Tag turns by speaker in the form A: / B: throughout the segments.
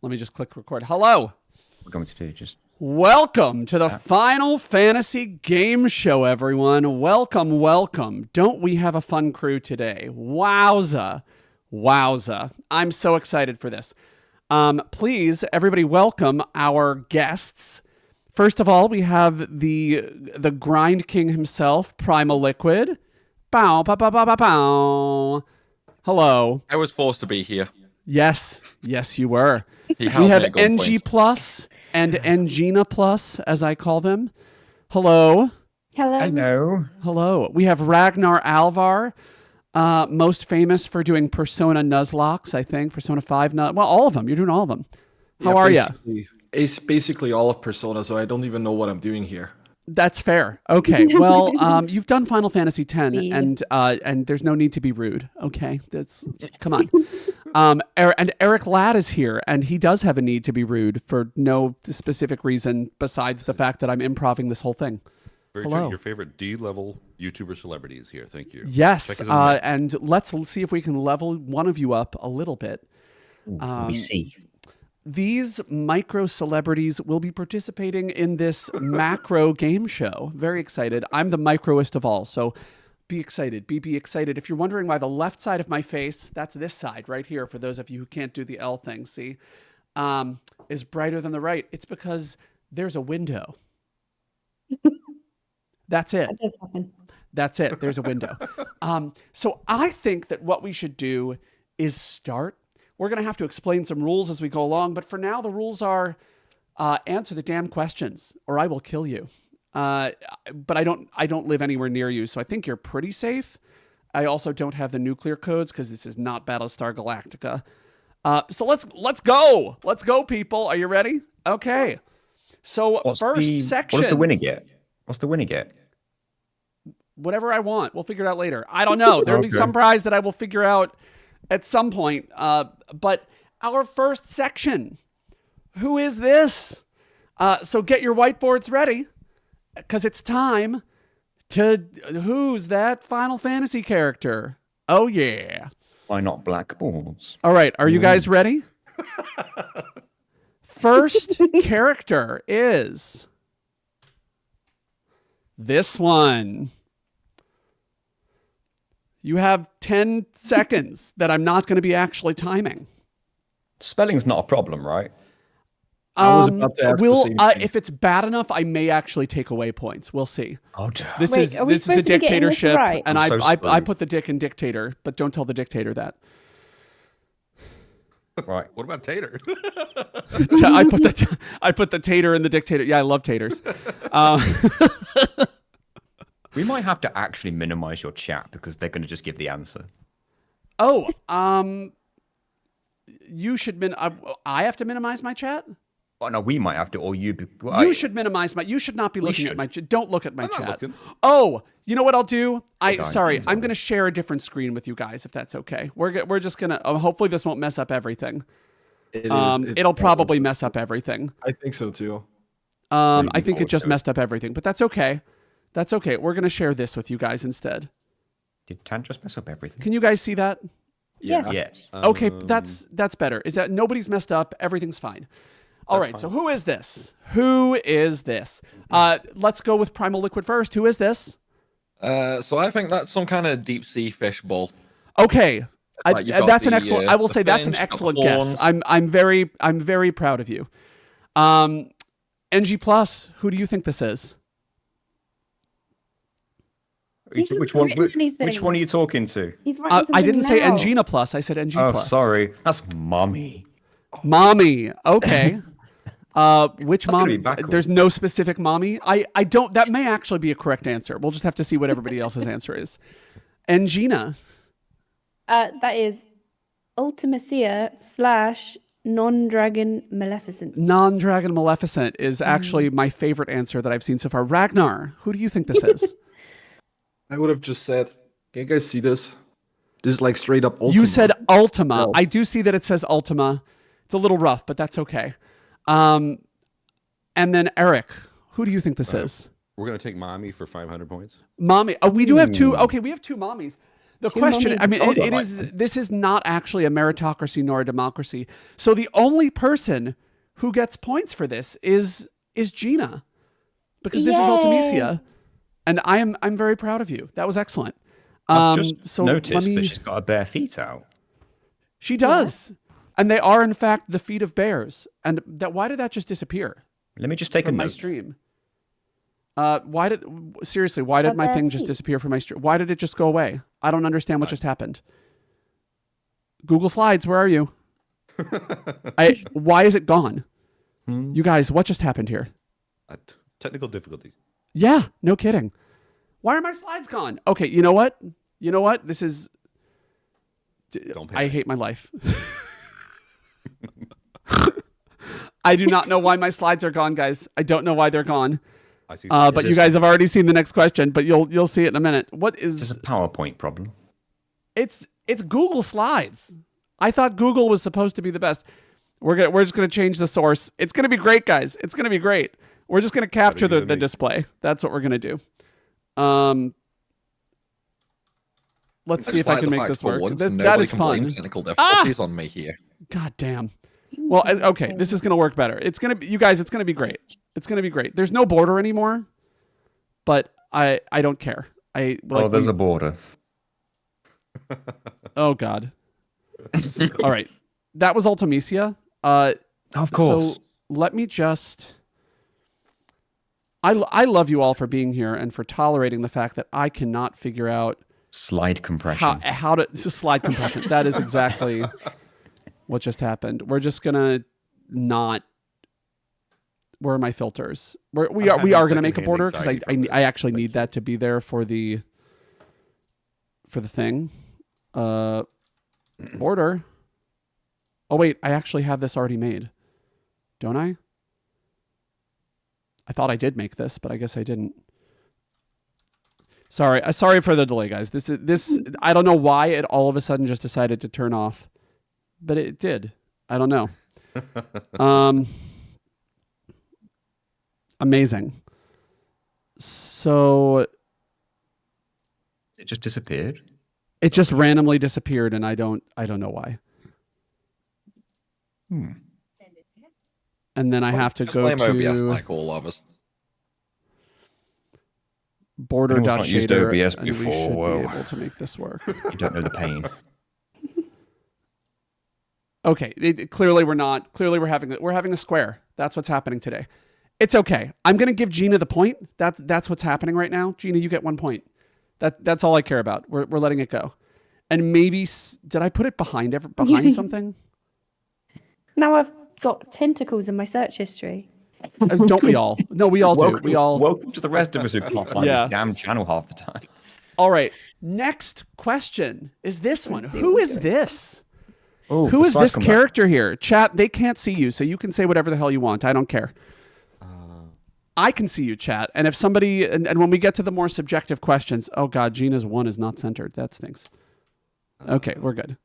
A: Let me just click record. Hello.
B: We're going to do just...
A: Welcome to the Final Fantasy Game Show, everyone. Welcome, welcome. Don't we have a fun crew today? Wowza. Wowza. I'm so excited for this. Please, everybody, welcome our guests. First of all, we have the Grind King himself, Primal Liquid. Bow, bow, bow, bow, bow, bow. Hello.
C: I was forced to be here.
A: Yes, you were.
C: We
A: have NG Plus and Engina Plus, as I call them. Hello. Hello. We have Ragnar Alvar, most famous for doing Persona Nuzlocke, I think. Persona 5, well, all of them. You're doing all of them. How are you?
D: It's basically all of Persona, so I don't even know what I'm doing here.
A: That's fair. Okay. Well, you've done Final Fantasy X, and there's no need to be rude. Okay, come on. And Eric Ladd is here, and he does have a need to be rude for no specific reason besides the fact that I'm improving this whole thing.
E: Hello. Your favorite D-level YouTuber celebrities here. Thank you.
A: Yes, and let's see if we can level one of you up a little bit.
B: We see.
A: These micro celebrities will be participating in this macro game show. Very excited. I'm the microest of all, so be excited. Be excited. If you're wondering why the left side of my face, that's this side right here, for those of you who can't do the L thing, see, is brighter than the right. It's because there's a window. That's it.
F: That does happen.
A: That's it. There's a window. So I think that what we should do is start. We're going to have to explain some rules as we go along, but for now, the rules are answer the damn questions or I will kill you. But I don't live anywhere near you, so I think you're pretty safe. I also don't have the nuclear codes because this is not Battlestar Galactica. So let's go. Let's go, people. Are you ready? Okay. So first section.
B: What does the winner get? What's the winner get?
A: Whatever I want. We'll figure it out later. I don't know. There'll be some prize that I will figure out at some point. But our first section, who is this? So get your whiteboards ready because it's time to, who's that Final Fantasy character? Oh, yeah.
B: Why not black balls?
A: All right. Are you guys ready? First character is this one. You have 10 seconds that I'm not going to be actually timing.
B: Spelling's not a problem, right?
D: I was about to ask the same thing.
A: If it's bad enough, I may actually take away points. We'll see.
B: Oh,
A: this is a dictatorship,
F: right?
A: and I put the dick in dictator, but don't tell the dictator that.
B: Right.
E: What about Tater?
A: I put the tater in the dictator. Yeah, I love taters.
B: We might have to actually minimize your chat because they're going to just give the answer.
A: Oh, you should I have to minimize my chat?
B: Oh, no, we might have to, or you.
A: You should minimize my. You should not be looking at my chat. Don't look at my
E: I'm not
A: chat.
E: looking.
A: Oh, you know what I'll do?
B: guys,
A: Sorry, I'm going to share a different screen with you guys if that's okay. We're just gonna. Hopefully, this won't mess up everything. It'll probably mess up everything.
D: I think so too.
A: I think it just messed up everything, but that's okay. That's okay. We're going to share this with you guys instead.
B: Did Tan just mess up everything?
A: Can you guys see that?
F: Yes.
B: Yes.
A: Okay, that's better. Is that nobody's messed up? Everything's fine. All right, so who is this? Who is this? Let's go with Primal Liquid first. Who is this?
C: So I think that's some kind of deep sea fish ball.
A: Okay.
C: Like
A: That's an excellent. I will say that's an
C: fins,
A: excellent
C: horns.
A: guess. I'm very proud of you. NG Plus, who do you think this is?
B: Which one are you talking to?
F: He's writing
A: I didn't say
F: now.
A: Engina Plus. I said NG
B: Oh,
A: Plus.
B: sorry. That's mommy.
A: Mommy. Okay. Which
B: That's gonna be
A: mommy?
B: backwards.
A: There's no specific mommy. I don't. That may actually be a correct answer. We'll just have to see what everybody else's answer is. Engina.
F: That is Ultimacia / non-dragon Maleficent.
A: Non-dragon Maleficent is actually my favorite answer that I've seen so far. Ragnar, who do you think this is?
D: I would have just said, can you guys see this? This is like straight up Ultima.
A: You said Ultima.
D: No.
A: I do see that it says Ultima. It's a little rough, but that's okay. And then Eric, who do you think this is?
E: We're going to take Mommy for 500 points.
A: Mommy. Oh, we do have two. Okay, we have two mommies. The
F: Too
A: question,
F: many
A: I mean,
B: older
A: it
B: like
A: is. This is not actually a meritocracy nor a democracy. So the only person who gets points for this is Gina, because this is
F: Yay.
A: Ultimecia, and I'm very proud of you. That was excellent.
B: I've just
A: so
B: noticed
A: let me,
B: that she's got her bare feet out.
A: She does, and they are in fact the feet of bears. And that why did that just disappear
B: Let me just take a
A: from my
B: note.
A: stream? Why did my
F: bare
A: thing just
F: feet.
A: disappear from my stream? Why did it just go away? I don't understand what just happened. Google Slides, where are you? Why is it gone? You guys, what just happened here?
E: Technical difficulties.
A: Yeah, no kidding. Why are my slides gone? Okay, you know what? This is.
E: Don't
A: I
E: panic.
A: hate my life. I do not know why my slides are gone, guys. I don't know why they're gone.
E: I see.
A: But you guys have already seen the next question, but you'll see it in a minute. What
B: This is
A: is?
B: a PowerPoint problem.
A: It's Google Slides. I thought Google was supposed to be the best. We're just gonna change the source. It's gonna be great, guys. It's gonna be great. We're just gonna capture
E: you
A: the
E: than me.
A: display. That's what we're gonna do. Let's see if I can make this work. That is fun.
C: Technical difficulties on me here.
A: God damn. Well, okay, this is gonna work better. It's gonna be, you guys. It's gonna be great. It's gonna be great. There's no border anymore, but I don't care.
B: There's a border.
A: Oh God. All right, that was Ultimecia.
B: Of course.
A: So let me just. I love you all for being here and for tolerating the fact that I cannot figure out
B: Slide compression.
A: how to just slide compression. That is exactly what just happened. We're just gonna not. Where are my filters? We are gonna make a border because I actually need that to be there for the thing. Border. Oh wait, I actually have this already made, don't I? I thought I did make this, but I guess I didn't. Sorry for the delay, guys. This I don't know why it all of a sudden just decided to turn off, but it did. I don't know. Amazing. So
B: It just disappeared.
A: it just randomly disappeared, and I don't know why. And then I have to
C: Just
A: go
C: blame OBS
A: to
C: like all of us.
B: Anyone's not used
A: border.shader,
B: OBS
A: and we
B: before,
A: should
B: well.
A: be able to make this work.
B: You don't know the pain.
A: Okay, clearly we're having a square. That's what's happening today. It's okay. I'm going to give Gina the point. That's what's happening right now. Gina, you get 1 point. That's all I care about. We're letting it go. And maybe did I put it behind something?
F: Now I've got tentacles in my search history.
A: Don't we all? No, we all do. We all.
B: Welcome to the rest of us who can't find
A: Yeah.
B: this damn channel half the time.
A: All right. Next question is this one. Who is this?
B: Oh,
A: Who is
B: aside
A: this
B: from that-
A: character here? Chat, they can't see you, so you can say whatever the hell you want. I don't care. I can see you, chat. And if somebody, and when we get to the more subjective questions, oh God, Gina's one is not centered. That stinks. Okay, we're good.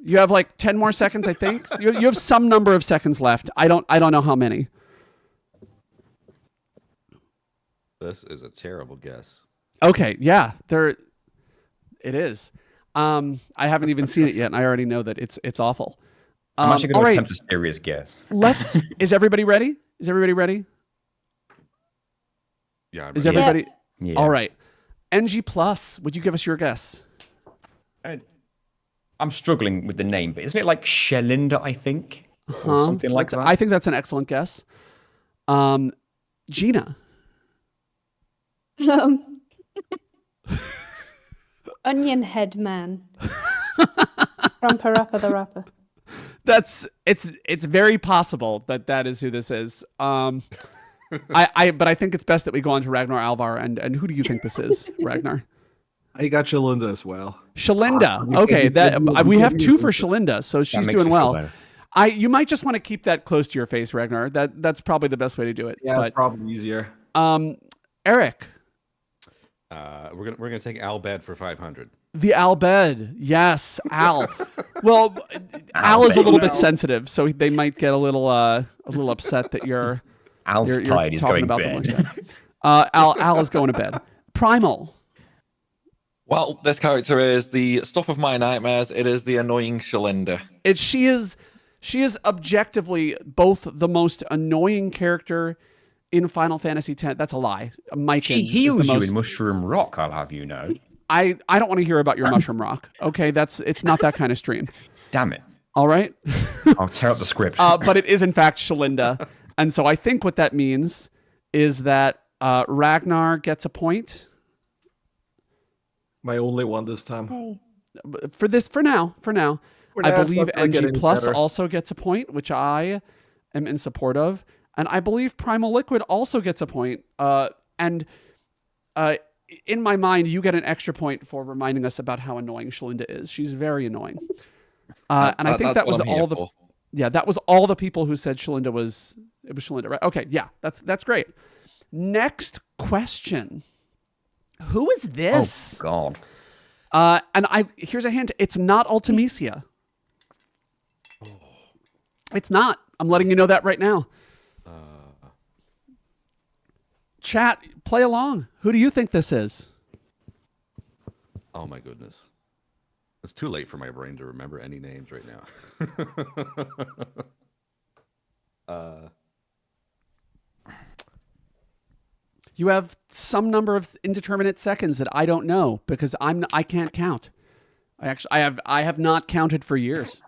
A: You have like 10 more seconds, I think. You have some number of seconds left. I don't know how many.
E: This is a terrible guess.
A: Okay, yeah, it is. I haven't even seen it yet, and I already know that it's awful.
B: I'm actually
A: all
B: going to
A: right,
B: attempt a serious guess.
A: is everybody ready? Is everybody ready?
E: Yeah. I'm
A: Is
E: ready.
A: everybody?
B: Yeah.
A: All right. NG Plus, would you give us your guess?
B: I'm struggling with the name, but isn't it like Shelinda, I think? Or something like that?
A: I think that's an excellent guess. Gina.
F: Onion Head Man from Parappa the Rapper.
A: It's very possible that is who this is. But I think it's best that we go on to Ragnar Alvar, and who do you think this is, Ragnar?
D: I got Shalinda as well.
A: Shalinda. Okay, we have two for Shalinda, so she's
B: makes
A: doing
B: me feel
A: well.
B: better.
A: You might just want to keep that close to your face, Ragnar. That's probably the best way to do it.
D: Yeah,
A: But
D: probably easier.
A: Eric,
E: We're gonna take Albad for 500.
A: the Albed. Yes, Al. Well, Al is a little bit sensitive, so they might get a little upset that you're
B: Al's
A: you're
B: tired. He's
A: talking
B: going
A: about
B: bed.
A: them like that. Al is going to bed. Primal.
C: Well, this character is the stuff of my nightmares. It is the annoying Shalinda.
A: She is objectively both the most annoying character in Final Fantasy X. That's a lie. Myken
B: She
A: is
B: heals
A: the
B: you
A: most.
B: in Mushroom Rock, I'll have you know.
A: I don't want to hear about your mushroom rock. Okay, it's not that kind of stream.
B: Damn it.
A: All right.
B: I'll tear up the script.
A: But it is in fact Shalinda, and so I think what that means is that Ragnar gets a point
D: My only one this time.
F: Hey.
A: for now.
D: For
A: I
D: now, it's
A: believe
D: not gonna get
A: NG
D: any
A: Plus
D: better.
A: also gets a point, which I am in support of, and I believe Primal Liquid also gets a point. In my mind, you get an extra point for reminding us about how annoying Shalinda is. She's very annoying. And I think that was
C: what I'm here
A: all the
C: for.
A: that was all the people who said Shalinda was Shalinda, right? Okay, yeah, that's great. Next question. Who is this?
B: Oh, God.
A: And here's a hint. It's not Ultimecia. It's not. I'm letting you know that right now. Chat, play along. Who do you think this is?
E: Oh my goodness. It's too late for my brain to remember any names right now.
A: You have some number of indeterminate seconds that I don't know because I can't count. I have not counted for years.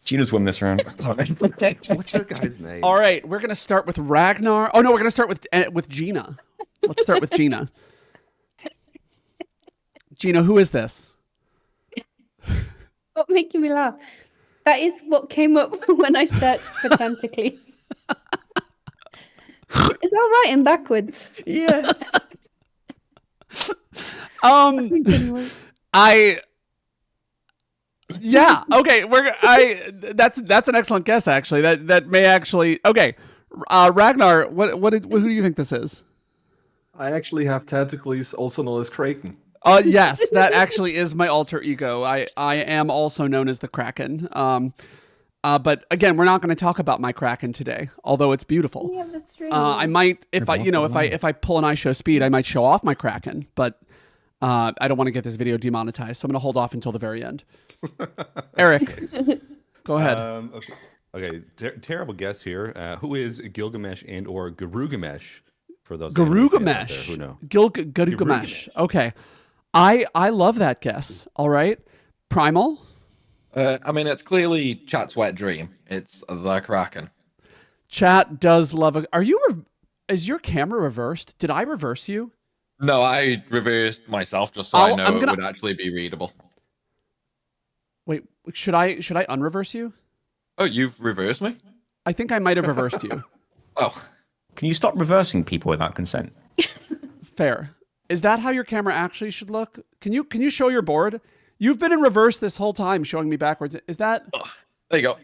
B: Gina's won this round. Sorry.
E: What's that guy's name?
A: All right, we're gonna start with Ragnar. Oh no, we're gonna start with Gina. Let's start with Gina. Gina, who is this?
F: What making me laugh? That is what came up when I searched for Tantacles. Is that right in backwards?
B: Yeah.
A: Yeah, okay, that's an excellent guess actually. That may actually okay. Ragnar, who do you think this is?
D: I actually have Tantacles, also known as Kraken.
A: Yes, that actually is my alter ego. I am also known as the Kraken. But again, we're not going to talk about my Kraken today, although it's beautiful.
F: We have the string.
A: I might, if I pull an show speed, I might show off my Kraken, but I don't want to get this video demonetized, so I'm going to hold off until the very end. Eric, go ahead.
E: Okay. Terrible guess here. Who is Gilgamesh and or Garugamesh? For those anime fans out there
A: Garugamesh.
E: who know.
A: Gilgamesh. Okay. I love that guess. All right. Primal.
C: I mean, it's clearly chat's wet dream. It's the Kraken.
A: Chat does love a. Is your camera reversed? Did I reverse you?
C: No, I reversed myself just so I know it would actually be readable.
A: Wait, should I unreverse you?
C: Oh, you've reversed me?
A: I think I might have reversed you.
C: Oh.
B: Can you stop reversing people without consent?
A: Fair. Is that how your camera actually should look? Can you show your board? You've been in reverse this whole time, showing me backwards. Is that?
C: There you go.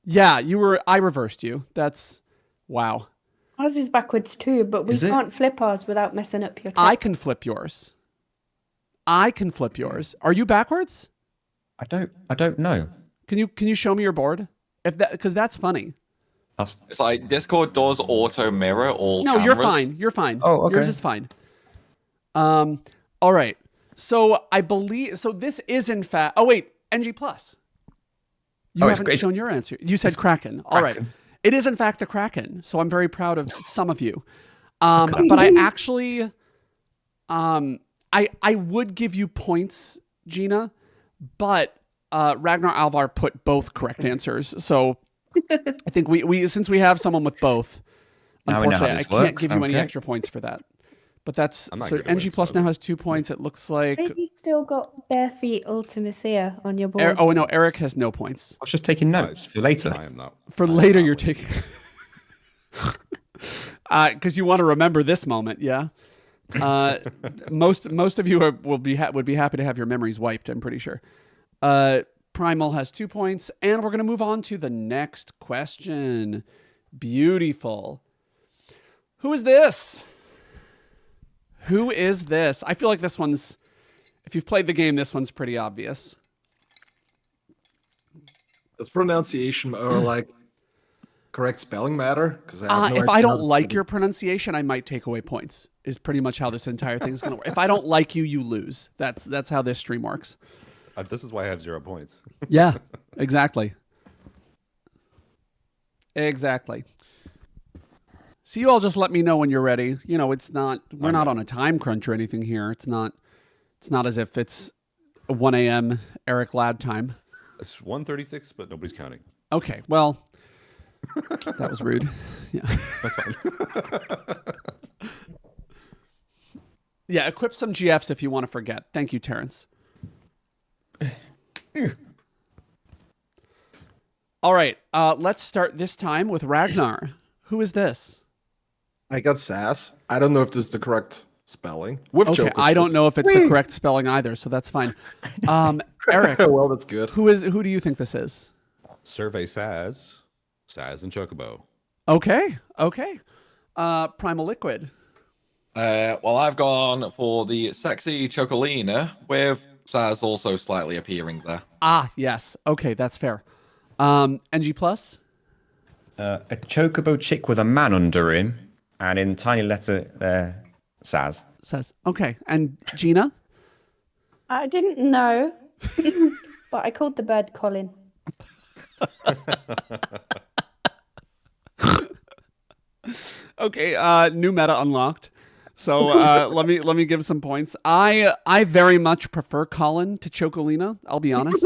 A: Yeah, I reversed you. That's wow.
F: Ours is backwards too, but we can't flip ours without messing up your text.
A: I can flip yours. Are you backwards?
B: I don't know.
A: Can you show me your board? Because that's funny.
C: It's like Discord does auto mirror all
A: No,
C: cameras.
A: you're fine.
B: Oh, okay.
A: Yours is fine. All right. So I believe this is in fact. Oh wait, NG plus. You haven't shown your answer. You said Kraken. All right. It is in fact the Kraken. So I'm very proud of some of you. But I actually, I would give you points, Gina, but Ragnar Alvar put both correct answers. So I think we since we have someone with both, unfortunately I can't give you any extra points for that. But that's so NG Plus now has 2 points. It looks like.
F: Maybe you still got bare feet Ultimacia on your board.
A: Oh no, Eric has no points.
B: I was just taking notes for later.
E: I am not.
A: For later, you're taking. Because you want to remember this moment, yeah. Most of you would be happy to have your memories wiped. I'm pretty sure. Primal has 2 points, and we're gonna move on to the next question. Beautiful. Who is this? Who is this? I feel like this one's, if you've played the game, this one's pretty obvious.
D: This pronunciation or like correct spelling matter? Because I have no
A: If
D: idea
A: I
D: how
A: don't
D: to
A: like
D: spell
A: your
D: it.
A: pronunciation, I might take away points. Is pretty much how this entire thing is going to work. If I don't like you, you lose. That's how this stream works.
E: This is why I have 0 points.
A: Yeah, exactly. Exactly. So you all just let me know when you're ready. You know, we're not on a time crunch or anything here. It's not as if it's 1 a.m. Eric Ladd time.
E: It's 1:36, but nobody's counting.
A: Okay, well, that was rude. Yeah.
E: That's fine.
A: Yeah, equip some GFs if you want to forget. Thank you, Terrence. All right, let's start this time with Ragnar. Who is this?
D: I got Sass. I don't know if this is the correct spelling. With
A: Okay,
D: Joker.
A: I don't know if it's the correct spelling either, so that's fine. Eric,
D: Well, that's good.
A: who do you think this is?
E: Survey Saz and Chocobo.
A: Okay. Primal Liquid.
C: Well, I've gone for the sexy Chocolina with Saz also slightly appearing there.
A: Ah, yes. Okay, that's fair. NG Plus?
B: A chocobo chick with a man under him, and in tiny letter there, Saz.
A: Says. Okay, and Gina?
F: I didn't know, but I called the bird Colin.
A: Okay, new meta unlocked. So let me give some points. I very much prefer Colin to Chocolina, I'll be honest.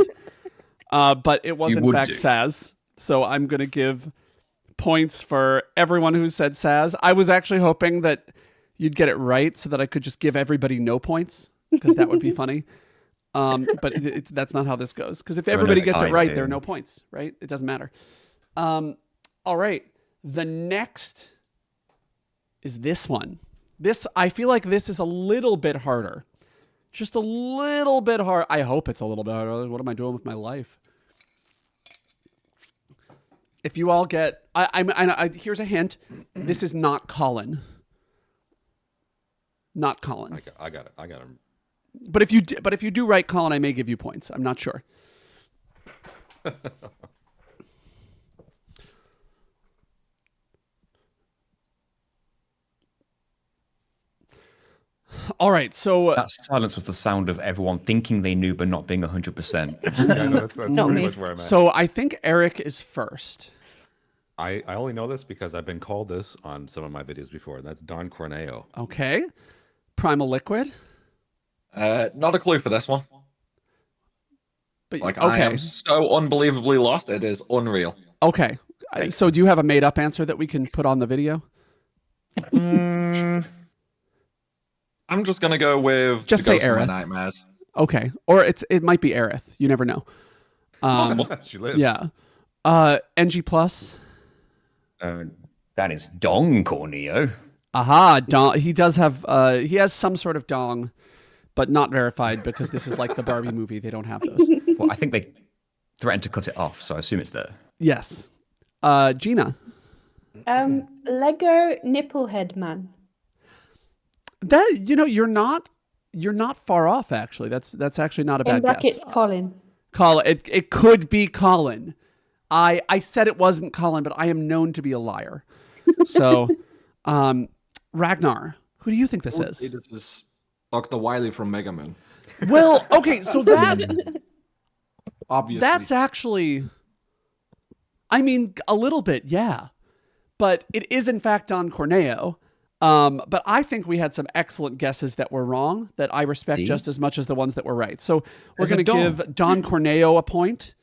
A: But it was
B: You
A: in
B: would
A: fact
B: do.
A: Saz. So I'm gonna give points for everyone who said Saz. I was actually hoping that you'd get it right so that I could just give everybody no points, because that would be funny. But that's not how this goes. Because if everybody gets it right, there are no points, right? It doesn't matter. All right. The next is this one. I feel like this is a little bit harder. Just a little bit hard. I hope it's a little bit harder. What am I doing with my life? If you all get, here's a hint. This is not Colin. Not Colin.
E: I got him.
A: But if you do write Colin, I may give you points. I'm not sure. All right, so
B: That silence was the sound of everyone thinking they knew but not being 100%.
E: Yeah, no, that's
F: Not
E: pretty
F: me.
E: much where I'm at.
A: so I think Eric is first.
E: I only know this because I've been called this on some of my videos before, and that's Don Corneo.
A: Okay, Primal Liquid.
C: Not a clue for this one.
A: But
C: Like, I am so unbelievably lost. It is unreal.
A: Okay. So do you have a made up answer that we can put on the video?
C: I'm just gonna go with
A: Just
C: the
A: say
C: Ghost of My
A: Aerith.
C: Nightmares.
A: Okay. Or it might be Aerith. You never know.
E: She lives.
A: Yeah. NG Plus.
B: That is Don Corneo.
A: Aha, dong. He does have he has some sort of dong, but not verified because this is like the Barbie movie. They don't have those.
B: Well, I think they threatened to cut it off, so I assume it's there.
A: Yes. Gina.
F: Lego Nipplehead Man.
A: That you're not far off actually. That's actually not a
F: In
A: bad
F: brackets,
A: guess.
F: Colin.
A: Colin. It could be Colin. I said it wasn't Colin, but I am known to be a liar. So, Ragnar, who do you think this
D: This
A: is?
D: is Dr. Wily from Mega Man.
A: Well, okay, so
D: Obviously.
A: that's actually, I mean, a little bit, yeah. But it is in fact Don Corneo. But I think we had some excellent guesses that were wrong that I respect just as much as the ones that were right. So we're going to give Don Corneo a point,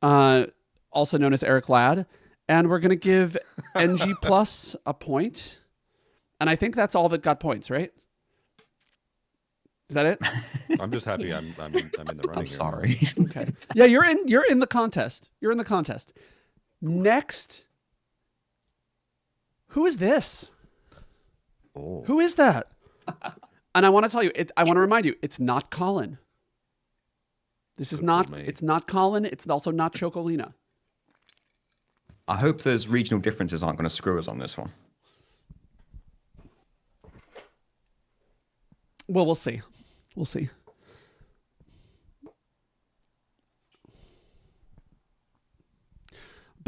A: also known as Eric Ladd, and we're going to give NG Plus a point. And I think that's all that got points, right? Is that it?
E: I'm just happy I'm in the running.
B: I'm
E: here.
B: sorry.
A: Okay. Yeah, you're in the contest. You're in the contest. Next, who is this?
E: Oh.
A: Who is that? And I want to tell you, I want to remind you, it's not Colin. This is not.
E: me.
A: It's not Colin. It's also not Chocolina.
B: I hope those regional differences aren't going to screw us on this one.
A: Well, we'll see. We'll see.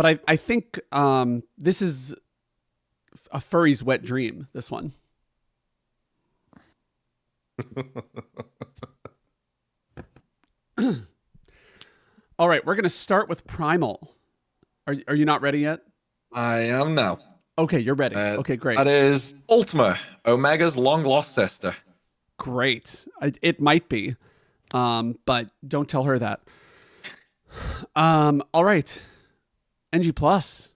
A: But I think this is a furry's wet dream, this one. All right, we're going to start with Primal. Are you not ready yet?
C: I am now.
A: Okay, you're ready. Okay, great.
C: That is Ultima, Omega's long lost sister.
A: Great. It might be, but don't tell her that. All right. NG Plus.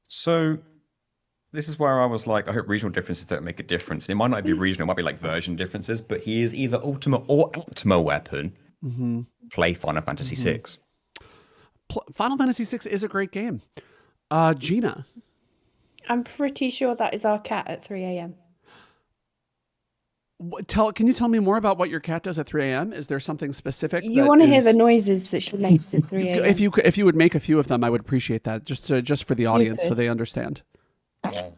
B: So this is where I was like, I hope regional differences don't make a difference. And it might not be regional, it might be like version differences, but he is either Ultima or Atma weapon.
A: Mm-hmm.
B: Play Final Fantasy VI.
A: Final Fantasy VI is a great game. Gina.
F: I'm pretty sure that is our cat at 3 a.m.
A: Can you tell me more about what your cat does at 3 a.m.? Is there something specific?
F: You want to hear the noises that she makes at 3 a.m.
A: If you would make a few of them, I would appreciate that. Just for the audience, so they understand.
D: I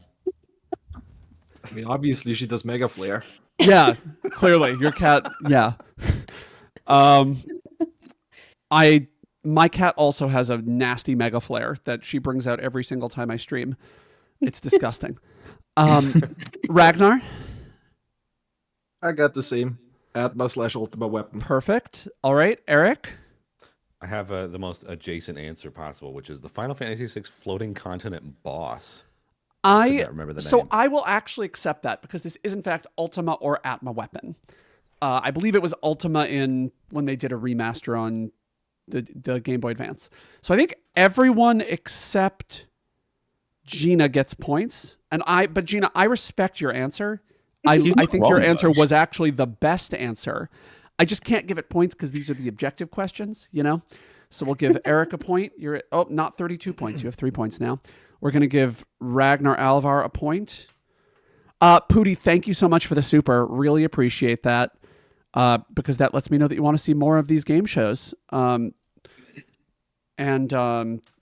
D: mean, obviously she does Mega Flare.
A: Yeah, clearly your cat. Yeah. My cat also has a nasty mega flare that she brings out every single time I stream. It's disgusting. Ragnar.
D: I got the same. Atma/Ultima weapon.
A: Perfect. All right, Eric.
E: I have the most adjacent answer possible, which is the Final Fantasy VI floating continent boss. I don't remember the name.
A: I will actually accept that because this is in fact Ultima or Atma weapon. I believe it was Ultima when they did a remaster on the Game Boy Advance. So I think everyone except Gina gets points. But Gina, I respect your answer. I think your answer was actually the best answer. I just can't give it points because these are the objective questions, you know? So we'll give Eric a point. You're at, not 32 points. You have 3 points now. We're going to give Ragnar Alvar a point. Pooty, thank you so much for the super. Really appreciate that. Because that lets me know that you want to see more of these game shows. And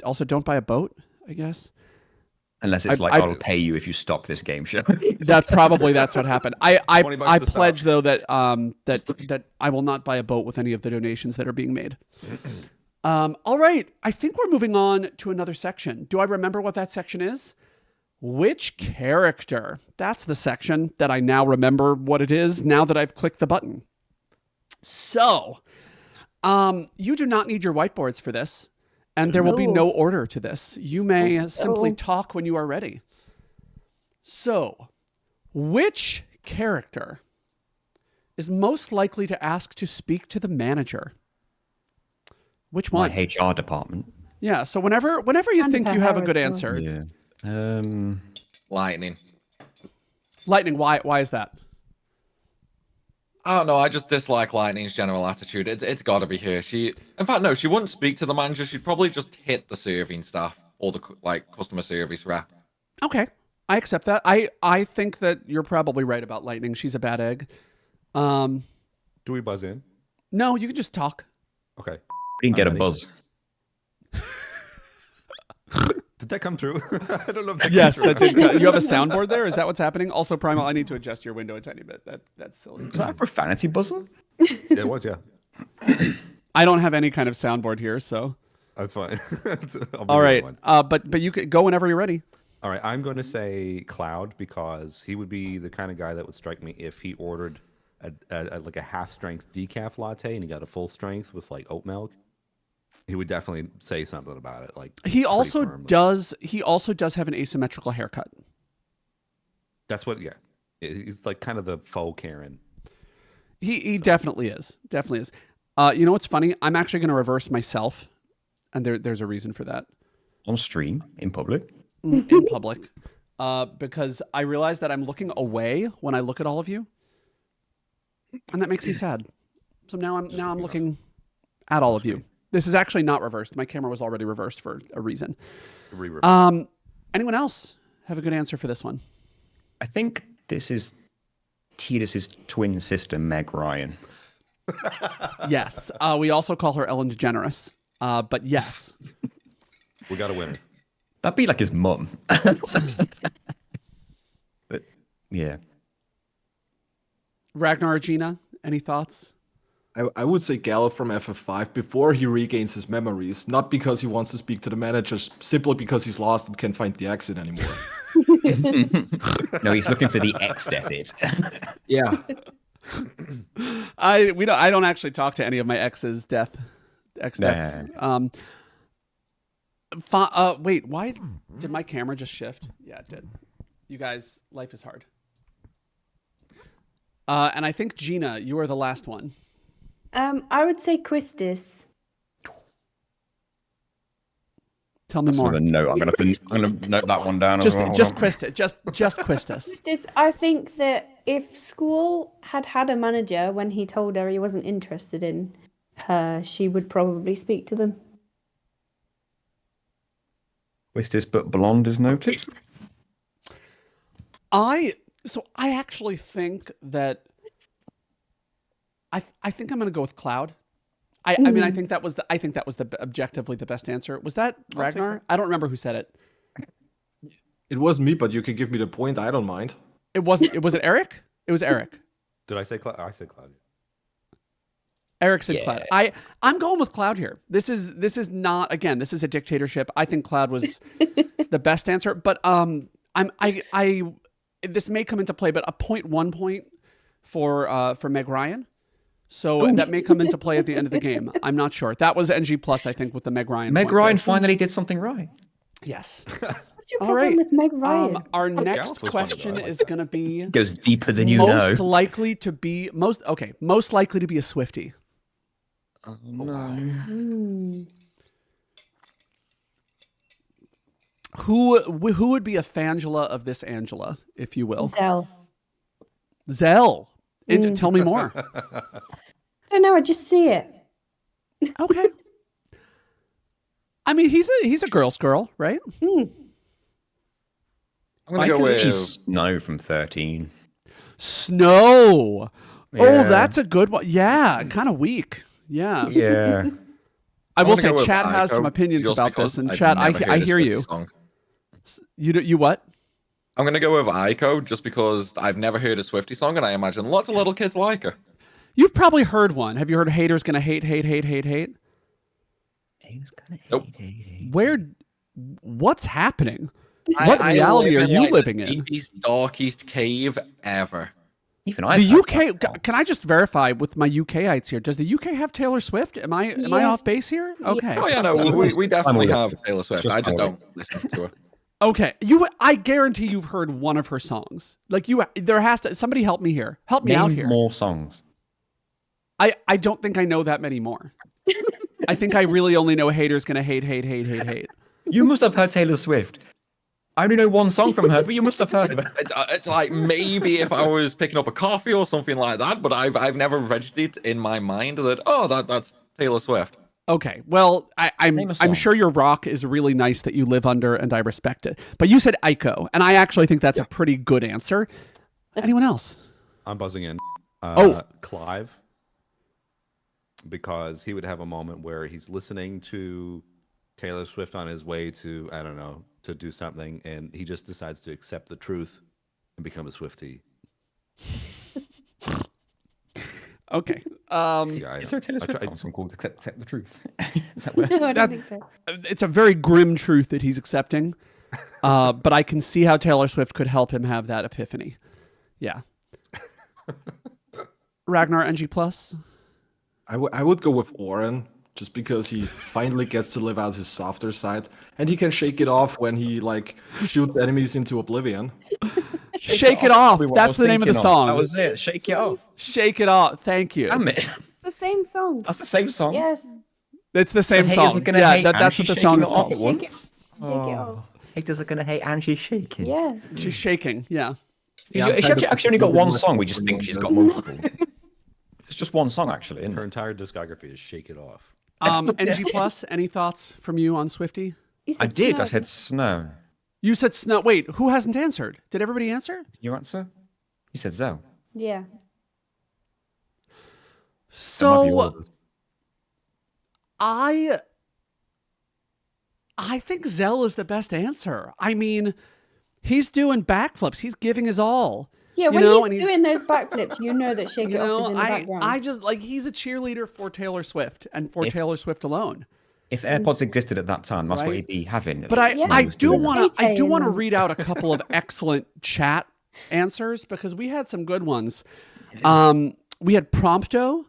A: also don't buy a boat, I guess.
B: Unless it's I'll pay you if you stop this game show.
A: That's what happened. I
E: $20 to
A: pledge
E: stop.
A: though that I will not buy a boat with any of the donations that are being made. All right, I think we're moving on to another section. Do I remember what that section is? Which character? That's the section that I now remember what it is now that I've clicked the button. So, you do not need your whiteboards for this. And there will be no order to this. You may simply talk when you are ready. So, which character is most likely to ask to speak to the manager? Which one?
B: My HR department.
A: Yeah, so whenever you think you have a good answer.
B: Yeah.
C: Lightning.
A: Lightning, why is that?
C: I don't know. I just dislike Lightning's general attitude. It's got to be her. She wouldn't speak to the manager. She'd probably just hit the serving staff or the customer service rep.
A: Okay, I accept that. I think that you're probably right about Lightning. She's a bad egg.
E: Do we buzz in?
A: No, you can just talk.
E: Okay.
B: We didn't get a buzz.
E: Did that come true? I don't know if that
A: Yes,
E: came
A: that
E: through.
A: did. You have a soundboard there? Is that what's happening? Also, Primal, I need to adjust your window a tiny bit. That's silly.
B: Is that a profanity buzzer?
E: Yeah, it was, yeah.
A: I don't have any kind of soundboard here, so.
E: That's fine.
A: All right, but you could go whenever you're ready.
E: All right, I'm going to say Cloud because he would be the kind of guy that would strike me if he ordered like a half-strength decaf latte and he got a full strength with like oat milk. He would definitely say something about it. Like
A: He also does have an asymmetrical haircut.
E: That's what. Yeah, he's like kind of the faux Karen.
A: He definitely is. Definitely is. You know what's funny? I'm actually going to reverse myself, and there's a reason for that.
B: On stream, in public.
A: In public, because I realize that I'm looking away when I look at all of you, and that makes me sad. So now I'm looking at all of you. This is actually not reversed. My camera was already reversed for a reason. Anyone else have a good answer for this one?
B: I think this is Tidus's twin sister, Meg Ryan.
A: Yes. We also call her Ellen DeGeneres. But yes.
E: We got a winner.
B: That'd be like his mum. But yeah.
A: Ragnar or Gina, any thoughts?
D: I would say Gallo from FF5 before he regains his memories, not because he wants to speak to the managers, simply because he's lost and can't find the exit anymore.
B: No, he's looking for the X death it.
D: Yeah.
A: I don't actually talk to any of my ex's deaths. Wait, why did my camera just shift? Yeah, it did. You guys, life is hard. And I think Gina, you are the last one.
F: I would say Quistis.
A: Tell me more.
B: I'm gonna note that one down
A: Just
B: as well.
A: Quistis. Just Quistis.
F: Quistis, I think that if School had a manager when he told her he wasn't interested in her, she would probably speak to them.
B: Quistis, but blonde is noted.
A: I actually think that I think I'm going to go with Cloud. I mean I think that was the objectively the best answer. Was that Ragnar? I don't remember who said it.
D: It was me, but you can give me the point. I don't mind.
A: It wasn't. Was it Eric? It was Eric.
E: Did I say Cloud? I said Cloud.
A: Eric said Cloud. I'm going with Cloud here. This is not, again, this is a dictatorship. I think Cloud was the best answer, but this may come into play, but a 0.1 point for Meg Ryan. So that may come into play at the end of the game. I'm not sure. That was NG plus, I think, with the Meg Ryan.
B: Meg
A: point
B: Ryan
A: there.
B: finally did something right.
A: Yes.
F: What's your
A: All
F: problem
A: right.
F: with Meg Ryan?
A: Our
E: Gareth
A: next
E: was one of
A: question
E: them.
A: is going to be
B: Goes deeper than you
A: most
B: know.
A: likely to be most likely to be a Swiftie.
B: Oh, no.
A: Who would be a Fangela of this Angela, if you will?
F: Zell.
A: Zell. Tell me more.
F: I don't know, I just see it.
A: Okay. I mean, he's a girl's girl, right?
C: I'm gonna
B: I
C: go
B: can see
C: with
B: Snow from 13.
A: Snow. Oh,
B: Yeah.
A: that's a good one. Yeah, kind of weak. Yeah.
B: Yeah.
A: I will
C: wanna
A: say
C: go with
A: chat has
C: Aiko,
A: some opinions
C: just
A: about
C: because
A: this, and
C: I've
A: chat,
C: never heard
A: I
C: a
A: hear
C: Swiftie
A: you.
C: song.
A: You what?
C: I'm gonna go with Aiko just because I've never heard a Swiftie song, and I imagine lots of little kids like her.
A: You've probably heard one. Have you heard haters gonna hate, hate, hate, hate, hate?
C: Nope.
A: What's happening? What
C: I
A: reality are
C: live
A: you
C: like,
A: living
C: the
A: in?
C: deepest, darkest cave ever.
B: Even I.
A: The UK. Can I just verify with my UKites here? Does the UK have Taylor Swift? Am I
F: Yes.
A: off base here? Okay.
C: Oh yeah, no, we definitely
B: I'm with
C: have Taylor Swift.
B: Just
C: I just
B: I'm
C: don't listen to her.
A: Okay. I guarantee you've heard one of her songs. Like there has to. Somebody help me here. Help me out
B: Name
A: here.
B: more songs.
A: I don't think I know that many more. I think I really only know haters gonna hate, hate, hate, hate, hate.
B: You must have heard Taylor Swift. I only know one song from her, but you must have heard of it.
C: It's like maybe if I was picking up a coffee or something like that, but I've never registered in my mind that that's Taylor Swift.
A: Okay. Well,
B: Name a
A: I'm
B: song.
A: sure your rock is really nice that you live under, and I respect it. But you said Aiko, and I actually think that's a pretty good answer. Anyone else?
E: I'm buzzing in.
A: Oh.
E: Clive. Because he would have a moment where he's listening to Taylor Swift on his way to, I don't know, to do something, and he just decides to accept the truth and become a Swiftie.
A: Okay.
E: Yeah,
B: Is there a Taylor
E: I
B: Swift
E: tried-
B: song called Accept the Truth? Is that where?
F: No, I
A: That-
F: don't think so.
A: It's a very grim truth that he's accepting, but I can see how Taylor Swift could help him have that epiphany. Yeah. Ragnar NG plus.
D: I would go with Oren, just because he finally gets to live out his softer side, and he can shake it off when he shoots enemies into oblivion.
A: Shake it off.
B: What I
A: That's
B: was
A: the name of the
B: thinking
A: song.
B: That was it. Shake it off.
A: Shake it off. Thank you.
B: Damn it.
F: It's the same song.
B: That's the same song.
F: Yes.
A: It's the same
B: haters
A: song.
B: are gonna
A: Yeah,
B: hate and
A: that's what
B: she's
A: the song
B: shaking
A: is
B: it off
A: called.
B: at once.
F: Shake it off.
B: Haters are gonna hate and she's shaking.
F: Yes.
A: She's shaking. Yeah.
B: She actually only got one song. We just think she's got multiple. It's just one song, actually. Isn't
E: Her
B: it?
E: entire discography is Shake It Off.
A: NG plus. Any thoughts from you on Swiftie?
F: You
B: I
F: said
B: did.
F: snow.
B: I said snow.
A: You said snow. Wait, who hasn't answered? Did everybody answer?
B: You answer? You said Zell.
F: Yeah.
A: So I think Zell is the best answer. I mean, he's doing backflips. He's giving his all.
F: Yeah, when
A: know, and
F: he's
A: he's
F: doing those backflips, you know that Shake
A: you
F: It Off is
A: know,
F: in the background.
A: I just like he's a cheerleader for Taylor Swift and for Taylor Swift alone.
B: If AirPods existed at that time, that's what
A: Right.
B: he'd be having.
A: But I
F: Yeah.
A: do want to
F: Tay-Tay in them.
A: read out a couple of excellent chat answers because we had some good ones. We had Prompto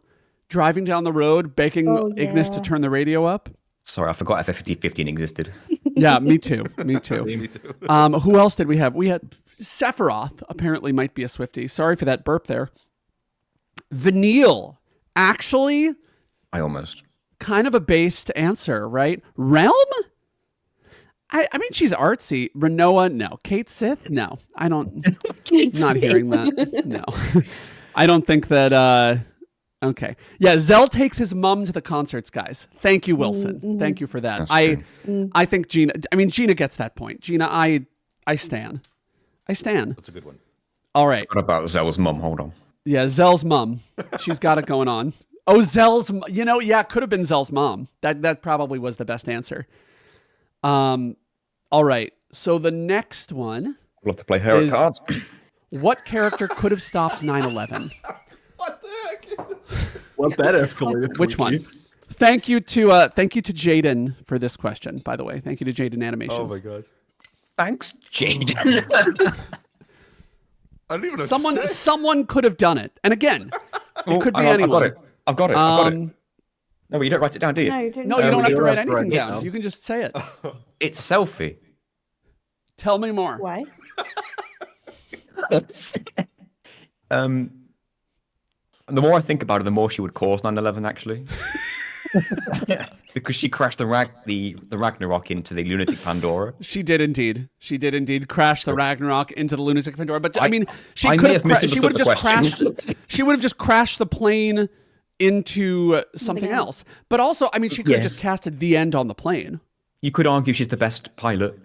A: driving down the road, begging Ignis to
F: yeah.
A: turn the radio up.
B: Sorry, I forgot FF15 existed.
A: Yeah, me too. Me too.
E: Me too.
A: Who else did we have? We had Sephiroth, apparently might be a Swiftie. Sorry for that burp there. Vanille, actually,
B: I almost.
A: kind of a based answer, right? Realm? I mean, she's artsy. Renoa, no. Kate Sith, no. I don't. Not hearing that. No. I don't think that. Okay. Yeah, Zell takes his mom to the concerts, guys. Thank you, Wilson. Thank you for that.
B: That's
A: I think Gina. I mean, Gina gets that point. Gina, I stan. I stan.
E: That's a good one.
A: All right.
B: What about Zell's mum? Hold on.
A: Yeah, Zell's mom. She's got it going on. Oh, Zell's. You know, yeah, it could have been Zell's mom. That probably was the best answer. All right. So the next one.
B: We'll have to play her
A: Is-
B: cards.
A: What character could have stopped 9/11?
D: What the heck? Well, that escalated.
A: Which
D: quickly.
A: one? Thank you to Jaden for this question. By the way, thank you to Jaden Animations.
E: Oh my gosh.
B: Thanks, Jade.
E: I don't even know.
A: Someone could have done it, and again, it could be
B: I've
A: anyone.
B: got it. I've got it.
A: Um,
B: No, but you don't write it down, do you?
F: No, you don't.
A: No, you don't
D: we
A: have to
D: don't
A: write
D: have to
A: anything
D: write it
A: down.
D: down.
A: You can just say it.
B: It's selfie.
A: Tell me more.
F: Why?
B: The more I think about it, the more she would cause 9/11, actually. Because she crashed the Ragnarok into the lunatic Pandora.
A: She did indeed. She did indeed crash the Ragnarok into the lunatic Pandora. But I mean, she
B: I
A: could
B: may
A: have.
B: have
A: She would have
B: misunderstood
A: just
B: the question.
A: crashed. She would have just crashed the plane into something else. But also, I mean, she could have just
B: Yes.
A: casted the end on the plane.
B: You could argue she's the best pilot,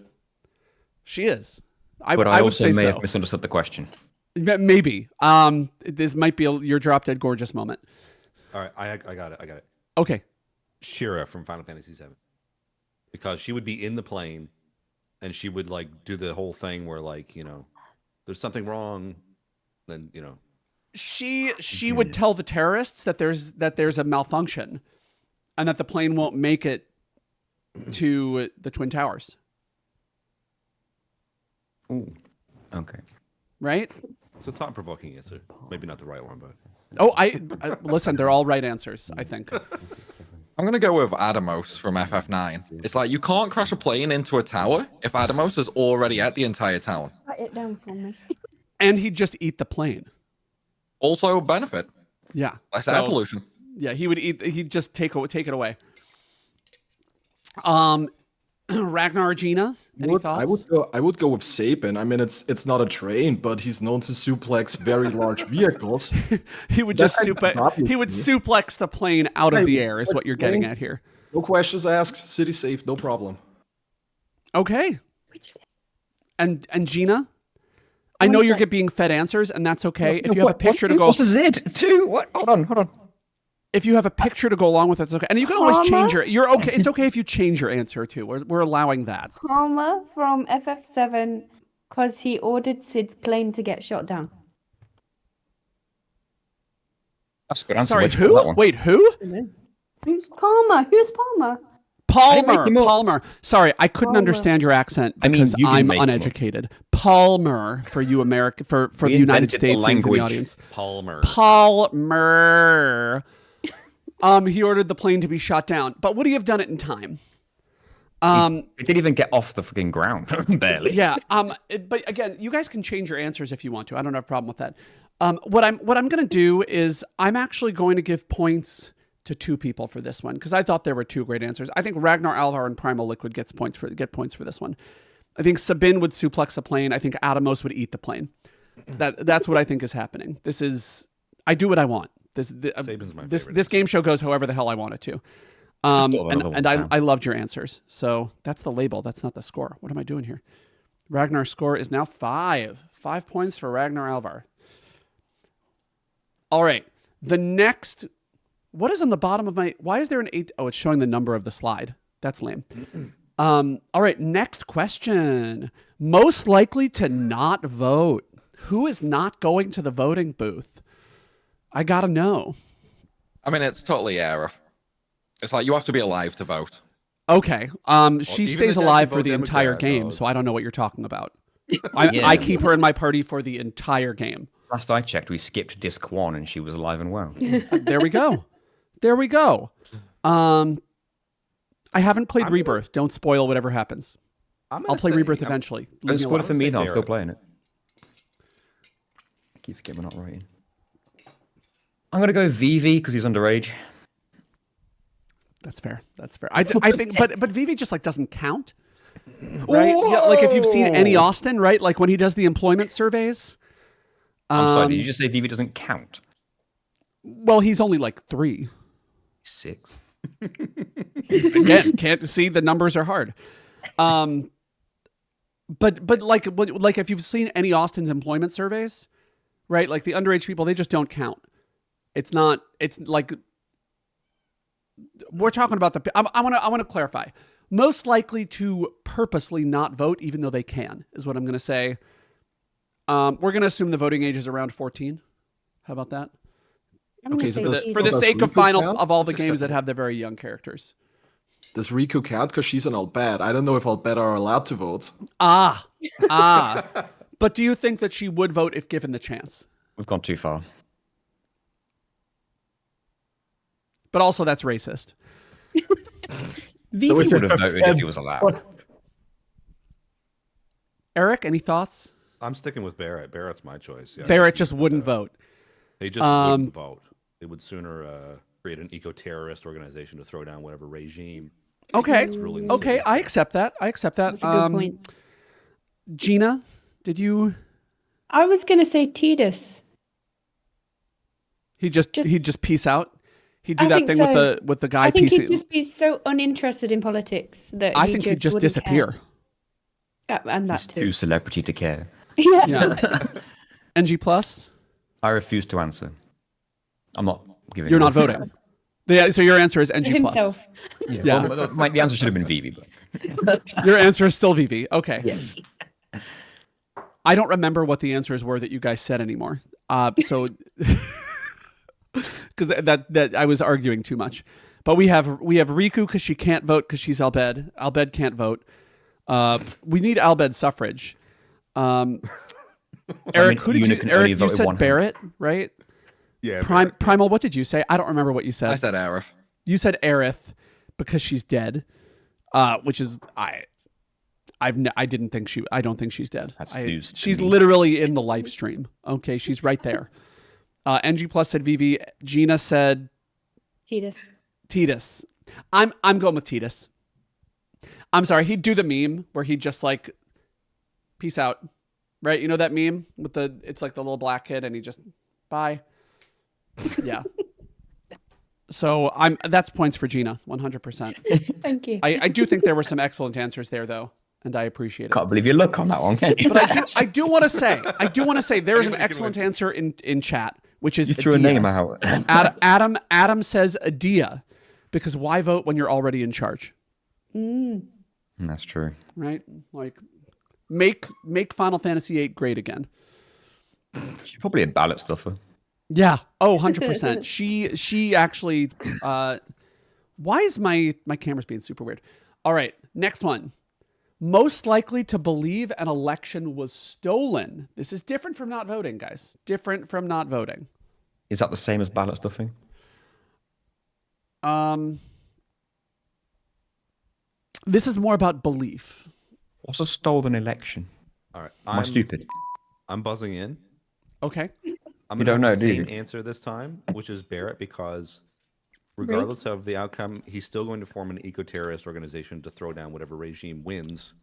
A: She is. I
B: but I,
A: would
B: also
A: say
B: may
A: so.
B: have misunderstood the question.
A: Maybe. This might be your drop dead gorgeous moment.
E: All right, I got it. I got it.
A: Okay.
E: Shira from Final Fantasy VII, because she would be in the plane, and she would like do the whole thing where like there's something wrong, then
A: She would tell the terrorists that there's a malfunction, and that the plane won't make it to the Twin Towers.
B: Ooh, okay.
A: Right?
E: it's a thought-provoking answer. Maybe not the right one, but
A: Oh, I listen. They're all right answers, I think.
C: I'm gonna go with Adamos from FF9. It's like you can't crash a plane into a tower if Adamos is already at the entire town.
F: Write it down for me.
A: And he'd just eat the plane.
C: Also benefit,
A: Yeah.
C: less
A: So,
C: air pollution.
A: Yeah, he would eat. He'd just take it away. Ragnar or Gina, any thoughts?
D: I would go with Sapin. I mean, it's not a train, but he's known to suplex very large vehicles.
A: He would just
D: That's obviously-
A: he would suplex the plane out of
D: Hey,
A: the air. Is what you're getting
D: plane?
A: at here.
D: No questions asked. City safe, no problem.
A: Okay. And Gina, I know you're being fed answers, and that's okay. If you have a picture to go,
B: What's a Z? Two? What? Hold on.
A: if you have a picture to go along with it, it's okay. And you can always
F: Palmer?
A: change you're okay. It's okay if you change your answer too. We're allowing that.
F: Palmer from FF7, because he ordered Sid's plane to get shot down.
B: That's a good answer.
A: Sorry,
B: Where'd you put that
A: who?
B: one?
A: Wait, who?
F: Who's Palmer? Who's Palmer?
A: Palmer.
B: him up.
A: Palmer. Sorry, I couldn't
F: Palmer.
A: understand your accent
B: I mean,
A: because
B: you didn't
A: I'm
B: make him up.
A: uneducated. Palmer for you America for the
B: We
A: United
B: invented the
A: States in the
B: language.
A: audience.
E: Palmer.
A: Palmer. He ordered the plane to be shot down, but would he have done it in time?
B: It didn't even get off the freaking ground, barely.
A: Yeah. But again, you guys can change your answers if you want to. I don't have a problem with that. What I'm going to do is I'm actually going to give points to two people for this one because I thought there were two great answers. I think Ragnar Alvar and Primal Liquid get points for this one. I think Sabin would suplex the plane. I think Adamos would eat the plane. That's what I think is happening. I do what I want.
E: Sabin's my favorite.
A: This game show goes however the hell I want it to.
B: thought of another one,
A: And
B: Sam.
A: I loved your answers. So that's the label. That's not the score. What am I doing here? Ragnar's score is now 5. 5 points for Ragnar Alvar. All right. The next. What is on the bottom of my. Why is there an 8? Oh, it's showing the number of the slide. That's lame. All right. Next question. Most likely to not vote. Who is not going to the voting booth? I gotta know.
C: I mean, it's totally Aerith. It's like you have to be alive to vote.
A: Okay. She
E: even
A: stays
E: the guys
A: alive
E: who
A: for
E: vote
A: the entire
E: Democrat,
A: game,
E: though.
A: so I don't know what you're talking about. I
B: Yeah.
A: keep her in my party for the entire game.
B: Last I checked, we skipped disc 1 and she was alive and well.
A: There we go. There we go. I haven't played Rebirth. Don't spoil whatever happens. I'll play Rebirth eventually.
B: Don't
A: Leave me
B: spoil it
A: alone.
B: for me, though. I'm still
E: Barrett.
B: playing it. I keep forgetting we're not writing. I'm going to go Vivi because he's underage.
A: That's fair. That's fair. I think, but Vivi just like doesn't count, right? Yeah, like if you've seen any Austin, right? Like when he does the employment surveys.
B: I'm sorry, did you just say Vivi doesn't count?
A: Well, he's only like 3.
B: 6.
A: Again, can't see the numbers are hard. But like if you've seen any Austin's employment surveys, right? Like the underage people, they just don't count. It's not. It's like we're talking about the. I want to clarify. Most likely to purposely not vote, even though they can, is what I'm going to say. We're going to assume the voting age is around 14. How about that?
F: I'm gonna
D: Okay,
F: say
D: so this-
F: Vivi.
A: For the
D: Does
A: sake of
D: Riku
A: final
D: count?
A: of all the
D: That's
A: games that
D: acceptable.
A: have the very young characters.
D: Does Riku count because she's an Albed? I don't know if Albed are allowed to vote.
A: Ah. But do you think that she would vote if given the chance?
B: We've gone too far.
A: But also, that's racist.
B: Vivi
D: we said
B: would have voted if he was allowed.
A: Eric, any thoughts?
E: I'm sticking with Barrett. Barrett's my choice. Yeah,
A: Barrett just wouldn't vote.
E: They just wouldn't vote. They would sooner create an eco-terrorist organization to throw down whatever regime.
A: Okay.
E: ruling the
A: Okay,
E: city.
A: I accept that. I accept that.
F: That's a good point.
A: Gina, did you?
F: I was gonna say Tidus.
A: He'd just peace out. He'd do
F: I
A: that
F: think
A: thing
F: so.
A: with the guy
F: I think
A: piecing.
F: he'd just be so uninterested in politics that
A: I think he'd just
F: wouldn't
A: disappear.
F: care. Yeah, and that
B: He's
F: too.
B: too celebrity to care.
F: Yeah.
A: Yeah. NG plus,
B: I refuse to answer. I'm not giving.
A: you're not
B: up.
A: voting. So your answer is NG plus.
F: Himself.
A: Yeah.
B: Well, the answer should have been Vivi, but
A: Your answer is still VV. Okay.
B: yes.
A: I don't remember what the answers were that you guys said anymore. So because that I was arguing too much. But we have Riku because she can't vote because she's Albed. Albed can't vote. We need Albed suffrage. Eric, who did you?
B: can only
A: Eric,
B: vote
A: you
B: with
A: said
B: one hand.
A: Barrett, right?
E: Yeah.
A: Primal, what did you say? I don't remember what you said.
C: I said Aerith.
A: You said Aerith because she's dead, which is I don't think she's dead.
B: That's news to
A: She's
B: me.
A: literally in the live stream. Okay, she's right there. NG plus said Vivi. Gina said
F: Tidus.
A: Tidus. I'm going with Tidus. I'm sorry, he'd do the meme where he'd just like peace out. Right? You know that meme with it's like the little black kid and he just bye. Yeah. So that's points for Gina, 100%.
F: Thank you.
A: I do think there were some excellent answers there though, and I appreciate it.
B: Can't believe you look on that one, can you?
A: But I do want to say there is an excellent answer in chat, which is
B: You threw a
A: Adia.
B: name out.
A: Adam says Adia, because why vote when you're already in charge,
B: That's true.
A: right? Like make Final Fantasy VIII great again.
B: She's probably a ballot stuffer.
A: Yeah. Oh, 100%. She actually why is my camera's being super weird? All right, next one. Most likely to believe an election was stolen. This is different from not voting, guys. Different from not voting.
B: Is that the same as ballot stuffing?
A: This is more about belief.
B: What's a stolen election?
E: All right.
B: Am I stupid?
E: I'm buzzing in.
A: Okay.
E: I'm
B: You
E: gonna
B: don't
E: have
B: know,
E: the
B: do
E: same
B: you?
E: answer this time, which is Barrett, because regardless of the outcome, he's still going to form an eco-terrorist organization to throw down whatever regime wins.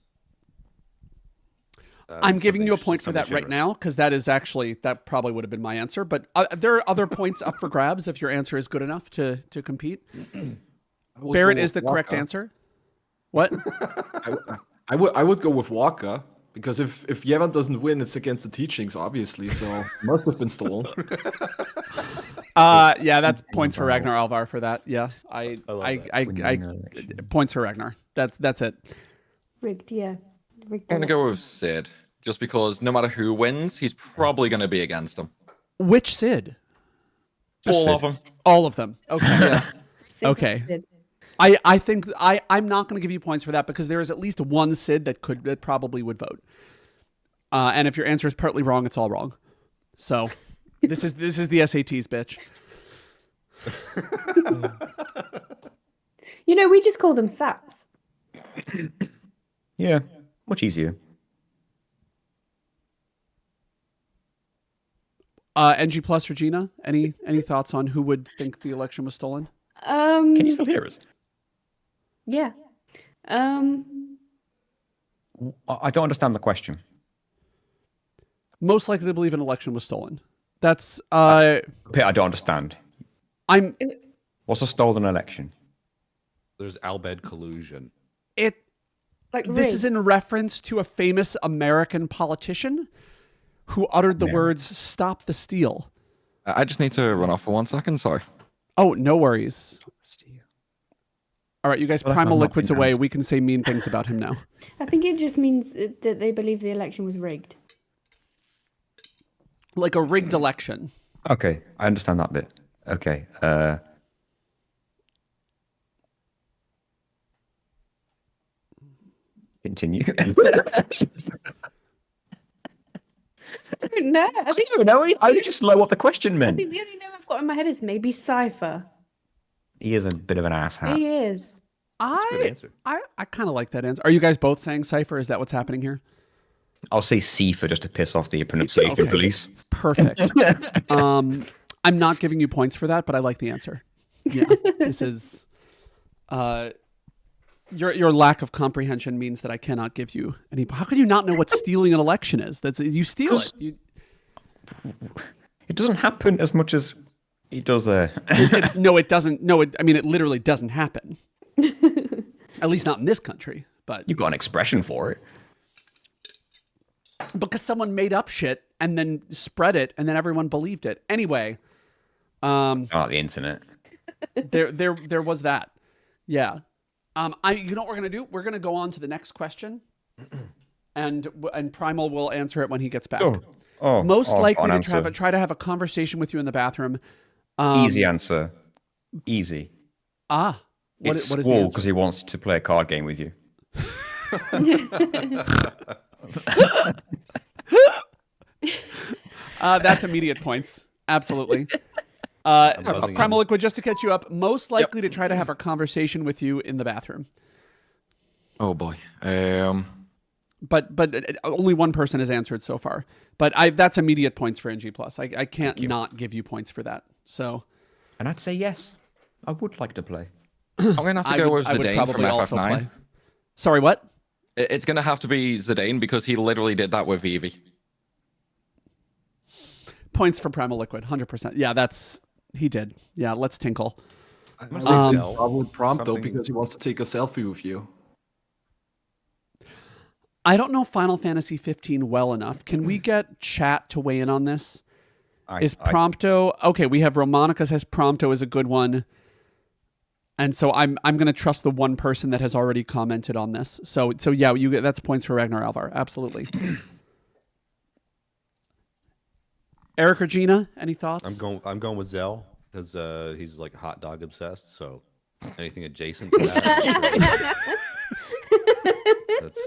A: I'm giving you a point for
E: something
A: that right
E: shiver.
A: now because that probably would have been my answer. But there are other points up for grabs if your answer is good enough to compete.
D: would
A: Barrett
D: go
A: is the
D: with
A: correct
D: Waka.
A: answer. What?
D: I would go with Waka because if Yevon doesn't win, it's against the teachings, obviously. So must have been stolen.
A: Yeah, that's points for Ragnar Alvar for that. Yes, I points for Ragnar. That's it.
F: Rigged, yeah. Rigged.
C: I'm gonna go with Sid just because no matter who wins, he's probably going to be against him.
A: Which Sid?
C: All
B: Sid.
C: of them.
A: All of them. Okay.
F: Sid,
A: Okay.
F: Sid.
A: I think I'm not going to give you points for that because there is at least one Sid that probably would vote. And if your answer is partly wrong, it's all wrong. So this is the SATs, bitch.
F: You know, we just call them SATs.
B: Yeah, much easier.
A: NG plus Regina, any thoughts on who would think the election was stolen?
B: Can you still hear us?
F: Yeah.
B: I don't understand the question.
A: Most likely to believe an election was stolen. That's
B: Pete, I don't understand.
A: I'm
B: What's a stolen election?
E: There's Albed collusion.
A: it.
F: Like
A: This is in reference to a famous American politician who uttered the words "Stop the steal."
C: I just need to run off for 1 second. Sorry.
A: Oh, no worries. All right, you guys,
B: Well,
A: Primal
B: I'm not
A: Liquid's
B: being
A: away.
B: asked.
A: We can say mean things about him now.
F: I think it just means that they believe the election was rigged.
A: Like a rigged election.
B: Okay, I understand that bit. Okay. Continue.
F: No, I think
B: don't know. I just know what the question
F: the
B: meant.
F: only name I've got in my head is maybe Cypher.
B: He is a bit of an asshat.
F: He is.
E: That's a good answer.
A: I kind of like that answer. Are you guys both saying Cypher? Is that what's happening here?
B: I'll say Sifa just to piss off the pronunciation
A: Okay.
B: police.
A: Perfect. I'm not giving you points for that, but I like the answer. Yeah, this is. Your lack of comprehension means that I cannot give you any. How can you not know what stealing an election is? That's you steal it.
B: It doesn't happen as much as he does there.
A: No, it doesn't. No, I mean it literally doesn't happen. At least not in this country. But
B: You've got an expression for it.
A: because someone made up shit and then spread it, and then everyone believed it. Anyway,
B: Oh, the internet.
A: there was that. Yeah. You know what we're gonna do? We're gonna go on to the next question, and Primal will answer it when he gets back. Most likely to try to have a conversation with you in the bathroom.
B: Easy answer. Easy.
A: What
B: It's
A: is the
B: Squall
A: answer?
B: because he wants to play a card game with you.
A: That's immediate points. Absolutely.
E: buzzing
A: Primal
E: in.
A: Liquid, just to catch you up, most likely to try to have a conversation with you in the bathroom.
C: Oh boy.
A: But only one person has answered so far. But that's immediate points for NG+. I can't not give you points for that. So
B: And I'd say yes. I would like to play.
C: I'm gonna have to go with
A: I would
C: Zidane from
A: probably also
C: FF9.
A: play. Sorry, what?
C: It's gonna have to be Zidane because he literally did that with Vivi.
A: Points for Primal Liquid, 100%. Yeah, he did. Yeah, let's tinkle.
D: I
E: gonna
D: would
E: say
D: say
E: Zell.
D: probably Prompto
E: Something-
D: because he wants to take a selfie with you.
A: I don't know Final Fantasy 15 well enough. Can we get chat to weigh in on this? Is Prompto okay? We have Romonica says Prompto is a good one, and so I'm going to trust the one person that has already commented on this. So yeah, that's points for Ragnar Alvar. Absolutely. Eric or Gina, any thoughts?
E: I'm going with Zell because he's like hot dog obsessed. So anything adjacent to that.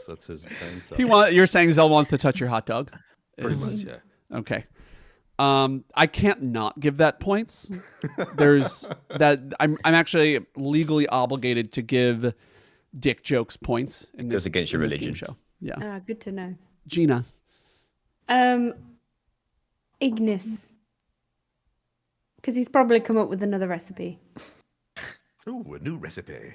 E: that's his thing. So.
A: You're saying Zell wants to touch your hot dog?
E: Pretty much, yeah.
A: Okay. I can't not give that points. There's that. I'm actually legally obligated to give dick jokes points in this,
B: Goes against your
A: in this game
B: religion.
A: show. Yeah.
F: Good to know.
A: Gina.
F: Ignis. Because he's probably come up with another recipe.
E: Ooh, a new recipe.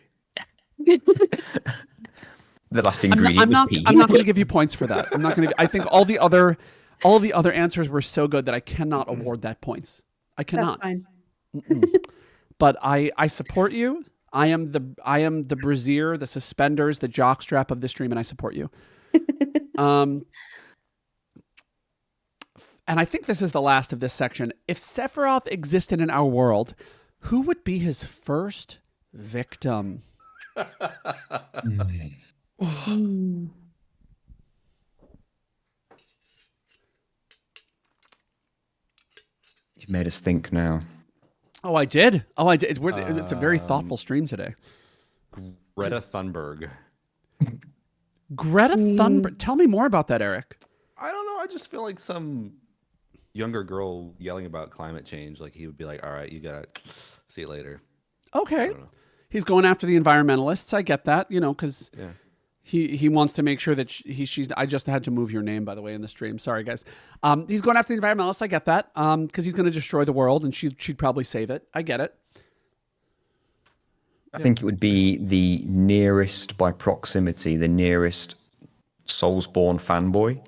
B: The last ingredient
A: I'm
B: was
A: not.
B: pea.
A: I'm not going to give you points for that. I'm not going to. I think all the other answers were so good that I cannot award that points. I
F: That's
A: cannot.
F: fine.
A: But I support you. I am the brassiere, the suspenders, the jockstrap of this stream, and I support you. And I think this is the last of this section. If Sephiroth existed in our world, who would be his first victim?
B: You made us think now.
A: Oh, I did. It's a very thoughtful stream today.
E: Greta Thunberg.
A: Greta Thunberg. Tell me more about that, Eric.
E: I don't know. I just feel like some younger girl yelling about climate change. Like he would be like, "All right, you got it. See you later."
A: Okay.
E: don't know.
A: He's going after the environmentalists. I get that, because
E: Yeah.
A: he wants to make sure that she's. I just had to move your name, by the way, in the stream. Sorry, guys. He's going after the environmentalists. I get that. Because he's going to destroy the world, and she'd probably save it. I get it.
B: I think it would be the nearest by proximity, the nearest Soulsborne fanboy.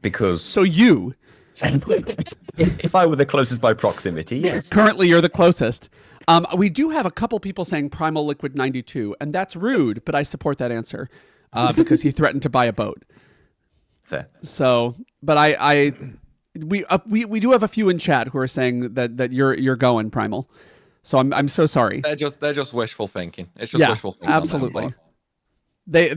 B: Because
A: So you
B: if I were the closest by proximity, yes.
A: currently you're the closest. We do have a couple people saying Primal Liquid 92, and that's rude, but I support that answer because he threatened to buy a boat.
B: Fair.
A: So, but we do have a few in chat who are saying that you're going Primal. So I'm so sorry.
C: They're just wishful thinking. It's just wishful thinking. on their
A: absolutely.
C: part.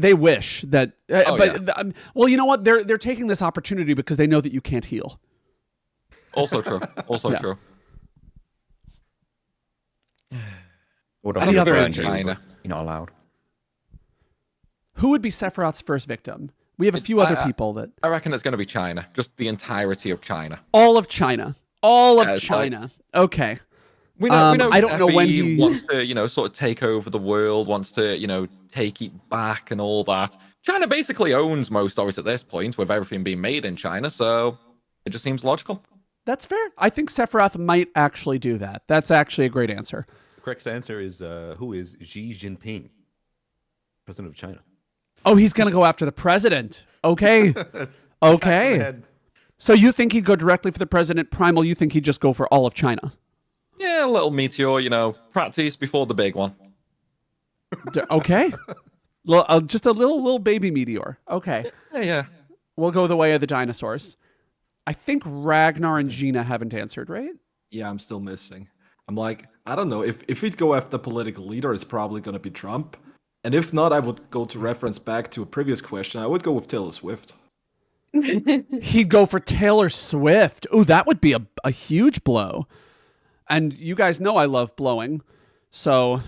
A: They wish that,
C: Oh,
A: well, you know what? They're taking this opportunity because they know that you can't heal.
C: Also true. Also
A: Yeah.
C: true.
B: What
A: Any other
B: answers?
C: answers?
B: You're not allowed.
A: Who would be Sephiroth's first victim? We have a few other people that
C: I reckon it's going to be China. Just the entirety of China.
A: all of China, all of
C: Yeah, it's like-
A: China. Okay.
C: We know.
A: I don't know when
C: Steffi
A: he
C: wants to, sort of take over the world. Wants to, take it back and all that. China basically owns most of it at this point, with everything being made in China. So it just seems logical.
A: That's fair. I think Sephiroth might actually do that. That's actually a great answer.
E: The correct answer is who is Xi Jinping, president of China.
A: Oh, he's going to go after the president. Okay. Okay.
E: Head.
A: So you think he'd go directly for the president? Primal, you think he'd just go for all of China?
C: Yeah, a little meteor. Practice before the big one.
A: Okay. Just a little baby meteor. Okay.
C: Yeah.
A: We'll go the way of the dinosaurs. I think Ragnar and Gina haven't answered, right?
D: Yeah, I'm still missing. I'm like, I don't know. If we'd go after political leader, it's probably going to be Trump. And if not, I would go to reference back to a previous question. I would go with Taylor Swift.
A: He'd go for Taylor Swift. Ooh, that would be a huge blow. And you guys know I love blowing, so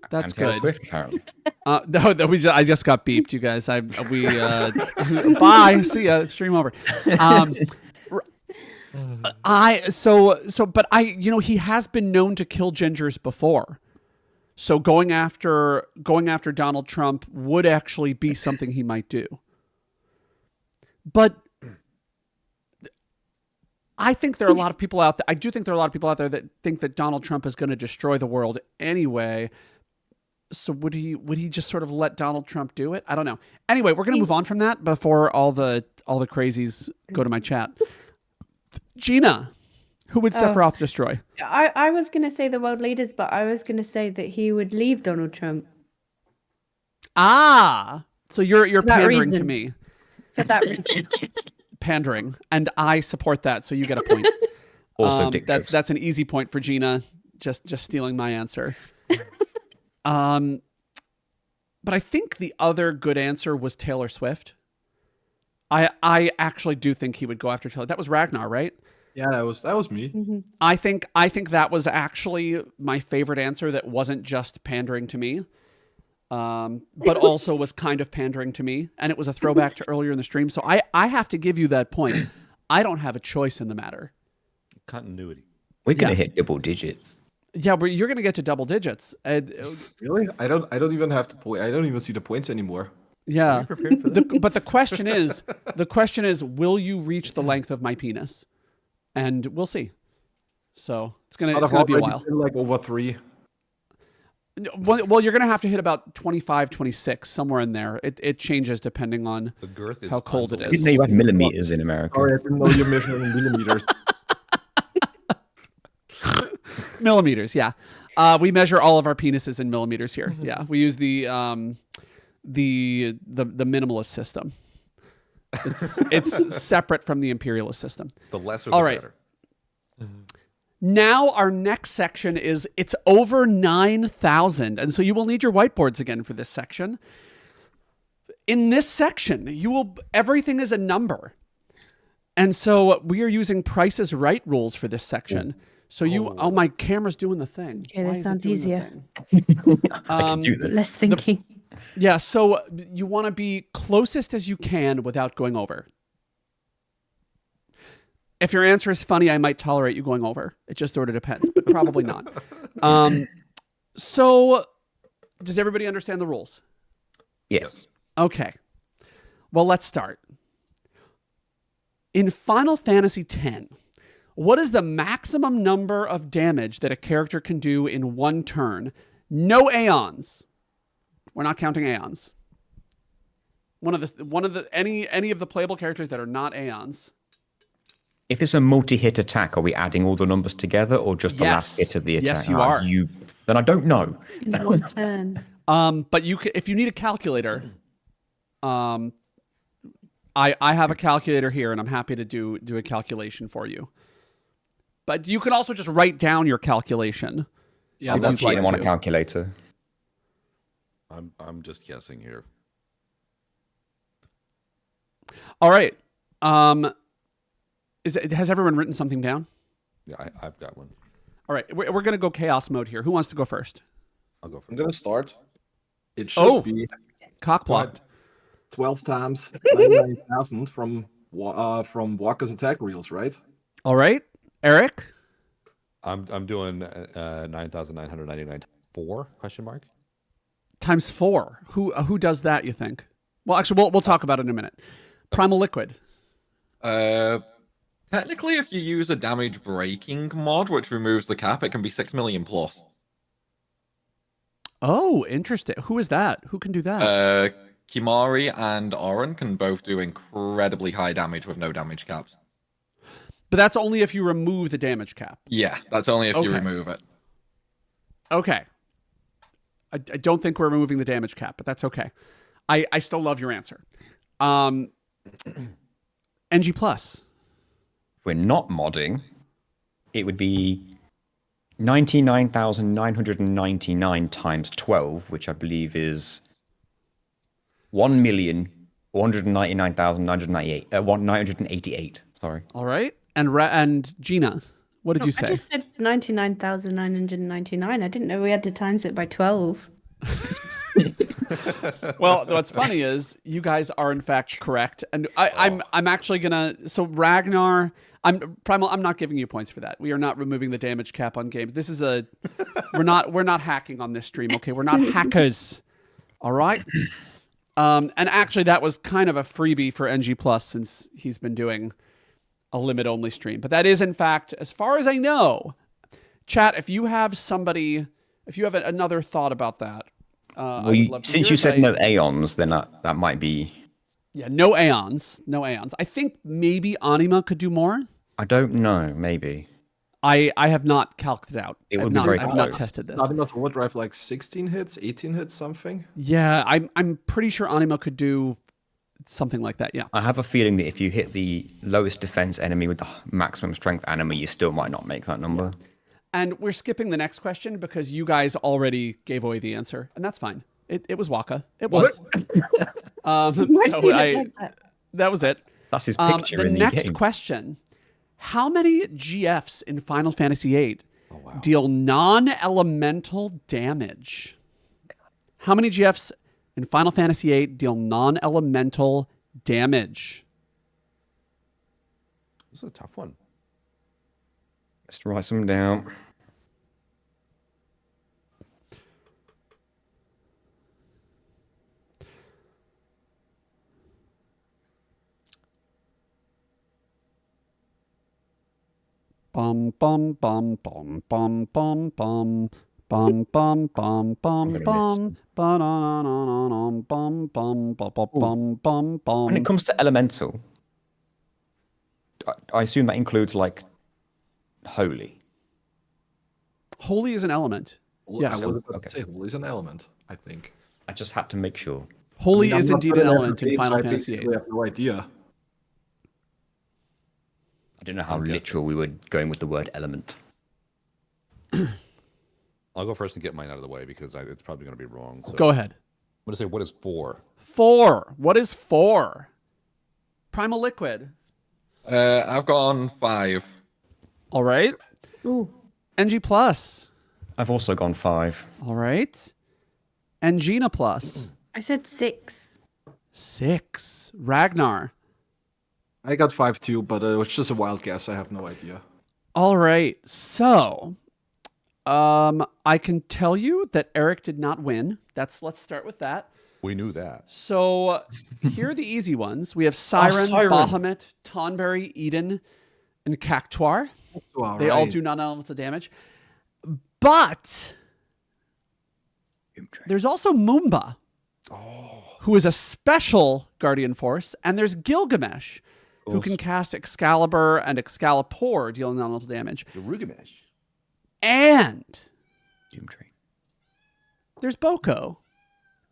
A: that's
B: And Taylor
A: good.
B: Swift, apparently.
A: No, I just got beeped, you guys. Bye. See ya. Stream over. But he has been known to kill gingers before. So going after Donald Trump would actually be something he might do. But I think there are a lot of people out there. I do think there are a lot of people out there that think that Donald Trump is going to destroy the world anyway. So would he just sort of let Donald Trump do it? I don't know. Anyway, we're going to move on from that before all the crazies go to my chat. Gina, who would Sephiroth destroy?
F: I was going to say the world leaders, but I was going to say that he would leave Donald Trump.
A: Ah, so you're
F: that
A: pandering to
F: reason.
A: me.
F: For that reason.
A: Pandering, and I support that, so you get a point.
B: Also, dick jokes.
A: that's an easy point for Gina. Just stealing my answer. But I think the other good answer was Taylor Swift. I actually do think he would go after Taylor. That was Ragnar, right?
D: Yeah, that was me.
F: Mm-hmm.
A: I think that was actually my favorite answer. That wasn't just pandering to me, but also was kind of pandering to me, and it was a throwback to earlier in the stream. So I have to give you that point. I don't have a choice in the matter.
E: Continuity.
B: We're going to hit double digits.
A: Yeah, but you're going to get to double digits.
D: Really? I don't even have to point. I don't even see the points anymore.
A: Yeah.
E: Prepared for this?
A: But the question is, will you reach the length of my penis? And we'll see. So it's gonna be a while.
D: Like over 3.
A: Well, you're gonna have to hit about 25, 26, somewhere in there. It changes depending on
E: The girth is
A: how cold it
B: I
A: is.
B: didn't know you had millimeters in America.
D: Sorry, I didn't know you measured in millimeters.
A: Millimeters, yeah. We measure all of our penises in millimeters here. Yeah, we use the minimalist system. It's separate from the imperialist system.
E: The lesser,
A: All
E: the
A: right.
E: better.
A: Now our next section it's over 9,000, and so you will need your whiteboards again for this section. In this section, everything is a number. And so we are using Price is Right rules for this section. So oh, my camera's doing the thing.
F: Okay,
A: Why
F: this
A: is it
F: sounds
A: doing the
F: easier.
A: thing?
B: I can do this.
F: Less thinking.
A: Yeah, so you want to be closest as you can without going over. If your answer is funny, I might tolerate you going over. It just sort of depends, but probably not. So does everybody understand the rules?
B: Yes.
A: Okay. Well, let's start. In Final Fantasy X, what is the maximum number of damage that a character can do in one turn? No aeons. We're not counting aeons. Any of the playable characters that are not aeons.
B: If it's a multi-hit attack, are we adding all the numbers together or just the last hit of the attack?
A: Yes, you are.
B: Then I don't know.
F: In one turn.
A: But if you need a calculator, I have a calculator here, and I'm happy to do a calculation for you. But you can also just write down your calculation.
D: Yeah,
B: I'm not
A: you'd like
B: cheating on a
A: to.
B: calculator.
E: I'm just guessing here.
A: All right. Has everyone written something down?
E: Yeah, I've got one.
A: All right. We're going to go chaos mode here. Who wants to go first?
E: I'll go for
G: I'm gonna start.
D: It should be
A: Cockblocked.
D: 12 times 99,000 from Walker's attack reels, right?
A: All right. Eric?
E: I'm doing 9,999 4 question mark.
A: Times 4. Who does that, you think? Well, actually, we'll talk about it in a minute. Primal Liquid.
C: Technically, if you use a damage breaking mod, which removes the cap, it can be 6 million plus.
A: Oh, interesting. Who is that? Who can do that?
C: Kimari and Oren can both do incredibly high damage with no damage caps.
A: But that's only if you remove the damage cap.
C: Yeah, that's only if you
A: Okay.
C: remove it.
A: Okay. I don't think we're removing the damage cap, but that's okay. I still love your answer. NG Plus.
B: If we're not modding, it would be 99,999 times 12, which I believe is 1,499,988. Sorry.
A: All right. And Gina, what did you say?
F: I just said 99,999. I didn't know we had to times it by 12.
A: Well, what's funny is you guys are in fact correct, and I'm actually gonna. So Ragnar, Primal. I'm not giving you points for that. We are not removing the damage cap on games. This is we're not hacking on this stream. Okay, we're not hackers. All right. And actually, that was kind of a freebie for NG Plus since he's been doing a limit only stream. But that is in fact, as far as I know, chat. If you have another thought about that. I would love to
B: Since
A: hear
B: you
A: it,
B: said no aeons, then that might be.
A: Yeah, no aeons. I think maybe Anima could do more.
B: I don't know. Maybe.
A: I have not calced it out.
B: It
A: I've
B: would be
A: not,
B: very
A: I've not
B: close.
A: tested this.
D: Anima's overdrive like 16 hits, 18 hits, something.
A: Yeah, I'm pretty sure Anima could do something like that. Yeah.
B: I have a feeling that if you hit the lowest defense enemy with the maximum strength enemy, you still might not make that number.
A: And we're skipping the next question because you guys already gave away the answer, and that's fine. It was Waka. It was.
F: Why
A: So
F: do you look like that?
A: that was it.
B: That's his picture
A: The
B: in the
A: next
B: game.
A: question: how many GFs in Final Fantasy VIII deal non-elemental damage? How many GFs in Final Fantasy VIII deal non-elemental damage?
E: This is a tough one.
B: Let's write some down.
A: Bum bum bum bum bum bum bum bum bum bum bum bum bum bum bum bum bum
B: When it
A: bum.
B: comes to elemental, I assume that includes like holy.
A: Holy is an element. Yes.
D: I was about
B: Okay.
D: to say holy is an element, I think.
B: I just had to make sure.
A: Holy
D: I mean,
A: is
D: I'm not
A: indeed
D: good
A: an
D: at
A: element in
D: FFA,
A: Final
D: so I
A: Fantasy
D: basically
A: VIII.
D: have no idea.
B: I don't know how literal we were going with the word element.
E: I'll go first and get mine out of the way because it's probably going to be wrong. So
A: Go ahead.
E: I'm going to say, what is 4?
A: 4. What is 4? Primal Liquid.
C: I've gone 5.
A: All right.
F: Ooh.
A: NG plus.
B: I've also gone 5.
A: All right. Angina plus.
F: I said 6.
A: 6. Ragnar.
D: I got 5 too, but it was just a wild guess. I have no idea.
A: All right. So, I can tell you that Eric did not win. Let's start with that.
E: We knew that.
A: So, here are the easy ones. We have Siren,
B: Siren.
A: Bahamut, Tonberry, Eden, and Cactuar.
D: So,
A: They all do non-elemental damage. But there's also Moomba, who is a special Guardian Force, and there's Gilgamesh, who can cast Excalibur and Excalibur, dealing non-elemental damage.
E: The Rugamesh.
A: And
B: Doom Train.
A: there's Boko,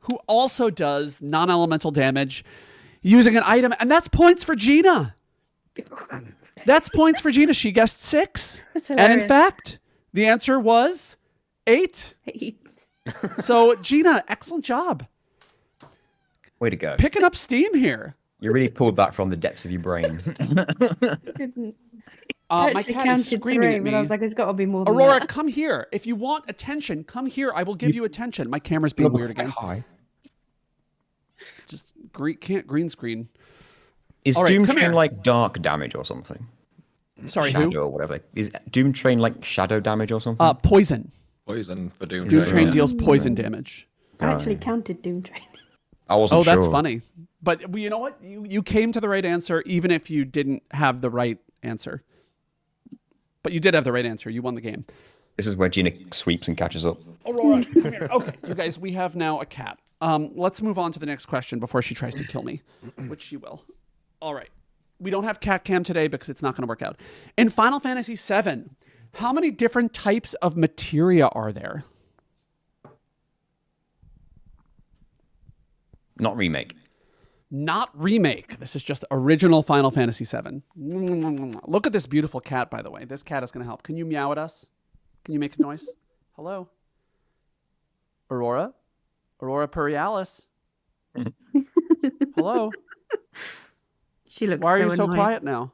A: who also does non-elemental damage using an item, and that's points for Gina. That's points for Gina. She guessed 6.
F: That's
A: And in
F: hilarious.
A: fact, the answer was 8.
F: 8.
A: So, Gina, excellent job.
B: Way to go.
A: Picking up steam here.
B: You really pulled that from the depths of your brain.
F: Didn't. I
A: My
F: actually
A: cat is
F: counted
A: screaming
F: 3,
A: at
F: but I was
A: me.
F: like, there's got to be more than
A: Aurora,
F: that.
A: come here. If you want attention, come here. I will give you attention. My camera's being weird again.
B: Hi.
A: Just can't green screen.
B: Is
A: All right,
B: Doom
A: come
B: Train
A: here.
B: like dark damage or something?
A: Sorry,
B: Shadow
A: who?
B: or whatever. Is Doom Train like shadow damage or something?
A: Poison.
C: Poison for Doom
A: Doom
C: Train.
A: Train
C: yeah.
A: deals poison damage.
F: I actually counted Doom Train.
B: I wasn't
A: Oh,
B: sure.
A: that's funny. But you know what? You came to the right answer even if you didn't have the right answer. But you did have the right answer. You won the game.
B: This is where Gina sweeps and catches up.
A: Aurora, come here. Okay, you guys, we have now a cat. Let's move on to the next question before she tries to kill me, which she will. All right. We don't have cat cam today because it's not going to work out. In Final Fantasy VII, how many different types of materia are there?
B: Not remake.
A: Not remake. This is just original Final Fantasy VII. Look at this beautiful cat, by the way. This cat is going to help. Can you meow at us? Can you make a noise? Hello? Aurora? Aurora Purialis? Hello?
F: She looks
A: Why are you so
F: annoyed.
A: quiet now?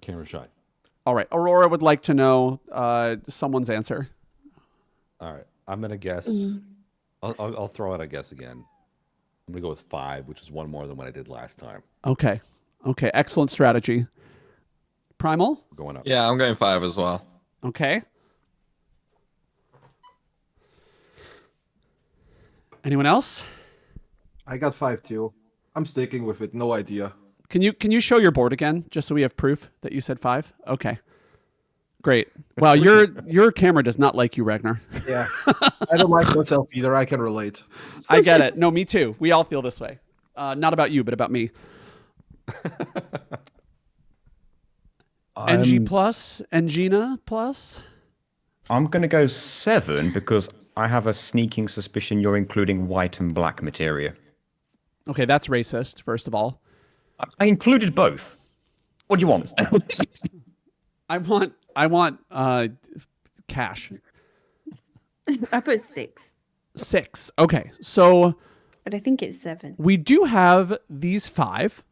E: Camera shy.
A: All right. Aurora would like to know someone's answer.
E: All right. I'm gonna guess. I'll throw out a guess again. I'm gonna go with 5, which is one more than what I did last time.
A: Okay. Okay. Excellent strategy. Primal?
E: We're going up.
C: Yeah, I'm going 5 as well.
A: Okay. Anyone else?
D: I got 5 too. I'm sticking with it. No idea.
A: Can you show your board again, just so we have proof that you said 5? Okay. Great. Wow, your camera does not like you, Ragnar.
D: Yeah. I don't like myself either. I can relate.
A: I get it. No, me too. We all feel this way. Not about you, but about me. NG plus, Engina plus.
B: I'm going to go 7 because I have a sneaking suspicion you're including white and black materia.
A: Okay, that's racist, first of all.
B: I included both. What do you want?
A: I want cash.
F: I put 6,
A: 6. Okay, so
F: but I think it's 7.
A: we do have these 5.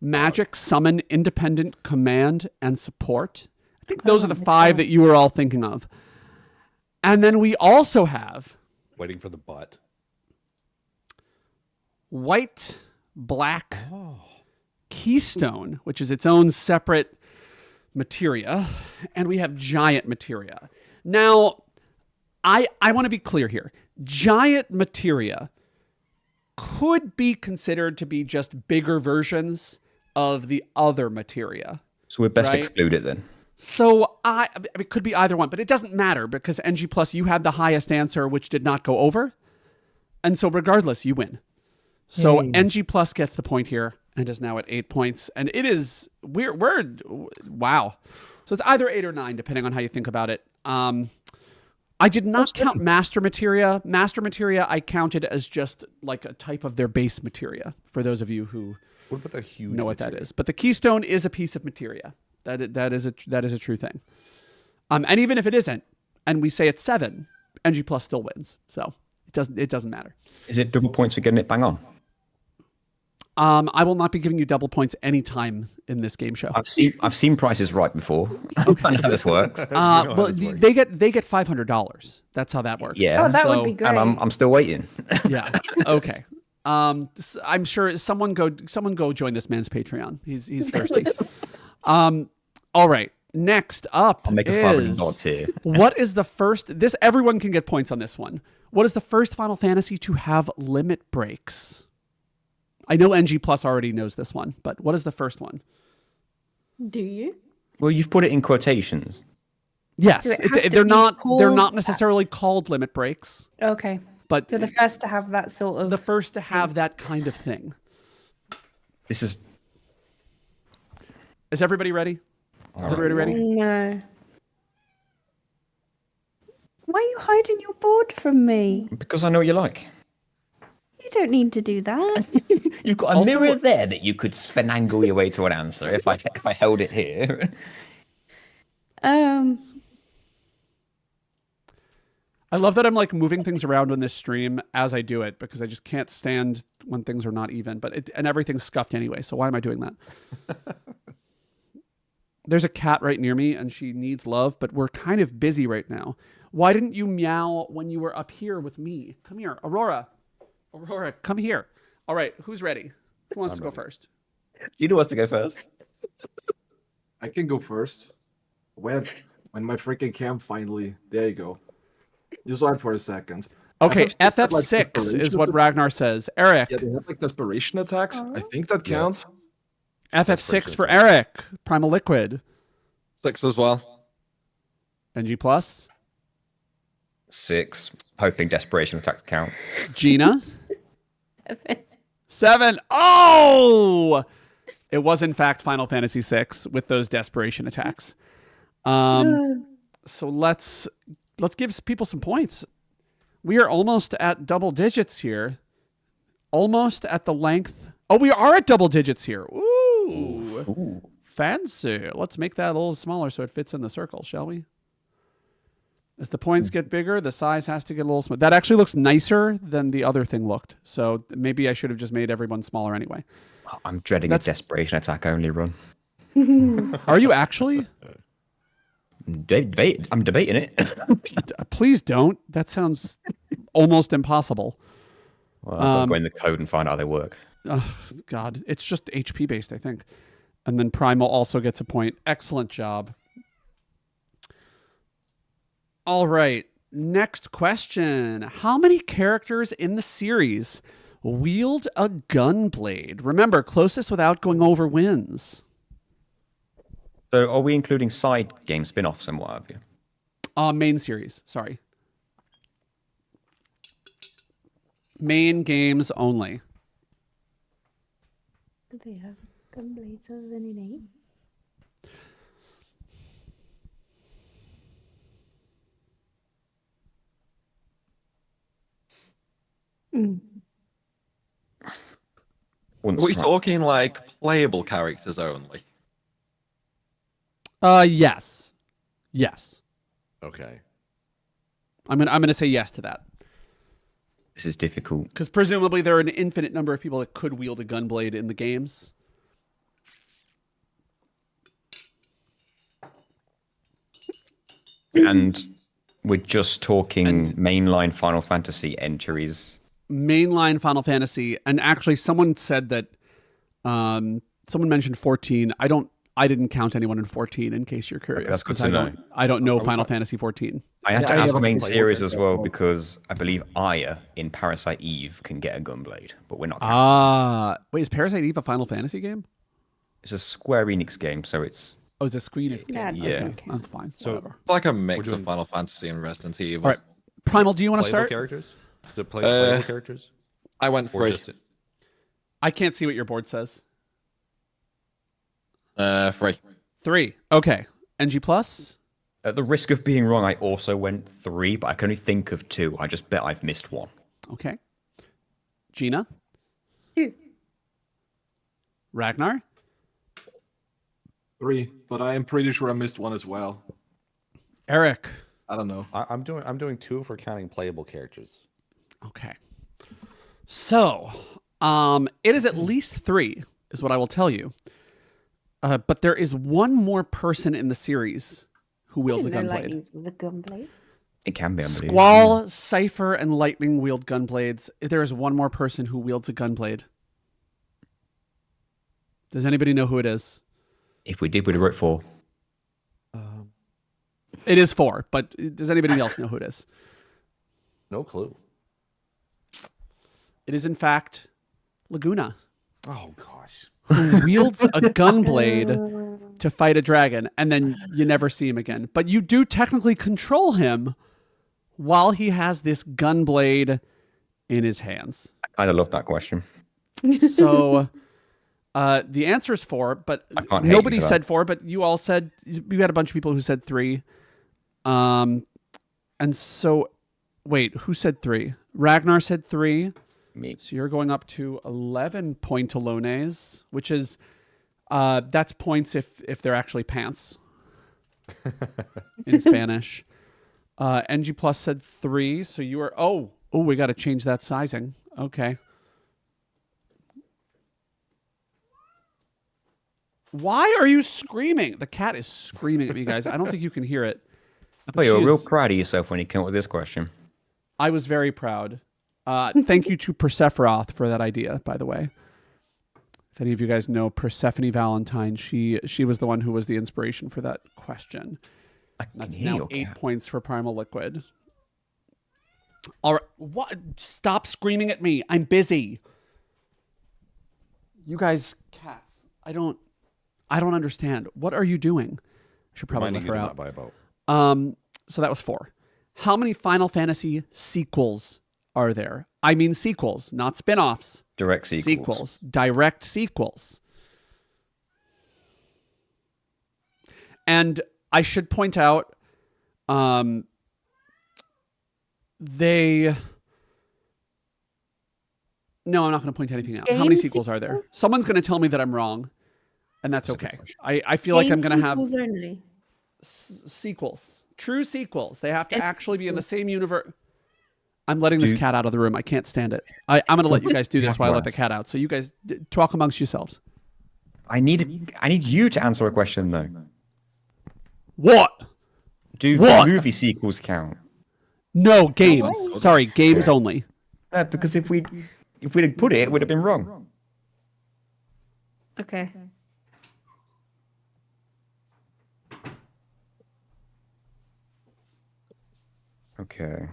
A: Magic, summon, independent, command, and support. I think those are the 5 that you were all thinking of. And then we also have
E: Waiting for the butt.
A: white, black, keystone, which is its own separate materia, and we have giant materia. Now, I want to be clear here. Giant materia could be considered to be just bigger versions of the other materia.
B: So we're best
A: Right.
B: exclude it then.
A: So it could be either one, but it doesn't matter because NG plus, you had the highest answer, which did not go over. And so regardless, you win. So NG plus gets the point here and is now at 8 points. And it is wow. So it's either 8 or 9, depending on how you think about it. I did not count master materia. Master materia I counted as just like a type of their base materia, for those of you who
E: What about the huge?
A: know what that
E: materia?
A: is. But the keystone is a piece of materia. That is a true thing. And even if it isn't, and we say it's 7, NG plus still wins. So it doesn't matter.
B: Is it double points for getting it bang on?
A: I will not be giving you double points anytime in this game show.
B: I've seen Prices Right before. I know how this works.
E: how
A: Well,
E: this works.
A: they get $500. That's how that works.
B: Yeah.
F: Oh, that would
A: So-
F: be great.
B: And I'm still waiting.
A: Yeah. Okay. I'm sure someone go join this man's Patreon. He's thirsty. All right. Next up
B: I'll make a
A: is
B: $500 tier.
A: what is the first? This everyone can get points on this one. What is the first Final Fantasy to have limit breaks? I know NG Plus already knows this one, but what is the first one?
F: Do you?
B: Well, you've put it in quotations.
A: Yes,
F: Do it have to
A: they're
F: be
A: not
F: called
A: necessarily called limit breaks,
F: Okay.
A: but
F: So the first to have that sort of.
A: the first to have that kind of thing.
B: This is
A: Is everybody ready? Is everybody ready?
F: No. Why are you hiding your board from me?
B: because I know what you like.
F: You don't need to do that.
B: You've got a
A: Also-
B: mirror there that you could finagle your way to an answer if I held it here.
A: I love that I'm like moving things around on this stream as I do it because I just can't stand when things are not even. And everything's scuffed anyway. So why am I doing that? There's a cat right near me and she needs love, but we're kind of busy right now. Why didn't you meow when you were up here with me? Come here, Aurora. Aurora, come here. All right, who's ready? Who wants to go first?
B: You know what's to go first?
D: I can go first. When my freaking cam finally. There you go. Just wait for a second.
A: Okay,
D: FF6 had, like,
A: FF6 is
D: desperation
A: what Ragnar says. Eric,
D: Yeah, they have like desperation attacks. I think that counts.
A: FF6 for Eric. Primal Liquid.
C: 6 as well.
A: NG Plus.
B: 6. Hoping desperation attacks count.
A: Gina. 7. Oh! It was in fact Final Fantasy VI with those desperation attacks. So let's give people some points. We are almost at double digits here. Almost at the length. Oh, we are at double digits here. Ooh. Fancy. Let's make that a little smaller so it fits in the circle, shall we? As the points get bigger, the size has to get a little smaller. That actually looks nicer than the other thing looked. So maybe I should have just made everyone smaller anyway.
B: I'm dreading a desperation attack only run.
A: Are you actually?
B: I'm debating it.
A: Please don't. That sounds almost impossible.
B: Well, I've got to go in the code and find out how they work.
A: Oh, God, it's just HP based, I think. And then Primal also gets a point. Excellent job. All right. Next question. How many characters in the series wield a gunblade? Remember, closest without going over wins.
B: So are we including side game spin-offs and what have you?
A: Main series. Sorry. Main games only.
F: Do they have gunblades of any name?
C: Are we talking like playable characters only?
A: Yes. Yes.
E: Okay.
A: I'm gonna say yes to that.
B: This is difficult.
A: Because presumably there are an infinite number of people that could wield a gunblade in the games.
B: And we're just talking mainline Final Fantasy entries.
A: Mainline Final Fantasy, and actually someone said that someone mentioned 14. I didn't count anyone in 14 in case you're curious.
B: Okay, that's good
A: 'cause
B: to know.
A: I don't know Final Fantasy 14.
B: I had to
D: I
B: ask
D: haven't
B: main
D: played
B: series
D: it
B: as
D: yet.
B: well because I believe Aya in Parasite Eve can get a gunblade, but we're not.
A: Wait, is Parasite Eve a Final Fantasy game?
B: It's a Square Enix game, so it's
A: Oh, it's a Square Enix game.
F: Yeah,
A: Okay, that's fine.
E: So-
A: Whatever.
C: It's like a mix
E: doing-
C: of Final Fantasy and Resident Evil.
A: All right, Primal, do you want to
E: Playable
A: start?
E: characters? To play playable characters?
C: I went
E: Or
C: free.
E: just
A: I can't see what your board says.
C: Free.
A: 3. Okay. NG Plus?
B: at the risk of being wrong. I also went 3, but I can only think of 2. I just bet I've missed 1.
A: Okay. Gina?
F: 2.
A: Ragnar?
D: 3, but I am pretty sure I missed 1 as well.
A: Eric?
D: I don't know.
E: I'm doing 2 for counting playable characters.
A: Okay. So, It is at least 3, is what I will tell you. But there is one more person in the series who wields a
F: I didn't know
A: gunblade.
F: Lightning's was a gunblade.
B: It can be. I believe.
A: Squall, Cypher, and Lightning wield gunblades. There is one more person who wields a gunblade. Does anybody know who it is?
B: If we did, we'd have wrote 4.
A: It is 4, but does anybody else know who it is?
E: No clue.
A: It is, in fact, Laguna,
E: Oh gosh.
A: who wields a gunblade to fight a dragon, and then you never see him again. But you do technically control him while he has this gunblade in his hands.
B: I kind of love that question.
A: So the answer is 4, but
B: I can't hate you
A: nobody
B: for that.
A: said 4, but you all said, you had a bunch of people who said 3. And so, wait, who said 3? Ragnar said 3.
B: Me.
A: So you're going up to 11 pointillones, which is, that's points if they're actually pants in Spanish. NG Plus said 3, so you are, oh, we got to change that sizing. Okay. Why are you screaming? The cat is screaming at me, guys. I don't think you can hear it.
B: I thought you were
A: She's-
B: real proud of yourself when you came up with this question.
A: I was very proud. Thank you to Sephiroth for that idea, by the way. If any of you guys know Persephone Valentine, she was the one who was the inspiration for that question.
B: I can
A: That's
B: hear
A: now
B: your
A: 8
B: cat.
A: points for Primal Liquid. All right, what? Stop screaming at me. I'm busy. You guys, cats. I don't understand. What are you doing? I should probably let
E: Reminding you
A: her
E: to not
A: out.
E: buy a boat.
A: So that was 4. How many Final Fantasy sequels are there? I mean sequels, not spin-offs.
B: Direct sequels.
A: Direct sequels. And I should point out, they... No, I'm not going to point anything out. How many
F: Game
A: sequels are there?
F: sequels?
A: Someone's going to tell me that I'm wrong, and that's
B: That's a good
A: okay.
B: question.
A: I feel like I'm
F: Game
A: going to have
F: sequels only.
A: sequels. True sequels. They have to
F: Yes.
A: actually be in the same universe. I'm letting this
B: Do-
A: cat out of the room. I can't stand it. I'm going to let you guys do this
B: have
A: while I
B: to
A: let the
B: ask.
A: cat out. So you guys talk amongst yourselves.
B: I need you to answer a question though.
A: What?
B: Do
A: What?
B: movie sequels count?
A: No, games.
C: what?
A: Sorry, games only.
B: No, because if we'd have put it, it would have been wrong.
F: Okay.
B: Okay.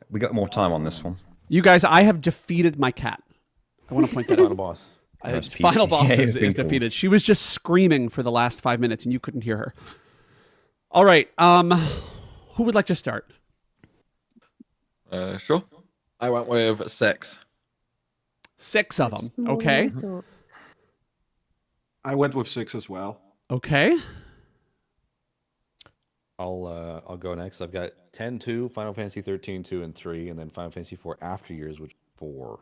B: We got more time on this one.
A: You guys, I have defeated my cat. I want to point that
E: Final
A: out.
E: boss.
B: First
A: Final
B: PC.
A: boss
B: Yeah,
A: is
B: it's been cool.
A: defeated. She was just screaming for the last 5 minutes and you couldn't hear her. All right. Who would like to start?
C: Sure. I went with 6.
A: 6 of them. Okay.
D: I went with 6 as well.
A: Okay.
E: I'll go next. I've got 10, 2, Final Fantasy 13, 2, and 3, and then Final Fantasy 4 After Years, which is 4.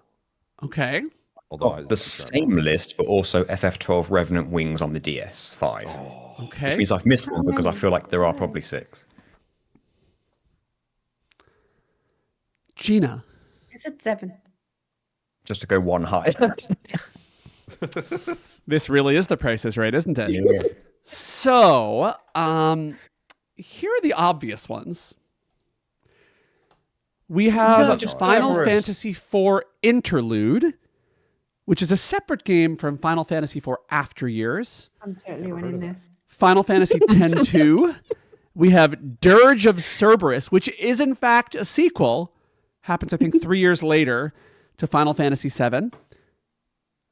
A: Okay.
E: Although
B: Got the same list, but also FF12 Revenant Wings on the DS 5. Which
A: Okay.
B: means I've missed one because I feel like there are probably 6.
A: Gina.
F: Is it 7?
B: Just to go one high.
A: This really is the Price is Right, isn't it?
B: Yeah.
A: So, here are the obvious ones. We have
B: just
A: Final
B: Everest.
A: Fantasy IV Interlude, which is a separate game from Final Fantasy IV After Years.
F: I'm totally winning this.
A: Final Fantasy X-2. We have Dirge of Cerberus, which is in fact a sequel. Happens, I think, 3 years later to Final Fantasy VII.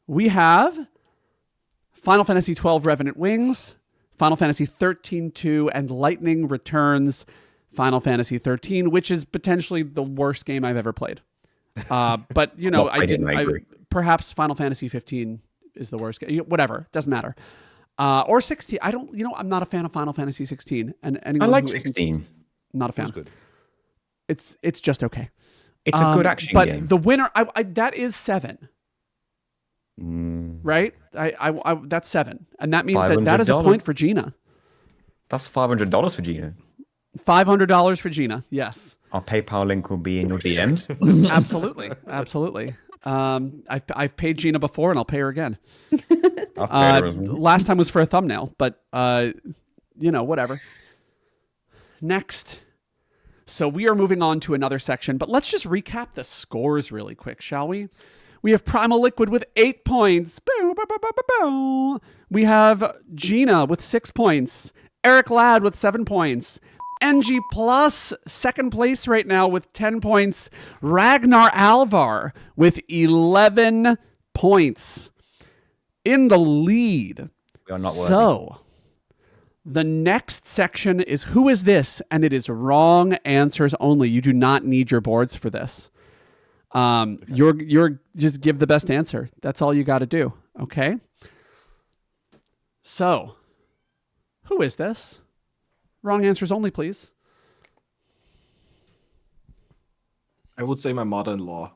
A: We have Final Fantasy XII Revenant Wings, Final Fantasy 13-2, and Lightning Returns Final Fantasy 13, which is potentially the worst game I've ever played. But, you know,
B: Well,
A: I didn't.
B: I agree.
A: Perhaps Final Fantasy 15 is the worst game. Whatever, doesn't matter. Or 16. I don't, you know, I'm not a fan of Final Fantasy 16. And anyone
B: I like
A: who isn't-
B: 16.
A: not a fan.
E: That's good.
A: It's just okay.
B: It's a good action
A: but
B: game.
A: the winner, that is 7,
B: Mm,
A: right? I that's 7, and that means that is a
B: $500.
A: point for Gina.
B: that's $500 for Gina.
A: $500 for Gina. Yes,
B: Our PayPal link will be in your DMs.
A: absolutely, absolutely. I've paid Gina before, and I'll pay her again.
B: I've paid her as well.
A: Last time was for a thumbnail, but whatever. Next. So we are moving on to another section, but let's just recap the scores really quick, shall we? We have Primal Liquid with 8 points. Boo, boo, boo, boo, boo, boo. We have Gina with 6 points. Eric Ladd with 7 points. NG Plus, second place right now with 10 points. Ragnar Alvar with 11 points. In the lead.
B: We are not worthy.
A: So, the next section is Who Is This? And it is wrong answers only. You do not need your boards for this. You're just give the best answer. That's all you got to do. Okay? So, who is this? Wrong answers only, please.
D: I would say my mother-in-law.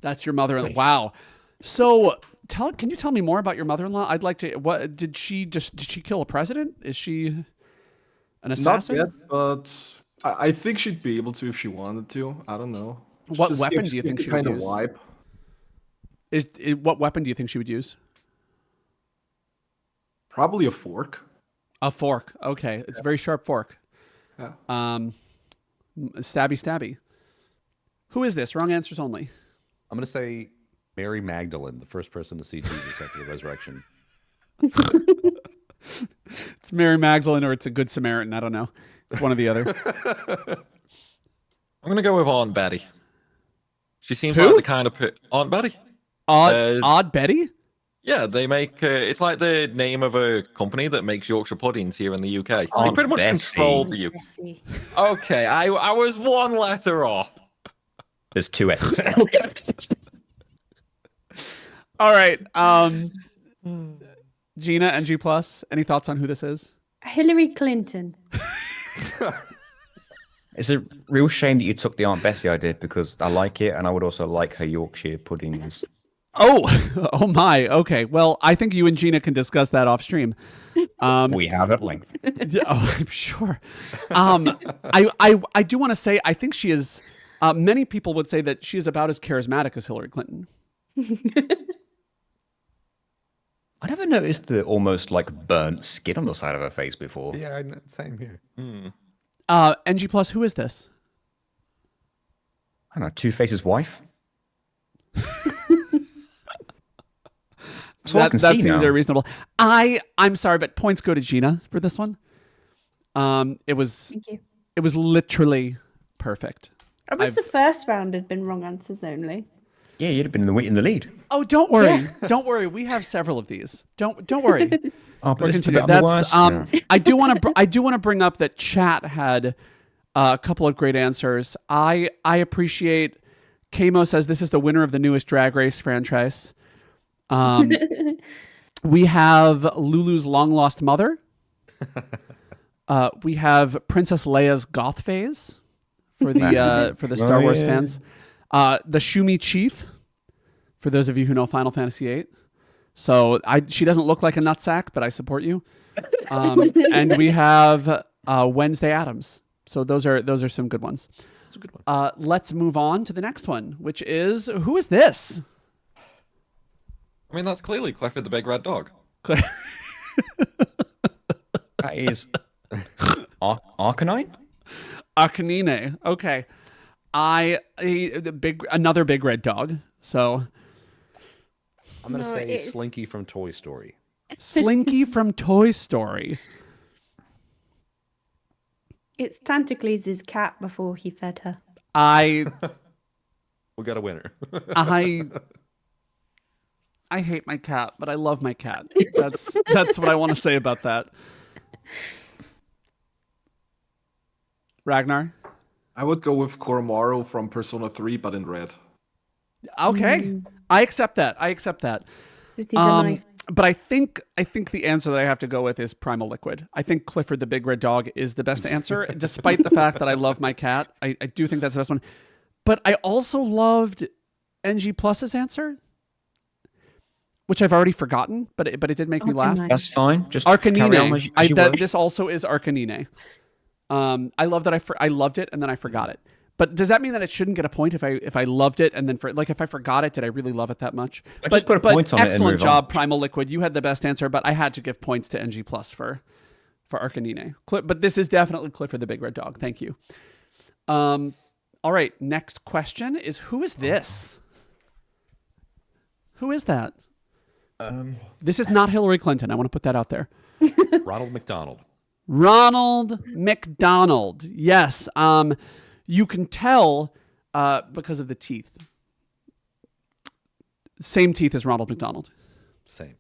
A: That's your mother-in-law. Wow. So, can you tell me more about your mother-in-law? I'd like to. What did she kill a president? Is she an assassin?
D: Not yet, but I think she'd be able to if she wanted to. I don't know.
A: What
D: Just
A: weapon
D: gives-
A: do you think
D: gives
A: she
D: the
A: would
D: kind
A: use?
D: of vibe?
A: What weapon do you think she would use?
D: Probably a fork.
A: A fork. Okay, it's a very sharp fork.
D: Yeah.
A: Stabby. Who is this? Wrong answers only.
E: I'm going to say Mary Magdalene, the first person to see Jesus after the resurrection.
A: It's Mary Magdalene or it's a Good Samaritan. I don't know. It's one or the other.
C: I'm gonna go with Aunt Betty. She seems
A: Who?
C: like the kind of Aunt Betty.
A: Odd Betty?
C: Yeah, they make it's like the name of a company that makes Yorkshire puddings here in the UK. They
B: Aunt
C: pretty much
B: Bessie.
C: control the UK.
F: Bessie.
C: Okay, I was one letter off.
B: There's 2 S's.
A: All right. Gina and G Plus. Any thoughts on who this is?
F: Hillary Clinton.
B: It's a real shame that you took the Aunt Bessie idea because I like it and I would also like her Yorkshire puddings.
A: Oh my. Okay. Well, I think you and Gina can discuss that off stream.
B: We have at length.
A: Yeah, oh, I'm sure. I do want to say I think she is. Many people would say that she is about as charismatic as Hillary Clinton.
B: I never noticed the almost like burnt skin on the side of her face before.
E: Yeah, same here.
A: NG Plus. Who is this?
B: I don't know, Two-Face's wife? That's all I can
A: that
B: see
A: seems
B: now.
A: very reasonable. I'm sorry, but points go to Gina for this one. It was
F: Thank you.
A: literally perfect.
F: I wish
A: I've-
F: the first round had been wrong answers only.
B: Yeah, you'd have been in the lead.
A: Oh, don't worry.
F: Yeah.
A: Don't worry. We have several of these. Don't worry.
B: Oh, but
A: We're
B: this is the
A: continuing.
B: bit I'm the worst. Yeah.
A: I do want to bring up that chat had a couple of great answers. I appreciate Kamo says this is the winner of the newest Drag Race franchise. We have Lulu's long lost mother. We have Princess Leia's goth phase for the Star
B: Oh,
A: Wars
B: yeah.
A: fans. The Shumi Chief, for those of you who know Final Fantasy VIII. So she doesn't look like a nutsack, but I support you. And we have Wednesday Addams. So those are some good ones.
E: That's a good one.
A: Let's move on to the next one, which is who is this?
C: I mean, that's clearly Clifford the Big Red Dog.
B: That is Arcanine?
A: Arcanine. Okay. Another big red dog. So
E: I'm going to
F: No,
E: say
F: it's-
E: Slinky from Toy Story.
A: Slinky from Toy Story.
F: It's Tantacles' cat before he fed her.
A: I
E: We got a winner.
A: I hate my cat, but I love my cat. That's what I want to say about that. Ragnar.
D: I would go with Koromaru from Persona 3, but in red.
A: Okay. I accept that.
F: Just needs a knife.
A: But I think the answer that I have to go with is Primal Liquid. I think Clifford the Big Red Dog is the best answer, despite the fact that I love my cat. I do think that's the best one. But I also loved NG Plus's answer, which I've already forgotten, but it did make me laugh.
F: Arcanine.
B: That's fine. Just carry on
A: Arcanine.
B: as you were.
A: This also is Arcanine. I love that I loved it and then I forgot it. But does that mean that it shouldn't get a point if I loved it and then if I forgot it, did I really love it that much?
B: I just put a point on it and
A: excellent
B: move on.
A: job, Primal Liquid. You had the best answer, but I had to give points to NG Plus for Arcanine. But this is definitely Clifford the Big Red Dog. Thank you. All right, next question is, who is this? Who is that? This is not Hillary Clinton. I want to put that out there.
E: Ronald McDonald.
A: Ronald McDonald. Yes. You can tell because of the teeth. Same teeth as Ronald McDonald.
E: Same.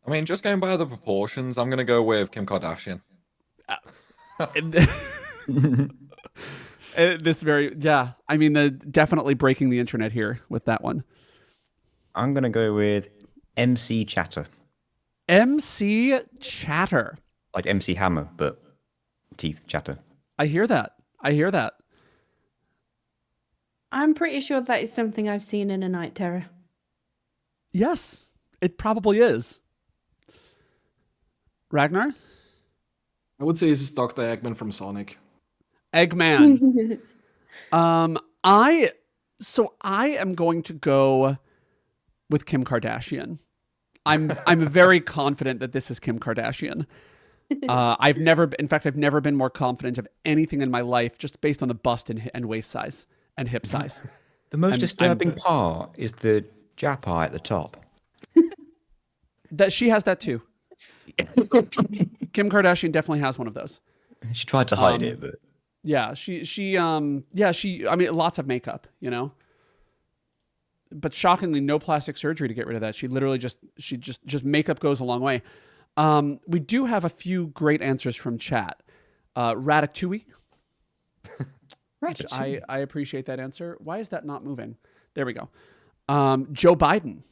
C: I mean, just going by the proportions, I'm gonna go with Kim Kardashian.
A: I mean, definitely breaking the internet here with that one.
B: I'm going to go with MC Chatter.
A: MC Chatter.
B: Like MC Hammer, but teeth chatter.
A: I hear that.
F: I'm pretty sure that is something I've seen in A Night Terror.
A: Yes, it probably is. Ragnar?
D: I would say this is Dr. Eggman from Sonic.
A: Eggman. I am going to go with Kim Kardashian. I'm very confident that this is Kim Kardashian. I've never been more confident of anything in my life just based on the bust and waist size and hip size.
B: The most disturbing part is the Japa at the top.
A: That she has that too. Kim Kardashian definitely has one of those.
B: She tried to hide it, but
A: Yeah, I mean, lots of makeup, but shockingly, no plastic surgery to get rid of that. She literally just makeup goes a long way. We do have a few great answers from chat. Ratatouille.
B: Ratatouille.
A: I appreciate that answer. Why is that not moving? There we go. Joe Biden.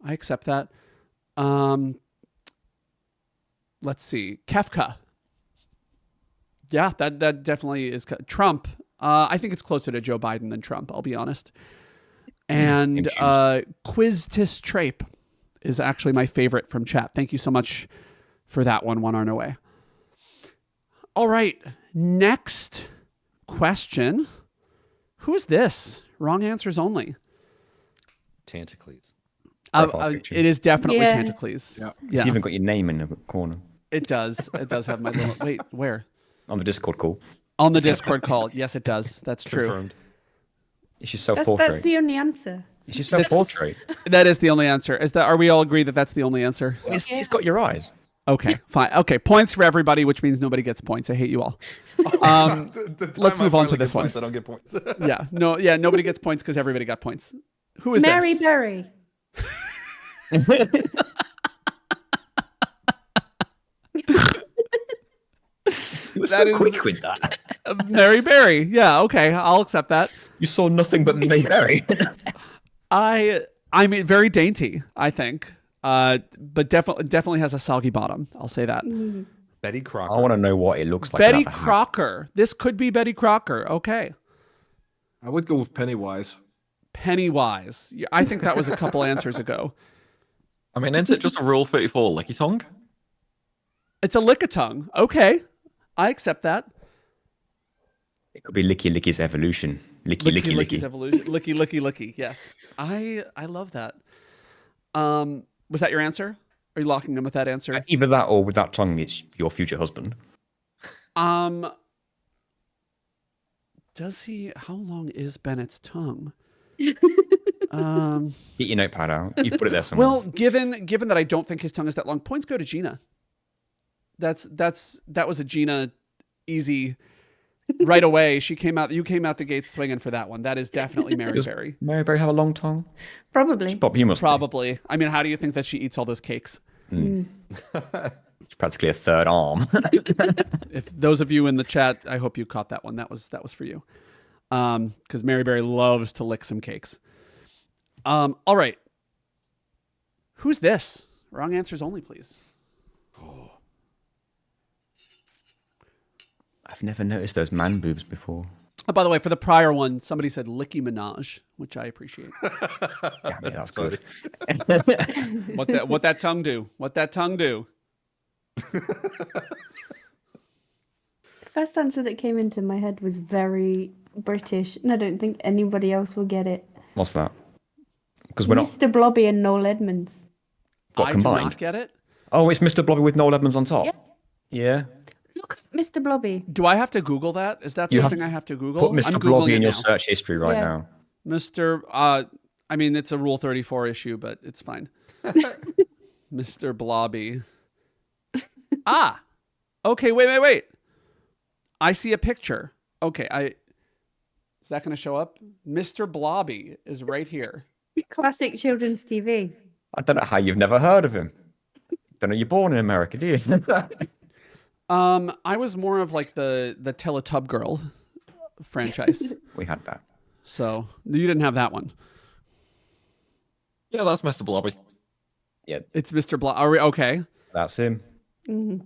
A: I accept that. Let's see. Kefka. Yeah, that definitely is. Trump. I think it's closer to Joe Biden than Trump, I'll be honest. And Quiztis Trape is actually my favorite from chat. Thank you so much for that one on our way. All right, next question. Who is this? Wrong answers only.
E: Tantacles.
A: It is definitely
F: Yeah.
A: Tantacles.
D: Yeah.
B: it's even got your name in the corner
A: It does. It does have my little... Wait, where?
B: on the Discord call.
A: On the Discord call. Yes, it does. That's true.
E: Confirmed.
B: It's your
F: That's
B: self-portrait.
F: the only answer.
B: It's your self-portrait.
A: That is the only answer. Are we all agree that that's the only answer?
B: It's got your eyes.
A: Okay, fine. Okay, points for everybody, which means nobody gets points. I hate you all. Let's move on to this one.
D: I don't get points.
A: Nobody gets points because everybody got points. Who is
F: Mary
A: this?
F: Berry.
B: You were
A: That
B: so
A: is-
B: quick with that.
A: Mary Berry. Yeah, okay, I'll accept that.
B: You saw nothing but Mary Berry.
A: I mean, very dainty, I think. But definitely has a soggy bottom. I'll say that.
E: Betty Crocker.
B: I want to know what it looks like.
A: Betty
B: without the hat.
A: Crocker. This could be Betty Crocker. Okay.
D: I would go with Pennywise.
A: Pennywise. Yeah, I think that was a couple answers ago.
C: I mean, isn't it just a Rule 34 licky tongue?
A: It's a lick-a-tongue. Okay. I accept that.
B: It could be Licky Licky's evolution. Licky Licky
A: Licky's
B: Licky.
A: evolution. Licky, licky, licky. Yes. I love that. Was that your answer? Are you locking in with that answer?
B: Either that or with that tongue, it's your future husband.
A: Does he? How long is Bennett's tongue?
B: Get your notepad out. You put it there somewhere.
A: Well, given that I don't think his tongue is that long, points go to Gina. That was a Gina easy right away. You came out the gate swinging for that one. That is definitely Mary
B: Does
A: Berry.
B: Mary Berry have a long tongue?
F: Probably.
B: Bob, you must.
A: Probably. I mean, how do you think that she eats all those cakes?
B: It's practically a third arm.
A: If those of you in the chat, I hope you caught that one. That was for you. Because Mary Berry loves to lick some cakes. All right. Who's this? Wrong answers only, please.
B: I've never noticed those man boobs before.
A: Oh, by the way, for the prior one, somebody said Licky Minaj, which I appreciate.
B: Yeah, that's good.
A: What that tongue do? What that tongue do?
F: first answer that came into my head was very British, and I don't think anybody else will get it.
B: What's that? Because we're not
F: Mr. Blobby and Noel Edmonds.
B: what
A: I do
B: combined.
A: not get it.
B: Oh, it's Mr. Blobby with Noel Edmonds on top.
F: Yeah.
B: Yeah.
F: Look, Mr. Blobby.
A: Do I have to Google that? Is that
B: You have
A: something I have to Google?
B: Put Mr.
A: I'm
B: Blobby
A: Googling
B: in
A: it
B: your
A: now.
B: search history right
F: Yeah.
B: now.
A: Mr. I mean, it's a Rule 34 issue, but it's fine. Mr. Blobby. Okay, wait. I see a picture. Okay, is that going to show up? Mr. Blobby is right here.
F: Classic children's TV.
B: I don't know how you've never heard of him. Don't know you're born in America, do you?
A: I was more of like the Teletub Girl franchise.
B: We had that.
A: So you didn't have that one.
C: Yeah, that's Mr. Blobby.
B: Yeah,
A: It's Mr. Blobby. Okay.
B: that's him.
F: Mhm.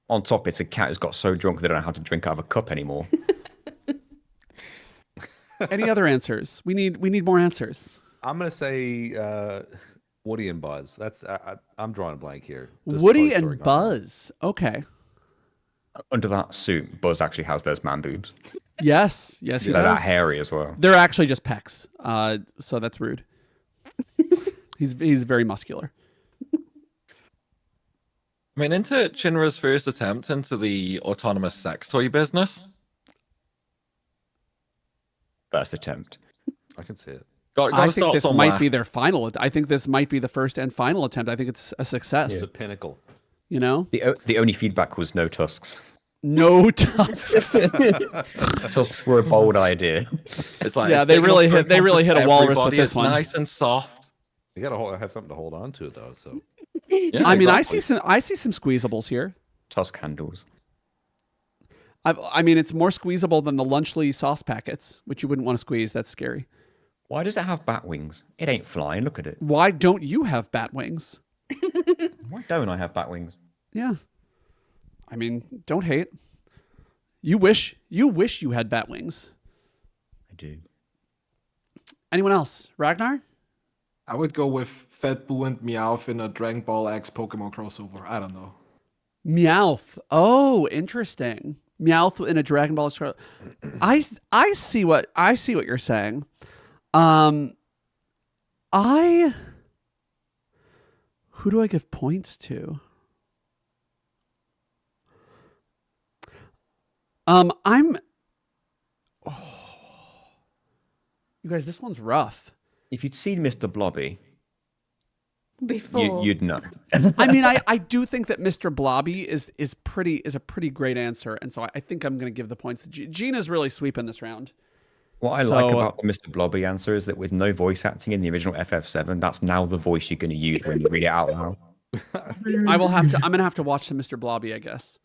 B: On top, it's a cat who's got so drunk they don't know how to drink out of a cup anymore.
A: Any other answers? We need more answers.
E: I'm gonna say Woody and Buzz. That's I'm drawing a blank here. Just
A: Woody
E: Toy Story
A: and
E: gone.
A: Buzz. Okay.
B: Under that suit, Buzz actually has those man boobs.
A: Yes, he
B: They're
A: does.
B: that hairy as well.
A: They're actually just pecs. So that's rude. He's very muscular.
C: I mean, into Shinra's first attempt into the autonomous sex toy business.
B: First attempt.
E: I can see it.
C: Got
A: I
C: to
A: think
C: start
A: this
C: somewhere.
A: might be their final. I think this might be the first and final attempt. I think it's a success.
E: The pinnacle.
A: You know,
B: The only feedback was no tusks.
A: no tusks.
B: Tusks were a bold idea.
C: It's like
A: Yeah,
C: it's
A: they
C: big enough
A: really
C: to
A: hit- they really
C: encompass
A: hit a walrus with
C: everybody,
A: this
C: it's
A: one.
C: nice and soft.
E: You gotta have something to hold on to, though. So
C: Yeah,
A: I mean,
C: exactly.
A: I see some squeezables here.
B: Tusk handles.
A: I mean, it's more squeezable than the Lunchley sauce packets, which you wouldn't want to squeeze. That's scary.
B: Why does it have bat wings? It ain't flying. Look at it.
A: Why don't you have bat wings?
B: Why don't I have bat wings?
A: Yeah. I mean, don't hate. You wish you had bat wings.
B: I do.
A: Anyone else? Ragnar?
D: I would go with Fat Boo and Meowth in a Dragon Ball X Pokemon crossover. I don't know.
A: Meowth. Oh, interesting. Meowth in a Dragon Ball. I see what you're saying. Who do I give points to? You guys, this one's rough.
B: If you'd seen Mr. Blobby,
F: Before.
B: you'd know.
A: I mean, I do think that Mr. Blobby is a pretty great answer, and so I think I'm going to give the points to Gina's really sweeping this round.
B: What I like
A: So-
B: about the Mr. Blobby answer is that with no voice acting in the original FF7, that's now the voice you're going to use when you read it out loud.
A: I'm going to have to watch some Mr. Blobby, I guess.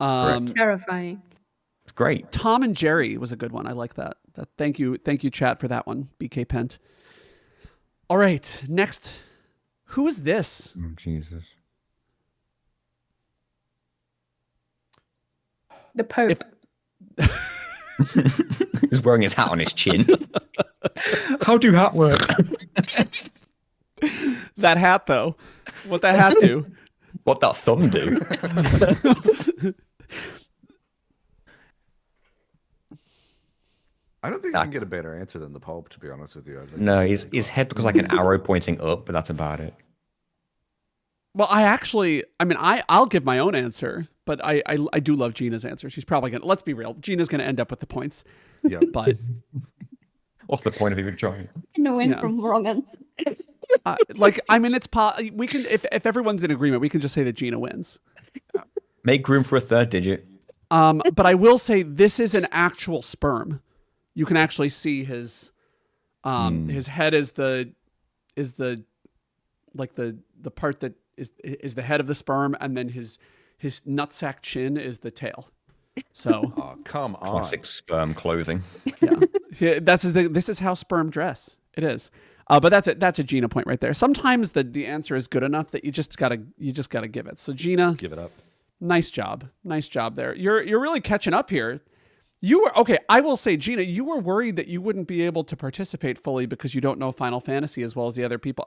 F: Terrifying.
B: It's great.
A: Tom and Jerry was a good one. I like that. Thank you, chat, for that one. BK Pent. All right, next. Who is this?
B: Oh, Jesus.
F: The Pope.
B: He's wearing his hat on his chin. How do hat work?
A: That hat, though. What that hat do?
B: What that thumb do?
E: I don't think you can get a better answer than the Pope, to be honest with you. I think
B: No, his head looks like an arrow pointing up, but that's about it.
A: Well, I'll give my own answer, but I do love Gina's answer. She's probably going to, let's be real, Gina's going to end up with the points.
E: Yeah.
A: But
B: What's the point of even trying?
F: No win
A: Yeah.
F: from wrong answer.
A: we can, if everyone's in agreement, we can just say that Gina wins.
B: Make room for a third digit.
A: But I will say this is an actual sperm. You can actually see his head is the part that is the head of the sperm, and then his nutsack chin is the tail. So
E: Oh, come on.
B: Classic sperm clothing.
A: yeah, this is how sperm dress. It is. But that's a Gina point right there. Sometimes the answer is good enough that you just gotta give it. So Gina,
E: Give it up.
A: nice job there. You're really catching up here. You were okay. I will say, Gina, you were worried that you wouldn't be able to participate fully because you don't know Final Fantasy as well as the other people.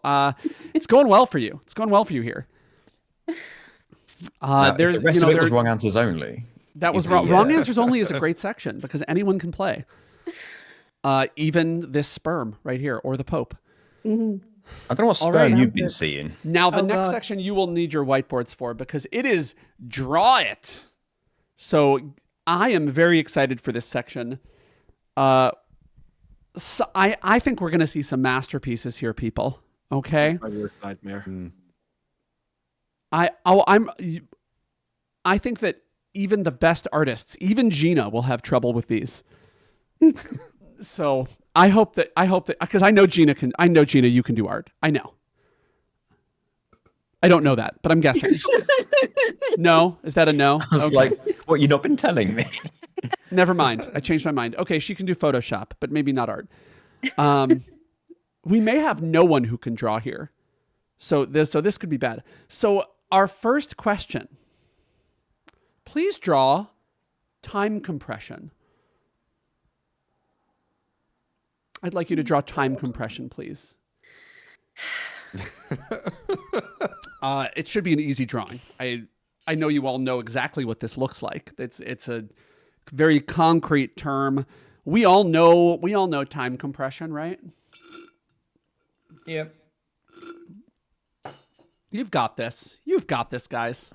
A: It's going well for you. It's going well for you here.
B: Now, if
A: There's
B: the rest
A: you know
B: of it
A: there,
B: was wrong answers only.
A: That was
B: If
A: wrong.
B: we,
A: Wrong answers only is a great section because anyone can play. Even this sperm right here or the Pope.
B: I don't know what
A: All
B: sperm
A: right.
B: you've been seeing.
A: Now, the
F: Oh,
A: next
F: God.
A: section you will need your whiteboards for because it is Draw It. So I am very excited for this section. So I think we're going to see some masterpieces here, people. Okay?
D: My worst nightmare.
A: I think that even the best artists, even Gina, will have trouble with these. So I hope that because I know Gina, you can do art. I know. I don't know that, but I'm guessing. No, is that a no?
B: I was
A: Okay.
B: like, what, you've not been telling me?
A: Never mind. I changed my mind. Okay, she can do Photoshop, but maybe not art. We may have no one who can draw here, so this could be bad. So our first question: please draw time compression. I'd like you to draw time compression, please. It should be an easy drawing. I know you all know exactly what this looks like. It's a very concrete term. We all know time compression, right?
B: Yep.
A: You've got this. You've got this, guys.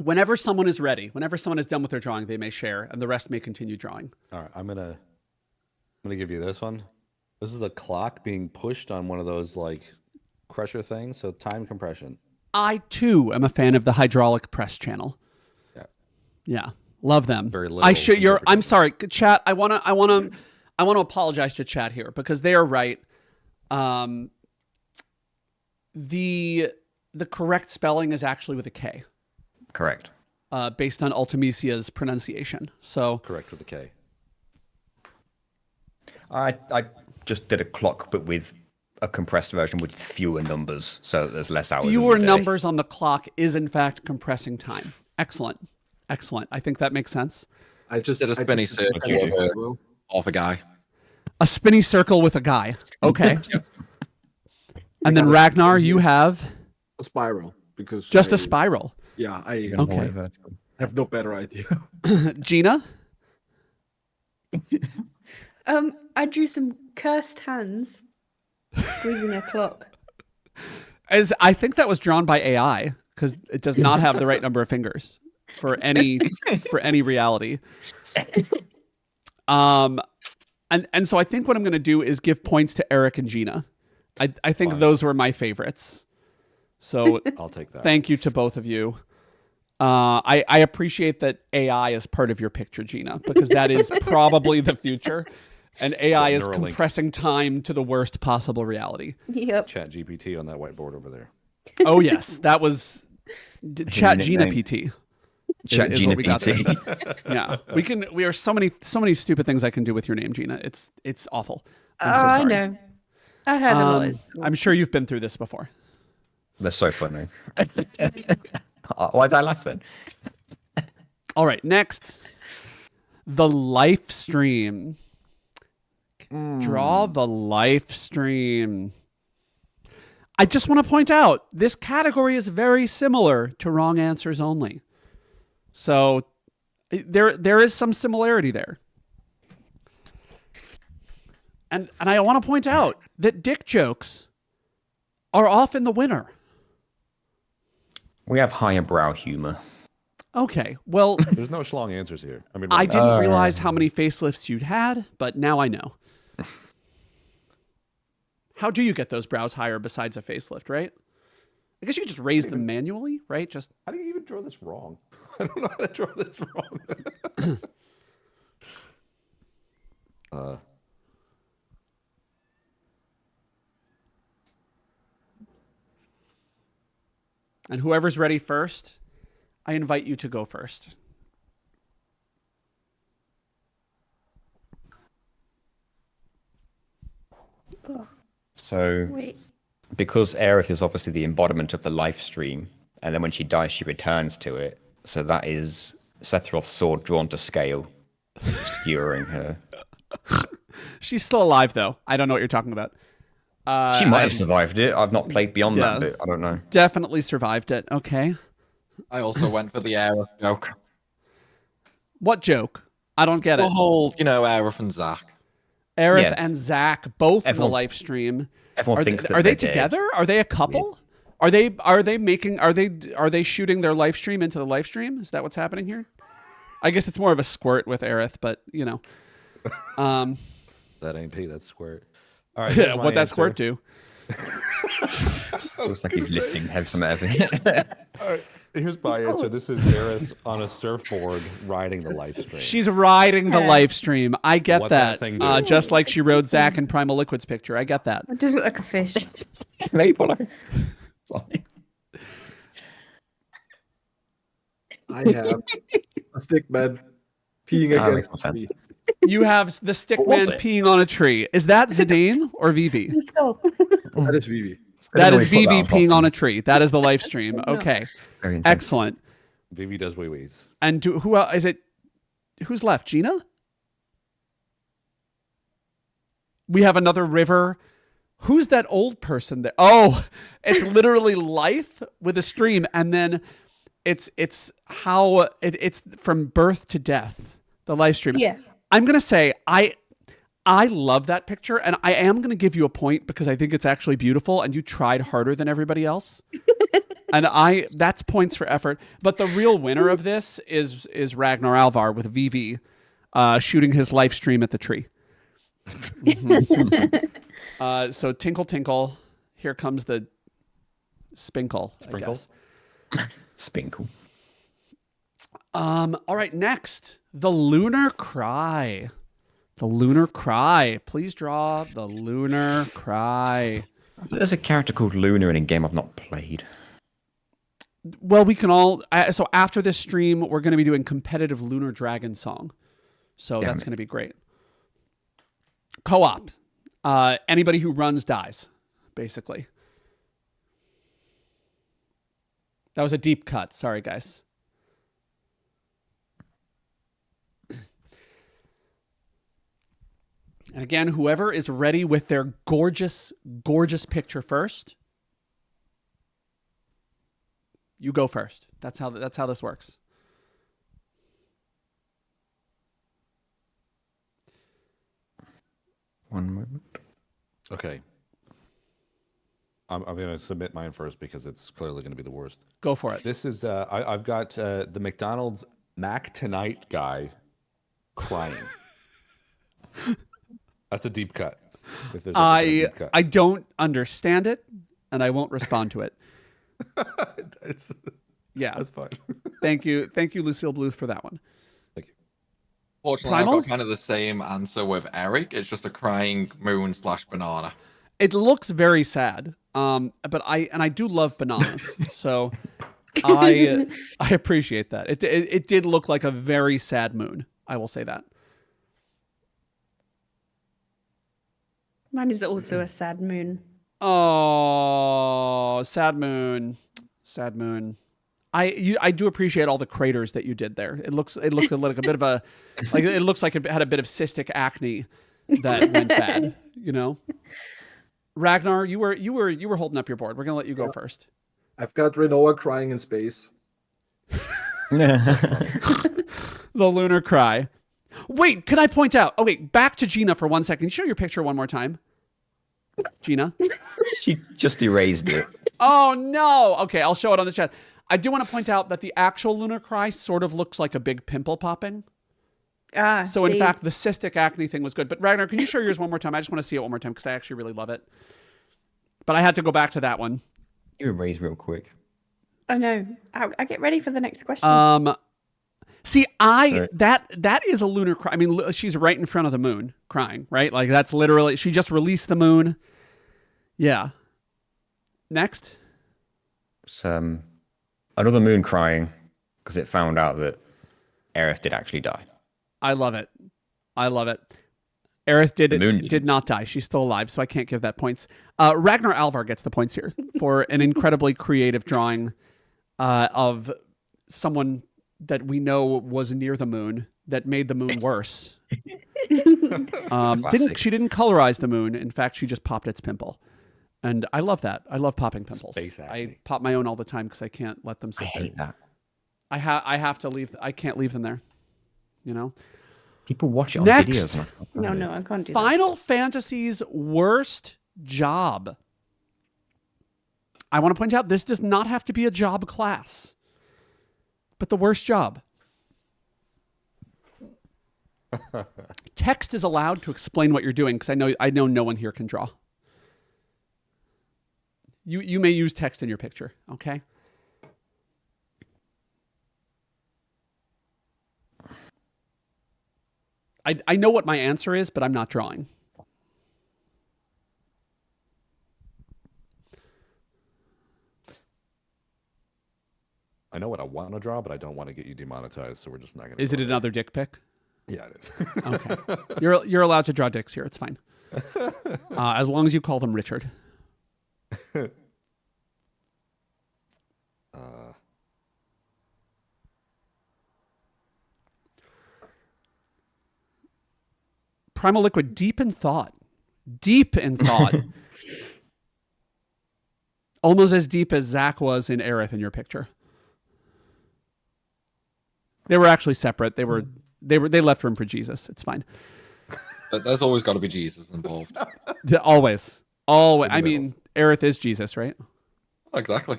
A: Whenever someone is ready, whenever someone is done with their drawing, they may share, and the rest may continue drawing.
E: All right, I'm gonna give you this one. This is a clock being pushed on one of those like crusher things. So time compression.
A: I too am a fan of the hydraulic press channel.
E: Yeah.
A: Yeah, love them.
E: Very
A: I
E: little
A: should. I'm
E: interpretation.
A: sorry, chat. I want to apologize to chat here because they are right. The correct spelling is actually with a K,
B: Correct.
A: based on Ultimisia's pronunciation. So
E: Correct with a K.
B: I just did a clock, but with a compressed version with fewer numbers, so that there's less hours. in
A: fewer
B: the day.
A: numbers on the clock is in fact compressing time. Excellent, excellent. I think that makes sense.
D: I
C: Just did a spinny circle of a guy.
A: A spinny circle with a guy. Okay. And then Ragnar, you have
D: a spiral because
A: just a spiral.
D: Yeah, I
A: Okay.
D: have no better idea.
A: Gina?
F: I drew some cursed hands squeezing a clock.
A: I think that was drawn by AI because it does not have the right number of fingers for any reality. And so I think what I'm going to do is give points to Eric and Gina. I think those were my favorites. So
E: I'll take that.
A: thank you to both of you. I appreciate that AI is part of your picture, Gina, because that is probably the future. And AI is
E: Neuralink.
A: compressing time to the worst possible reality.
F: Yep.
E: Chat GPT on that whiteboard over there.
A: Oh, yes. That was Chat Gina
B: nickname.
A: PT.
B: Chat
A: is
B: Gina
A: what we got
B: PT.
A: Yeah. We are so many stupid things I can do with your name, Gina. It's awful. I'm so
F: I
A: sorry.
F: know. I heard a lot.
A: I'm sure you've been through this before.
B: That's so funny. Why did I laugh then?
A: All right, next. The life stream. Draw the life stream. I just want to point out this category is very similar to wrong answers only. So there is some similarity there. And I want to point out that dick jokes are often the winner.
B: We have higher brow humor.
A: Okay, well,
E: There's no schlong answers here. I mean,
A: I
E: right,
A: didn't realize how many facelifts you'd had, but now I know. How do you get those brows higher besides a facelift, right? I guess you could just raise them manually, right? Just
E: how do you even draw this wrong? I don't know how to draw this wrong.
A: and whoever's ready first, I invite you to go first.
B: So,
F: Wait.
B: because Aerith is obviously the embodiment of the life stream, and then when she dies, she returns to it. So that is Sephiroth's sword drawn to scale, skewering her.
A: She's still alive, though. I don't know what you're talking about.
B: She might have survived it. I've not played beyond
A: Yeah.
B: that bit. I don't know.
A: Definitely survived it. Okay.
C: I also went for the Aerith joke.
A: What joke? I don't get
C: The
A: it.
C: whole, Aerith and Zack.
A: Aerith
B: Yeah.
A: and Zach both in
B: Everyone-
A: the live stream.
B: Everyone
A: Are
B: thinks
A: they,
B: that
A: are they
B: they're dead.
A: together? Are they a couple? Are they shooting their live stream into the live stream? Is that what's happening here? I guess it's more of a squirt with Aerith, but
E: That ain't pee, that's squirt. All right, here's my
A: what that
E: answer.
A: squirt do?
B: So it's like he's lifting some heavy.
E: All right, here's my answer. This is Aerith on a surfboard riding the live stream.
A: She's riding the live stream. I get
E: What that
A: that.
E: thing do?
A: Just like she rode Zach in Primal Liquid's picture. I get that.
F: It does look like a fish.
B: Sorry.
D: I have a stick man peeing
B: That makes
D: against
B: more
D: me.
A: You have the stick
B: What
A: man
B: was it?
A: peeing on a tree. Is that Zidane or Vivi?
F: So,
D: That is Vivi.
A: That is
B: Put that
A: Vivi
B: on
A: peeing on
B: top.
A: a tree. That is the live stream. Okay.
B: Very intense.
A: Excellent.
E: Vivi does wee wees.
A: And who else is it? Who's left? Gina? We have another river. Who's that old person there? Oh, it's literally life with a stream, and then it's how it's from birth to death. The live stream.
F: yeah.
A: I'm gonna say I love that picture, and I am gonna give you a point because I think it's actually beautiful, and you tried harder than everybody else. And that's points for effort. But the real winner of this is Ragnar Alvar with Vivi shooting his live stream at the tree. Mhm. So tinkle tinkle, here comes the spinkle.
E: Sprinkle?
A: I guess.
B: Spinkle.
A: All right, next, the lunar cry. The lunar cry. Please draw the lunar cry.
B: There's a character called Luna in a game I've not played.
A: Well, we can all. So after this stream, we're going to be doing competitive Lunar Dragon song. So that's going to be great. Co-op. Anybody who runs dies, basically. That was a deep cut. Sorry, guys. And again, whoever is ready with their gorgeous, gorgeous picture first, you go first. That's how this works.
B: One moment.
E: Okay. I'm going to submit mine first because it's clearly going to be the worst.
A: Go for it.
E: This is I've got the McDonald's Mac Tonight guy crying. That's a deep cut. If there's a deep cut.
A: I don't understand it, and I won't respond to it.
E: It's
A: Yeah.
E: that's fine.
A: Thank you, Lucille Bluth, for that one.
E: Thank you.
C: Fortunately,
A: Primal?
C: I've got kind of the same answer with Eric. It's just a crying moon / banana.
A: It looks very sad. But I do love bananas, so I appreciate that. It did look like a very sad moon. I will say that.
F: Mine is also a sad moon.
A: Oh, sad moon, sad moon. I do appreciate all the craters that you did there. It looks like a bit of a it looks like it had a bit of cystic acne that went bad. You know, Ragnar, you were holding up your board. We're gonna let you go first.
D: I've got Renoa crying in space.
A: The lunar cry. Wait, can I point out? Oh wait, back to Gina for 1 second. Can you show your picture one more time, Gina?
B: She just erased it.
A: Oh no. Okay, I'll show it on the chat. I do want to point out that the actual lunar cry sort of looks like a big pimple popping. So in
F: see.
A: fact, the cystic acne thing was good. But Ragnar, can you show yours one more time? I just want to see it one more time because I actually really love it. But I had to go back to that one.
B: You erase real quick.
F: I know. I get ready for the next question.
A: See,
B: Sorry.
A: that is a lunar cry. I mean, she's right in front of the moon crying, right? Like that's literally, she just released the moon. Yeah. Next.
B: It's another moon crying because it found out that Aerith did actually die.
A: I love it. I love it. Aerith
B: moon
A: did not die. She's still alive, so I can't give that points. Ragnar Alvar gets the points here for an incredibly creative drawing of someone that we know was near the moon that made the moon worse.
B: Classic.
A: She didn't colorize the moon. In fact, she just popped its pimple. And I love that. I love popping pimples.
E: Space acne.
A: I pop my own all the time because I can't let them sit
B: I
A: there.
B: hate that.
A: I have to leave. I can't leave them there. You know.
B: People watch it on
A: Next.
B: videos. And
F: No, I can't do that.
A: Final Fantasy's worst job. I want to point out this does not have to be a job class, but the worst job. Text is allowed to explain what you're doing because I know no one here can draw. You may use text in your picture, okay? I know what my answer is, but I'm not drawing.
E: I know what I want to draw, but I don't want to get you demonetized, so we're just not going to.
A: Is it another dick pic?
E: Yeah, it is.
A: Okay. You're allowed to draw dicks here. It's fine. As long as you call them Richard. Primal Liquid, deep in thought. Deep in thought. Almost as deep as Zach was in Aerith in your picture. They were actually separate. They left room for Jesus. It's fine.
C: There's always got to be Jesus involved.
A: Always. I mean, Aerith is Jesus, right?
C: Exactly.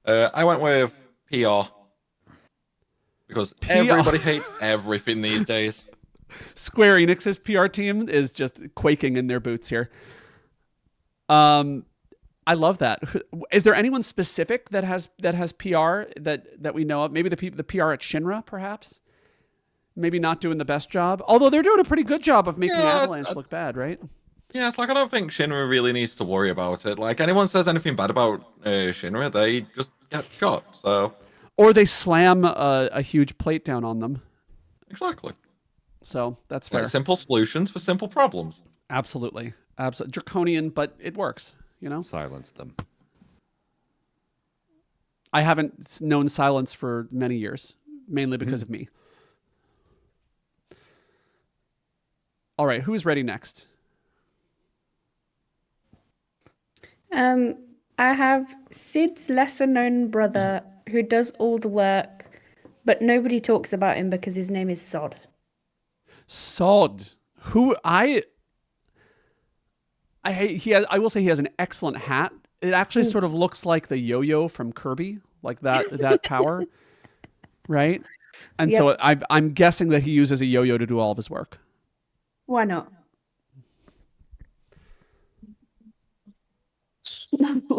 C: I went with PR. Because
A: PR.
C: everybody hates everything these days.
A: Square Enix's PR team is just quaking in their boots here. I love that. Is there anyone specific that has PR that we know of? Maybe the PR at Shinra, perhaps? Maybe not doing the best job. Although they're doing a pretty good job of making Avalanche look bad, right?
C: Yeah, it's like I don't think Shinra really needs to worry about it. Like anyone says anything bad about Shinra, they just get shot. So
A: Or they slam a huge plate down on them.
C: exactly.
A: So that's fair.
C: Simple solutions for simple problems.
A: Absolutely. Draconian, but it works, you know?
E: Silence them.
A: I haven't known silence for many years, mainly because of me. All right, who's ready next?
F: I have Sid's lesser-known brother who does all the work, but nobody talks about him because his name is Sod.
A: Sod, who I will say he has an excellent hat. It actually sort of looks like the yo-yo from Kirby, like that power, right? And so I'm guessing that he uses a yo-yo to do all of his work.
F: Why not?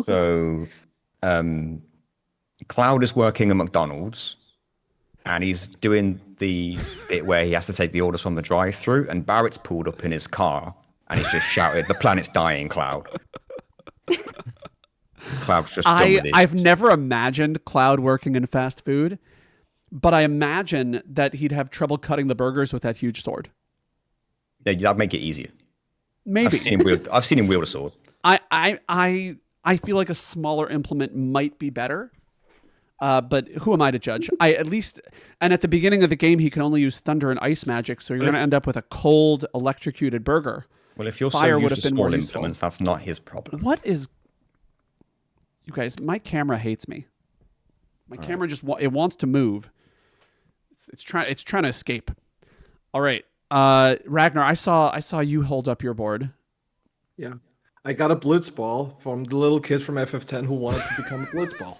B: So, Cloud is working at McDonald's, and he's doing the bit where he has to take the orders from the drive-thru, and Barrett's pulled up in his car, and he's just shouted, "The planet's dying, Cloud." Cloud's just done with it.
A: I've never imagined Cloud working in fast food, but I imagine that he'd have trouble cutting the burgers with that huge sword.
B: Yeah, that'd make it easier.
A: Maybe.
B: I've seen him wield a sword.
A: I feel like a smaller implement might be better. But who am I to judge? And at the beginning of the game, he can only use thunder and ice magic, so you're going to end up with a cold, electrocuted burger.
B: Well, if you're
A: Fire
B: so
A: would
B: used
A: have
B: to
A: been more
B: small
A: useful.
B: implements, that's not his problem.
A: What is... You guys, my camera hates me. My camera just it wants to move. It's trying to escape. All right. Ragnar, I saw you hold up your board.
D: Yeah. I got a blitzball from the little kid from FF10 who wanted to become a blitzball.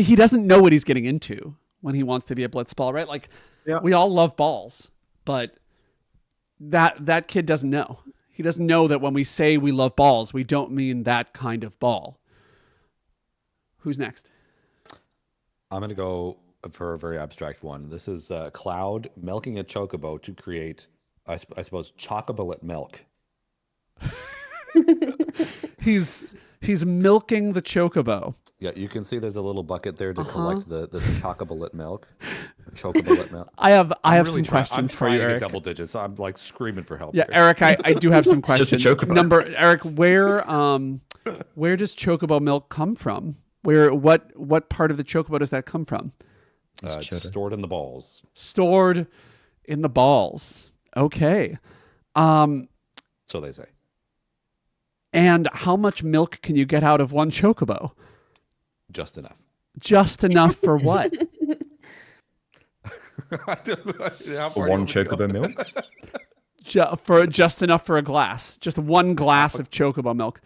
A: He doesn't know what he's getting into when he wants to be a blitzball, right? Like we all love balls, but that kid doesn't know. He doesn't know that when we say we love balls, we don't mean that kind of ball. Who's next?
E: I'm going to go for a very abstract one. This is Cloud milking a chocobo to create, I suppose, chocobolate milk.
A: He's milking the chocobo.
E: Yeah, you can see there's a little bucket there to collect the chocobolate milk. Chocobolate milk.
A: I have
E: I'm
A: some
E: really
A: questions for you,
E: to get
A: Eric.
E: double digits. So I'm like screaming for help.
A: Yeah,
E: here.
A: Eric, I do have some
B: It's just a
A: questions.
B: chocobo.
A: Eric, where does chocobo milk come from? What part of the chocobo does that come from?
B: It's cheddar.
E: Stored in the balls.
A: Stored in the balls. Okay. Um,
E: So they say.
A: and how much milk can you get out of one chocobo?
E: Just enough.
A: Just enough for what?
E: I don't know. How far
B: For
E: do you
B: one
E: want me to go?
B: chocobo milk.
A: For just enough for a glass. Just one glass of chocobo milk.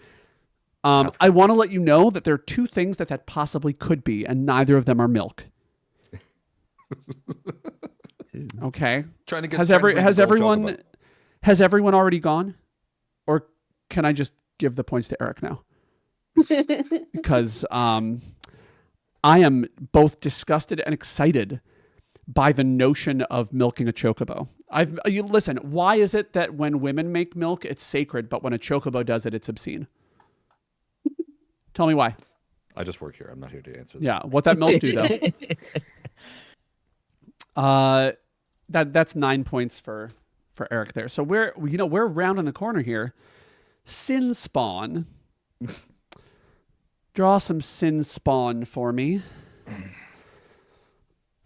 A: I want to let you know that there are two things that possibly could be, and neither of them are milk. Okay.
E: Trying to get
A: Has
E: trying to bring the gold
A: everyone already gone, or can I just give the points to Eric now? Because I am both disgusted and excited by the notion of milking a chocobo. Listen. Why is it that when women make milk, it's sacred, but when a chocobo does it, it's obscene? Tell me why.
E: I just work here. I'm not here to answer that.
A: Yeah, what that milk do though? That's 9 points for Eric there. So we're rounding the corner here. Sin spawn. Draw some sin spawn for me.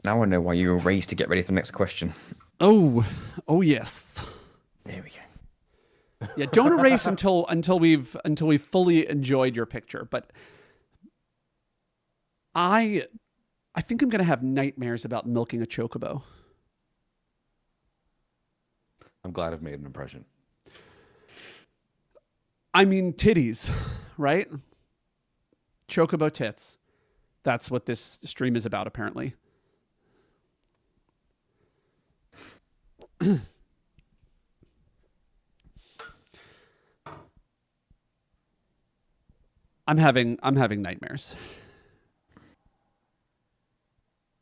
B: Now I know why you were raised to get ready for the next question.
A: Oh yes.
B: There we go.
A: Yeah, don't erase until we've fully enjoyed your picture. But I think I'm gonna have nightmares about milking a chocobo.
E: I'm glad I've made an impression.
A: I mean titties, right? Chocobo tits. That's what this stream is about, apparently. I'm having nightmares.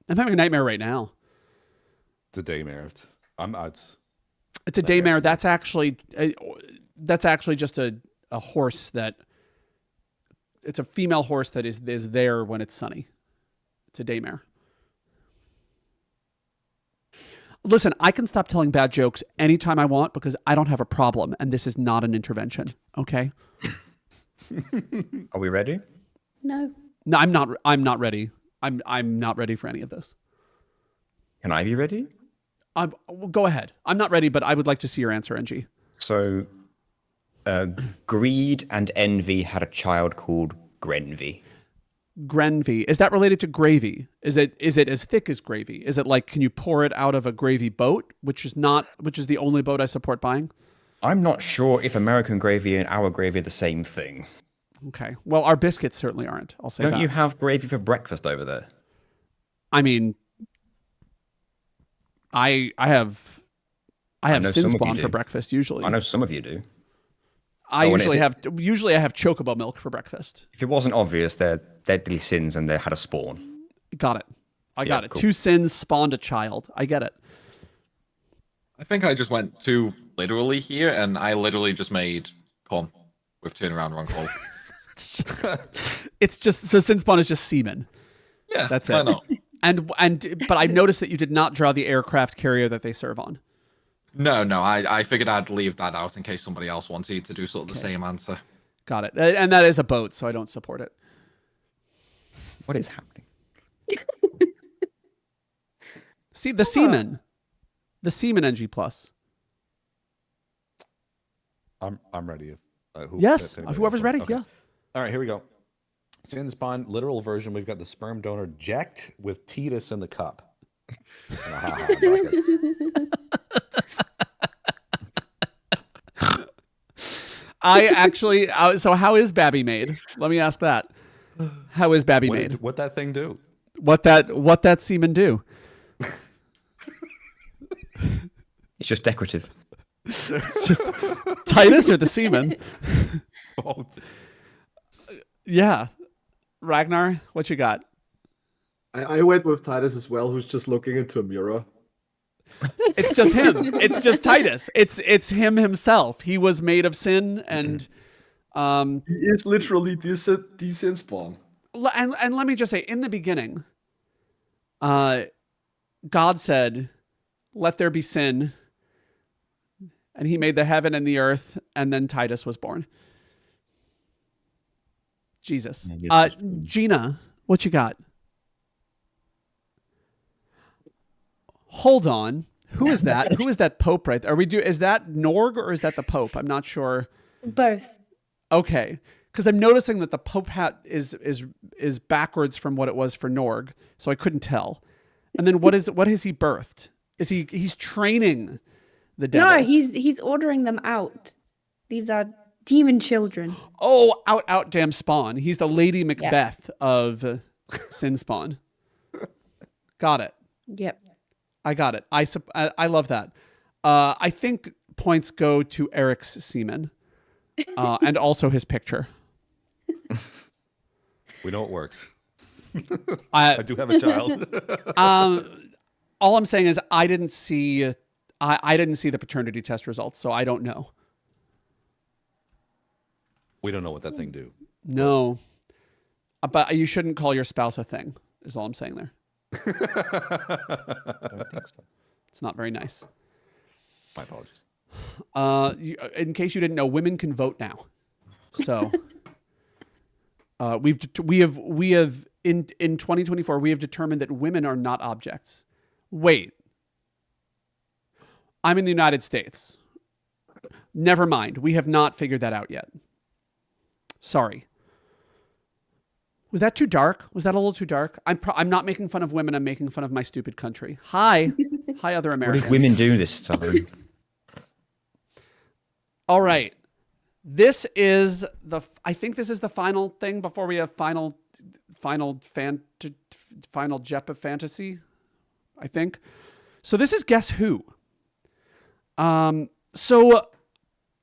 A: I'm having a nightmare right now.
E: It's a daymare.
A: It's a daymare. That's actually just a horse that. It's a female horse that is there when it's sunny. It's a daymare. Listen, I can stop telling bad jokes anytime I want because I don't have a problem, and this is not an intervention. Okay.
B: Are we ready?
F: No.
A: No, I'm not ready. I'm not ready for any of this.
B: Can I be ready?
A: Well, go ahead. I'm not ready, but I would like to see your answer, NG.
B: So, greed and envy had a child called Grenvy.
A: Grenvy. Is that related to gravy? Is it as thick as gravy? Is it like, can you pour it out of a gravy boat, which is the only boat I support buying?
B: I'm not sure if American gravy and our gravy are the same thing.
A: Okay. Well, our biscuits certainly aren't. I'll say
B: Don't
A: that.
B: you have gravy for breakfast over there?
A: I mean, I have
B: know
A: sin
B: some of you
A: spawn
B: do.
A: for breakfast usually.
B: I know some of you do.
A: I
B: and
A: usually have chocobo milk for breakfast.
B: If it wasn't obvious, they're deadly sins and they had a spawn.
A: Got it. I got it.
B: Cool.
A: 2 sins spawned a child. I get it.
C: I think I just went too literally here, and I literally just made con with turnaround run call.
A: It's just so sin spawn is just semen.
C: Yeah,
A: That's
C: why
A: it.
C: not?
A: But I noticed that you did not draw the aircraft carrier that they serve on.
C: No, I figured I'd leave that out in case somebody else wanted to do sort of the same answer.
A: Got it. And that is a boat, so I don't support it.
B: What is happening?
A: See, the semen. The semen NG plus.
E: I'm ready.
A: Yes,
E: if anybody
A: whoever's
E: else
A: ready.
E: wants. Okay.
A: Yeah.
E: All right, here we go. Sin spawn, literal version. We've got the sperm donor Ject with Titus in the cup. Brackets.
A: I actually. So how is Babby made? Let me ask that. How is Babby made?
E: What that thing do?
A: What that semen do?
B: It's just decorative.
A: It's just Titus or the semen?
E: Both.
A: Yeah. Ragnar, what you got?
D: I went with Titus as well, who's just looking into a mirror.
A: It's just him. It's just Titus. It's him himself. He was made of sin, and
D: He is literally decent spawn.
A: and let me just say, in the beginning, God said, "Let there be sin," and He made the heaven and the earth, and then Titus was born. Jesus. Gina, what you got? Hold on. Who is that? Who is that Pope right there? Is that Norg or is that the Pope? I'm not sure.
F: Both.
A: Okay. Because I'm noticing that the Pope hat is backwards from what it was for Norg, so I couldn't tell. And then what has he birthed? He's training the devils?
F: No, he's ordering them out. These are demon children.
A: Oh, out, damn Spawn. He's the Lady Macbeth of Sin Spawn. Got it.
F: Yep.
A: I got it. I love that. I think points go to Eric's semen, and also his picture.
E: We know it works. I do have a child.
A: All I'm saying is I didn't see the paternity test results, so I don't know.
E: We don't know what that thing do.
A: No, but you shouldn't call your spouse a thing. Is all I'm saying there.
E: I don't think so.
A: It's not very nice.
E: My apologies.
A: In case you didn't know, women can vote now. So we have in 2024 we have determined that women are not objects. Wait. I'm in the United States. Never mind. We have not figured that out yet. Sorry. Was that too dark? Was that a little too dark? I'm not making fun of women. I'm making fun of my stupid country. Hi, other
B: What
A: Americans.
B: did women do this time?
A: All right. I think this is the final thing before we have final Jep of fantasy. I think. So this is Guess Who. So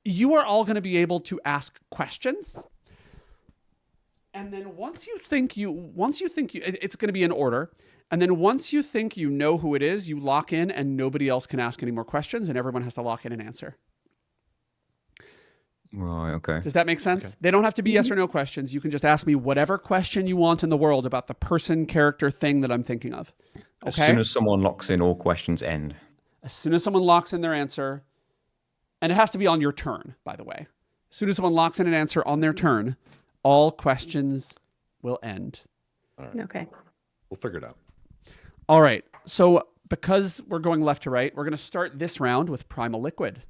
A: you are all going to be able to ask questions. And then once you think it's going to be in order. And then once you think you know who it is, you lock in and nobody else can ask any more questions and everyone has to lock in and answer.
B: Right, okay.
A: Does that make sense? Okay. They don't have to be yes or no questions. You can just ask me whatever question you want in the world about the person, character, thing that I'm thinking of. Okay?
B: As soon as someone locks in, all questions end.
A: As soon as someone locks in their answer, and it has to be on your turn, by the way. As soon as someone locks in an answer on their turn, all questions will end.
E: All right.
F: Okay.
E: We'll figure it out.
A: All right. So because we're going left to right, we're going to start this round with Primal Liquid.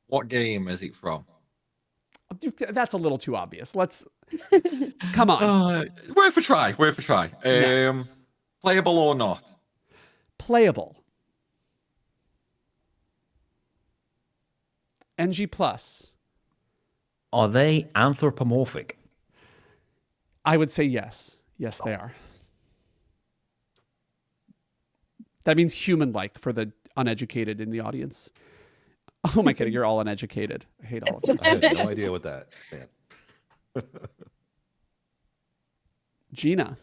C: What game is it from?
A: That's a little too obvious. Let's come on.
C: Worth a try. Playable or not?
A: Playable. NG plus.
B: Are they anthropomorphic?
A: I would say yes. Yes, they are. That means human-like for the uneducated in the audience. Oh my God, you're all uneducated. I hate all of you.
E: I have no idea what that meant.
A: Gina.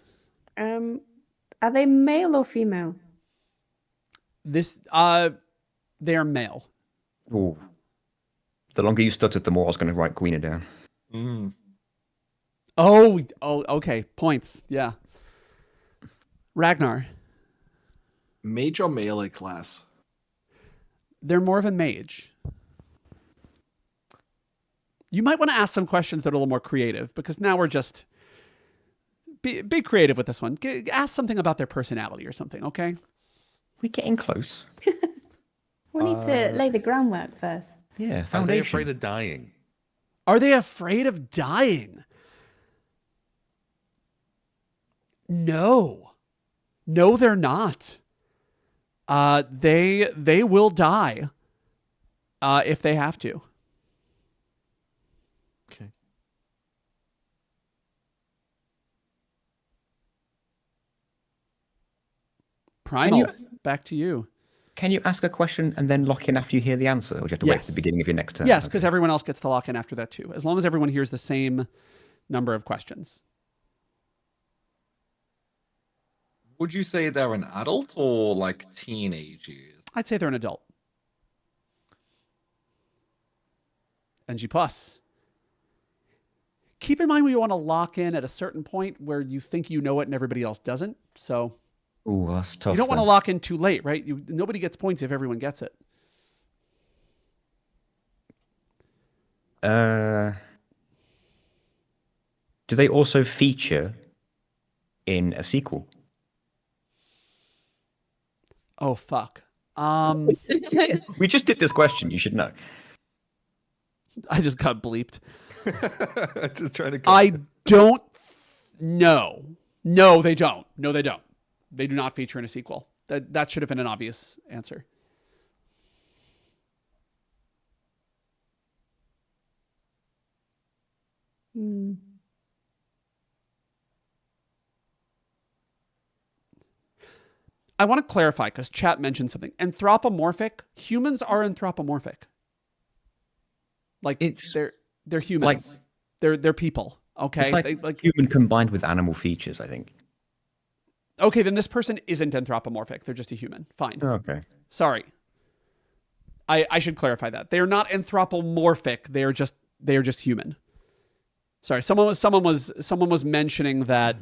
F: Are they male or female?
A: They are male.
B: Ooh. The longer you stuttered, the more I was going to write Queena down.
C: Mm.
A: Oh, okay. Points. Yeah. Ragnar.
D: Mage or melee class?
A: They're more of a mage. You might want to ask some questions that are a little more creative because now we're just be creative with this one. Ask something about their personality or something, okay?
B: We're getting close.
F: We need to lay the groundwork first.
B: Yeah,
E: Are they
B: foundation.
E: afraid of dying?
A: Are they afraid of dying? No. No, they're not. They will die if they have to.
E: Okay.
A: Primal, back to you.
B: Can you ask a question and then lock in after you hear the answer? Or do you have to wait for the beginning of your next turn?
A: Yes, because everyone else gets to lock in after that too. As long as everyone hears the same number of questions.
C: Would you say they're an adult or like teenage years?
A: I'd say they're an adult. NG plus. Keep in mind we want to lock in at a certain point where you think you know it and everybody else doesn't. So
B: Ooh, that's tough.
A: you don't want to lock in too late, right? Nobody gets points if everyone gets it.
B: Do they also feature in a sequel?
A: Oh fuck.
B: We just did this question. You should know.
A: I just got bleeped.
E: Just trying to.
A: I don't know. No, they don't. No, they don't. They do not feature in a sequel. That should have been an obvious answer. I want to clarify because chat mentioned something. Anthropomorphic. Humans are anthropomorphic. Like they're humans. They're people. Okay.
B: It's like human combined with animal features, I think.
A: Okay, then this person isn't anthropomorphic. They're just a human. Fine.
B: Okay.
A: Sorry. I should clarify that. They are not anthropomorphic. They are just human. Sorry. Someone was mentioning that.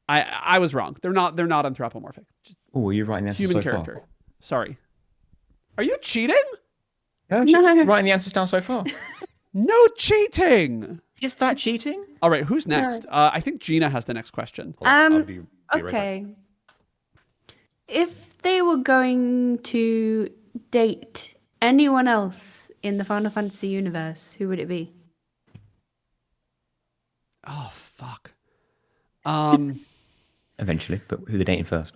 A: I was wrong. They're not anthropomorphic. Just
B: Oh, you're writing the answer
A: human
B: so
A: character.
B: far.
A: Sorry. Are you cheating?
B: No,
F: No.
B: writing the answers down so far.
A: No cheating.
B: Is that cheating?
A: All right, who's next? I think Gina has the next question.
E: I'll be right back.
F: Okay. If they were going to date anyone else in the Final Fantasy universe, who would it be?
A: Oh fuck.
B: Eventually, but who are they dating first?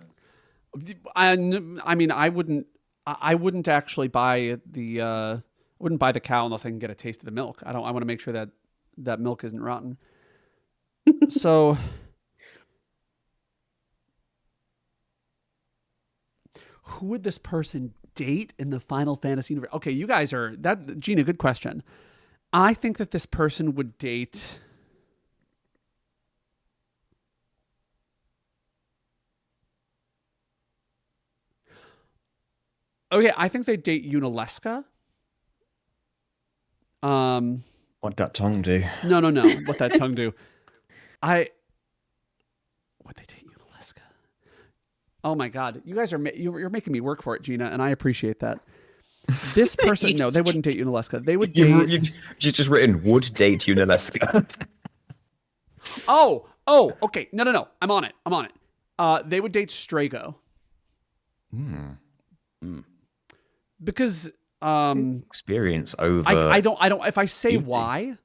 A: I mean, I wouldn't actually buy the wouldn't buy the cow unless I can get a taste of the milk. I want to make sure that milk isn't rotten. So who would this person date in the Final Fantasy universe? Okay, you guys are that Gina, good question. I think that this person would date Okay, I think they date Unileska.
B: What'd that tongue do?
A: No. What that tongue do? What they date Unileska? Oh my god, you guys you're making me work for it, Gina, and I appreciate that. This person, no, they wouldn't date Unileska. They would date.
B: You've just written would date Unileska.
A: Oh, okay. No. I'm on it. They would date Strago. Because
B: Experience over.
A: I don't. If I say why,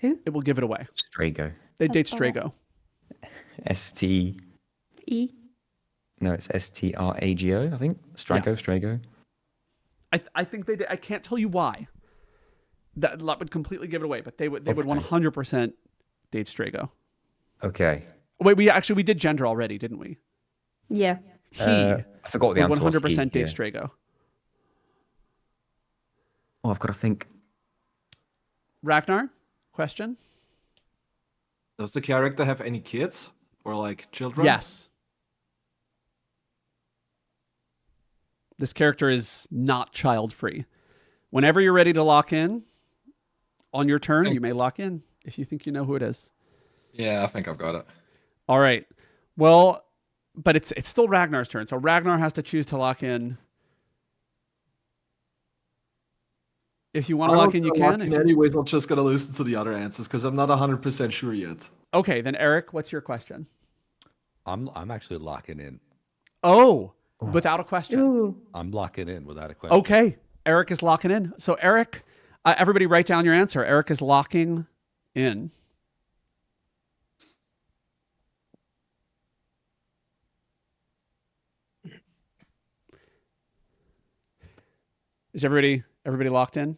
F: Who?
A: it will give it away.
B: Strago.
A: They date Strago.
B: ST.
F: E.
B: No, it's STRAGO. I think Strago.
A: Yes.
B: Strago.
A: I think they did. I can't tell you why. That would completely give it away. But they would 100% date Strago.
B: Okay.
A: Wait, we did gender already, didn't we?
F: Yeah.
A: He
B: I forgot what the
A: would
B: answer
A: 100%
B: was.
A: date
B: Yeah.
A: Strago.
B: Oh, I've got to think.
A: Ragnar, question?
D: Does the character have any kids or like children?
A: Yes. This character is not child free. Whenever you're ready to lock in, on your turn, you may lock in if you think you know who it is.
C: Yeah, I think I've got it.
A: All right. Well, but it's still Ragnar's turn. So Ragnar has to choose to lock in. If you want to lock in, you can.
D: Anyways, I'm just gonna listen to the other answers because I'm not 100% sure yet.
A: Okay, then Eric, what's your question?
E: I'm actually locking in.
A: Oh, without a question.
F: Ooh.
E: I'm locking in without a question.
A: Okay, Eric is locking in. So Eric, everybody write down your answer. Eric is locking in. Is everybody locked in?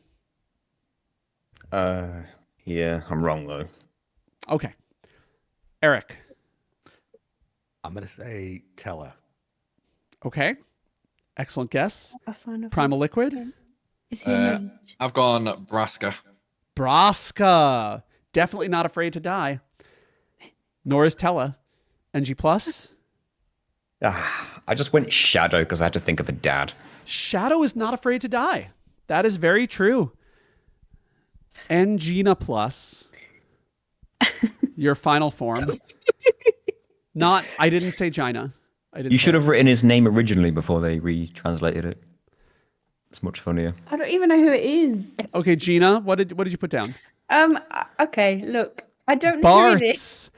B: Yeah, I'm wrong though.
A: Okay. Eric.
E: I'm gonna say Tella.
A: Okay. Excellent guess.
F: A Final
A: Primal
F: Fantasy.
A: Liquid.
F: Is he a mage?
C: I've gone Braska.
A: Braska. Definitely not afraid to die. Nor is Tella. NG Plus.
B: I just went Shadow because I had to think of a dad.
A: Shadow is not afraid to die. That is very true. And Gina Plus. Your final form. I didn't say Gina.
B: You should have written his name originally before they retranslated it. It's much funnier.
F: I don't even know who it is.
A: Okay, Gina, what did you put down?
F: Okay, look. I don't know who it is.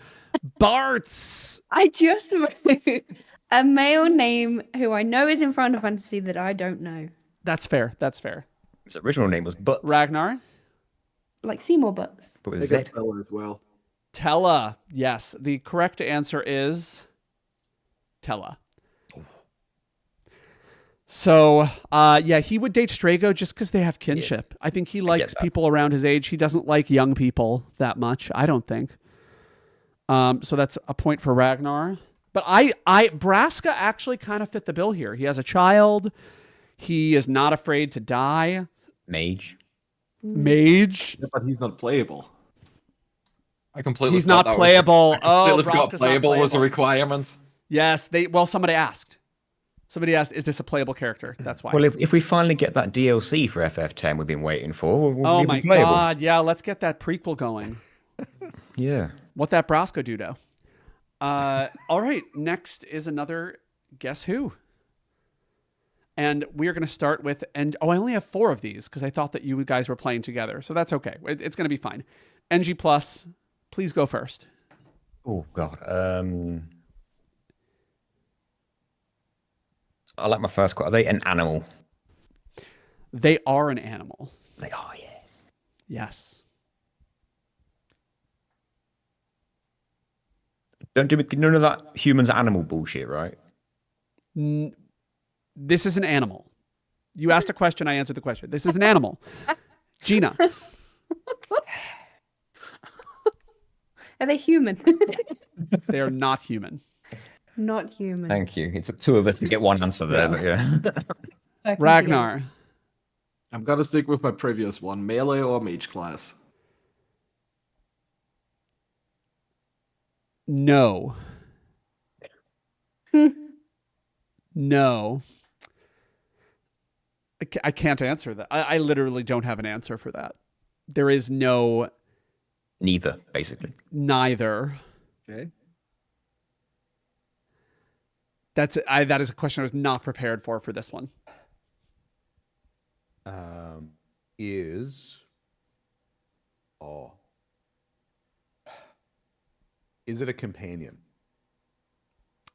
A: Bart's.
F: I just wrote A male name who I know is in Final Fantasy that I don't know.
A: That's fair. That's fair.
B: His original name was Butts.
A: Ragnar?
F: Like Seymour Butts.
B: But
D: I
B: with a
D: got
B: Z.
D: Tella as well.
A: Tella. Yes. The correct answer is Tella. So, yeah, he would date Strago just because they have kinship. I think he likes
B: that.
A: people around his age. He doesn't like young people that much, I don't think. So that's a point for Ragnar. But Braska actually kind of fit the bill here. He has a child. He is not afraid to die.
B: Mage.
A: Mage.
D: Yeah, but he's not playable.
C: I completely
A: He's
C: forgot
A: not
C: that was-
A: playable.
C: I completely
A: Oh,
C: forgot
A: Braska's not
C: playable was a
A: playable.
C: requirement.
A: Yes, somebody asked. Somebody asked, is this a playable character? That's why.
B: Well, if we finally get that DLC for FF10 we've been waiting for, we'll
A: Oh
B: be
A: my
B: playable.
A: god, yeah, let's get that prequel going.
B: Yeah.
A: What that Brasco dudo. All right, next is another Guess Who. And we are going to start with, I only have 4 of these because I thought that you guys were playing together. So that's okay. It's going to be fine. NG Plus, please go first.
B: Oh god. I like my first quote. Are they an animal?
A: They are an animal.
B: They are, yes.
A: Yes.
B: Don't do none of that humans animal bullshit, right?
A: This is an animal. You asked a question, I answered the question. This is an animal. Gina.
F: Are they human?
A: They are not human.
F: Not human.
B: Thank you. It took 2 of us to get one answer there, but yeah.
F: Fucking
A: Ragnar.
D: I'm gonna stick with my previous one, melee or mage class.
A: No.
F: Hmm.
A: No. I can't answer that. I literally don't have an answer for that. There is no
B: Neither, basically.
A: neither.
D: Okay.
A: That is a question I was not prepared for this one.
E: Is it a companion?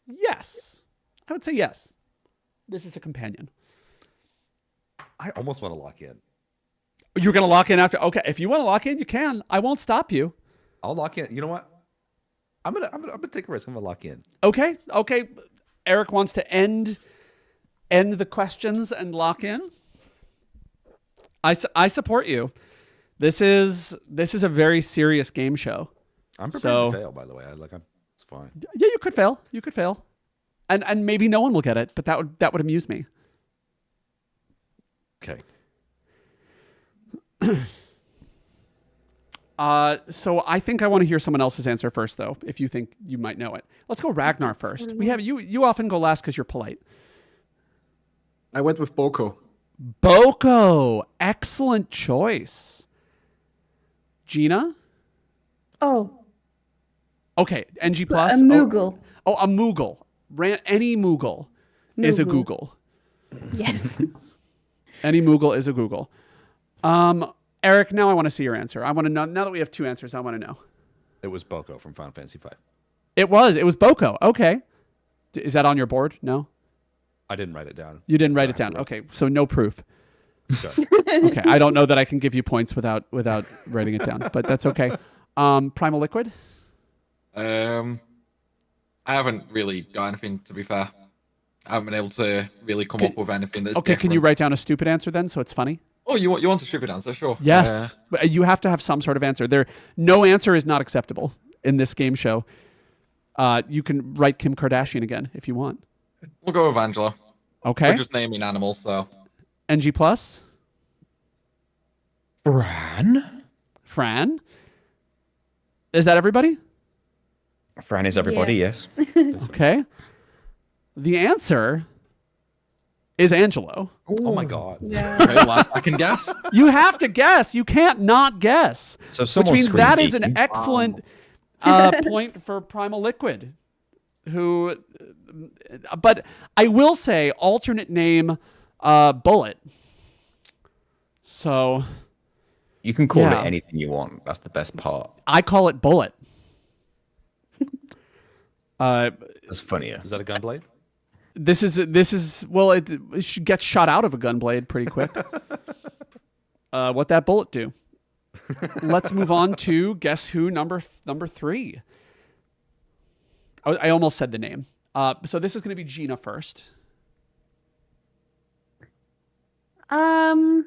A: Yes. I would say yes. This is a companion.
E: I almost want to lock in.
A: You're going to lock in after. Okay, if you want to lock in, you can. I won't stop you.
E: I'll lock in. You know what? I'm gonna take a risk. I'm gonna lock in.
A: Okay. Eric wants to end the questions and lock in. I support you. This is a very serious game show.
E: I'm prepared
A: So-
E: to fail, by the way. It's fine.
A: Yeah, you could fail. You could fail. And maybe no one will get it, but that would amuse me.
E: Okay.
A: So I think I want to hear someone else's answer first, though, if you think you might know it. Let's go Ragnar first. We have you often go last because you're polite.
D: I went with Boko.
A: Boko. Excellent choice. Gina?
F: Oh,
A: Okay, NG plus.
F: a Moogle.
A: Oh, a Moogle. Any Moogle is a
F: Moogle.
A: Google.
F: Yes.
A: Any Moogle is a Google. Eric, now I want to see your answer. I want to know. Now that we have 2 answers, I want to know.
E: It was Boko from Final Fantasy V.
A: It was Boko. Okay. Is that on your board? No?
E: I didn't write it down.
A: You didn't write it down. Okay, so no proof.
E: Sorry.
A: Okay, I don't know that I can give you points without writing it down, but that's okay. Primal Liquid?
C: I haven't really got anything, to be fair. I haven't been able to really come up with anything that's
A: Okay, can you
C: different.
A: write down a stupid answer then so it's funny?
C: Oh, you want a stupid answer? Sure.
A: Yes. But you have to have some sort of answer. No answer is not acceptable in this game show. You can write Kim Kardashian again if you want.
C: We'll go with Angela.
A: Okay.
C: We're just naming animals, so.
A: NG plus? Fran? Is that everybody?
B: Fran is everybody, yes.
A: Okay. The answer is Angelo.
E: Oh my god.
F: Yeah.
C: Okay, last I can guess.
A: You have to guess. You can't not guess.
B: So
A: Which
B: someone
A: means that is an
B: screamed
A: excellent point for Primal Liquid. But I will say alternate name Bullet. So
B: You can call
A: Yeah.
B: it anything you want. That's the best part.
A: I call it Bullet.
B: It's funnier.
E: Is that a gunblade?
A: This is well, it should get shot out of a gunblade pretty quick. What that bullet do? Let's move on to guess who number 3. I almost said the name. So this is going to be Gina first.
F: Are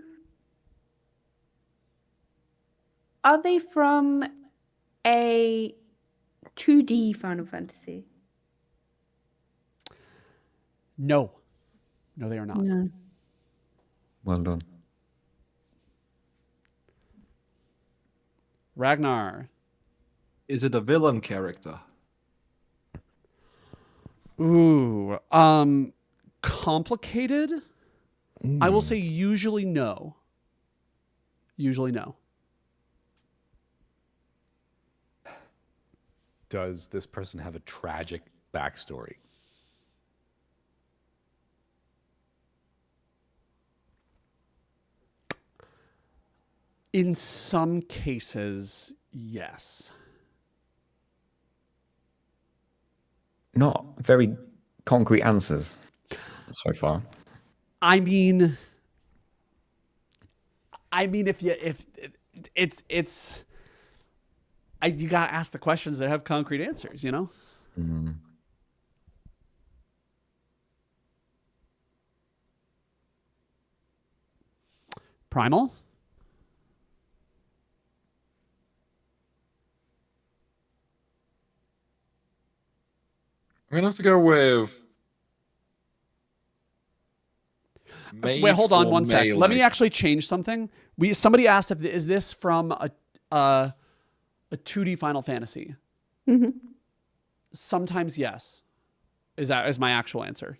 F: they from a 2D Final Fantasy?
A: No, they are not.
F: No.
B: Well done.
A: Ragnar.
D: Is it a villain character?
A: Ooh, complicated. I will say usually no. Usually no.
E: Does this person have a tragic backstory?
A: In some cases, yes.
B: Not very concrete answers so far.
A: I mean, if you gotta ask the questions that have concrete answers, you know. Primal.
C: I'm gonna have to go with.
A: Wait, hold on one sec. Let me
C: melee.
A: actually change something. Somebody asked is this from a 2D Final Fantasy?
F: Mm-hmm.
A: Sometimes yes. Is my actual answer?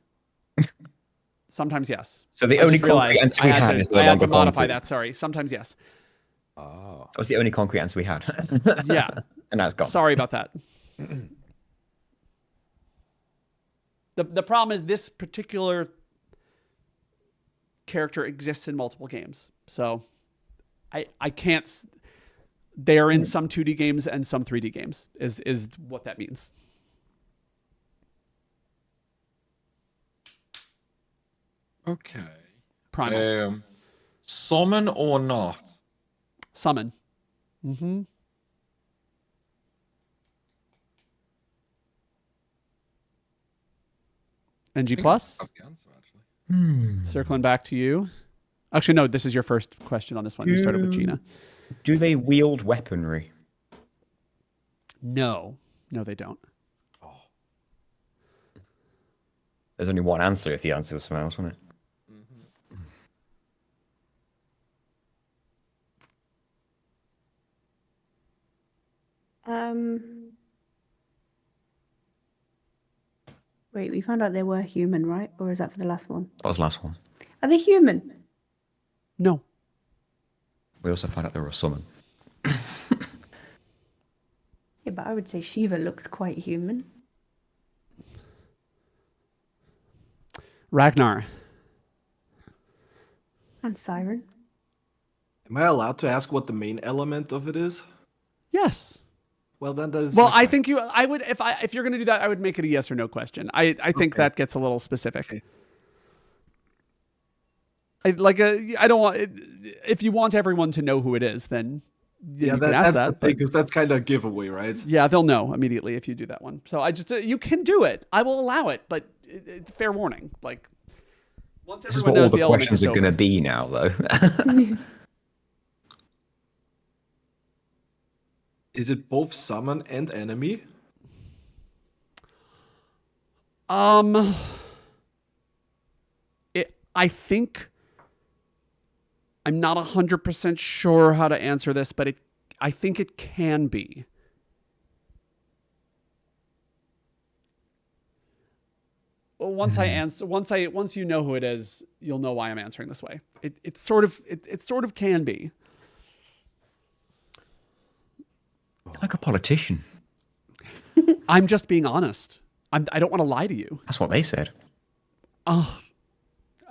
A: Sometimes yes.
B: So the
A: I
B: only
A: just realized
B: concrete answer we had is no
A: I had
B: longer
A: to modify
B: concrete.
A: that. Sorry. Sometimes yes.
B: That was the only concrete answer we had.
A: Yeah.
B: And now it's gone.
A: Sorry about that. The problem is this particular character exists in multiple games. So I can't. They are in some 2D games and some 3D games is what that means.
C: Okay.
A: Primal.
C: Summon or not?
A: Summon. Mm-hmm. NG plus.
C: That's the answer, actually.
A: Circling back to you. Actually, no, this is your first question on this one. You started with Gina.
B: Do they wield weaponry?
A: No, they don't.
B: There's only one answer if the answer was something else, wasn't it?
F: Wait, we found out they were human, right? Or is that for the last one?
B: That was the last one.
F: Are they human?
A: No.
B: We also found out they were a summon.
F: Yeah, but I would say Shiva looks quite human.
A: Ragnar.
F: And Siren.
D: Am I allowed to ask what the main element of it is?
A: Yes.
D: Well, then that is.
A: Well,
D: my
A: I think I would if you're going to do that, I would make it a yes or no question. I think
D: Okay.
A: that gets a little specific.
D: Okay.
A: I don't want if you want everyone to know who it is, then
D: Yeah,
A: you can ask
D: that's the
A: that.
D: thing,
A: But
D: because that's kind of a giveaway, right?
A: yeah, they'll know immediately if you do that one. So I just you can do it. I will allow it, but fair warning. Like once
B: This is
A: everyone
B: what all
A: knows
B: the
A: element,
B: questions
A: it's
B: are going to
A: over.
B: be now, though.
D: Is it both summon and enemy?
A: I think I'm not 100% sure how to answer this, but I think it can be. Well, once I answer, once you know who it is, you'll know why I'm answering this way. It sort of can be.
B: Like a politician.
A: I'm just being honest. I don't want to lie to you.
B: That's what they said.
A: Oh,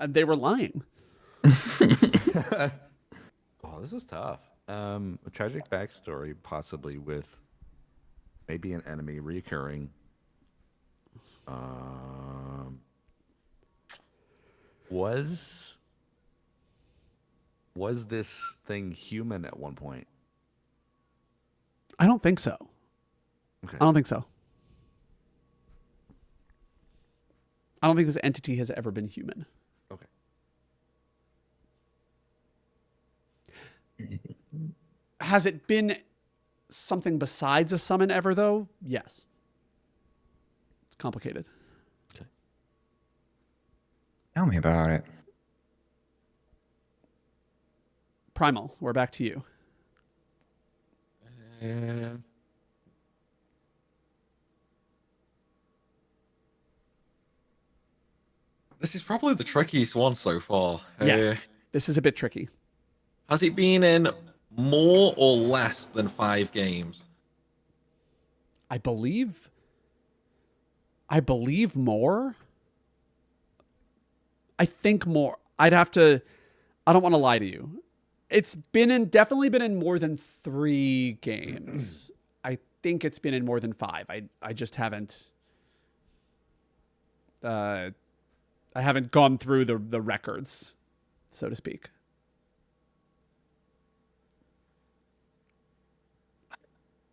A: they were lying.
E: Oh, this is tough. A tragic backstory, possibly with maybe an enemy reoccurring. Was this thing human at one point?
A: I don't think so.
E: Okay.
A: I don't think so. I don't think this entity has ever been human.
E: Okay.
A: Has it been something besides a summon ever, though? Yes. It's complicated.
B: Tell me about it.
A: Primal, we're back to you.
C: This is probably the trickiest one so far.
A: Yes. This is a bit tricky.
C: Has it been in more or less than 5 games?
A: I believe more. I think more. I don't want to lie to you. It's definitely been in more than 3 games. I think it's been in more than 5. I just haven't I haven't gone through the records, so to speak.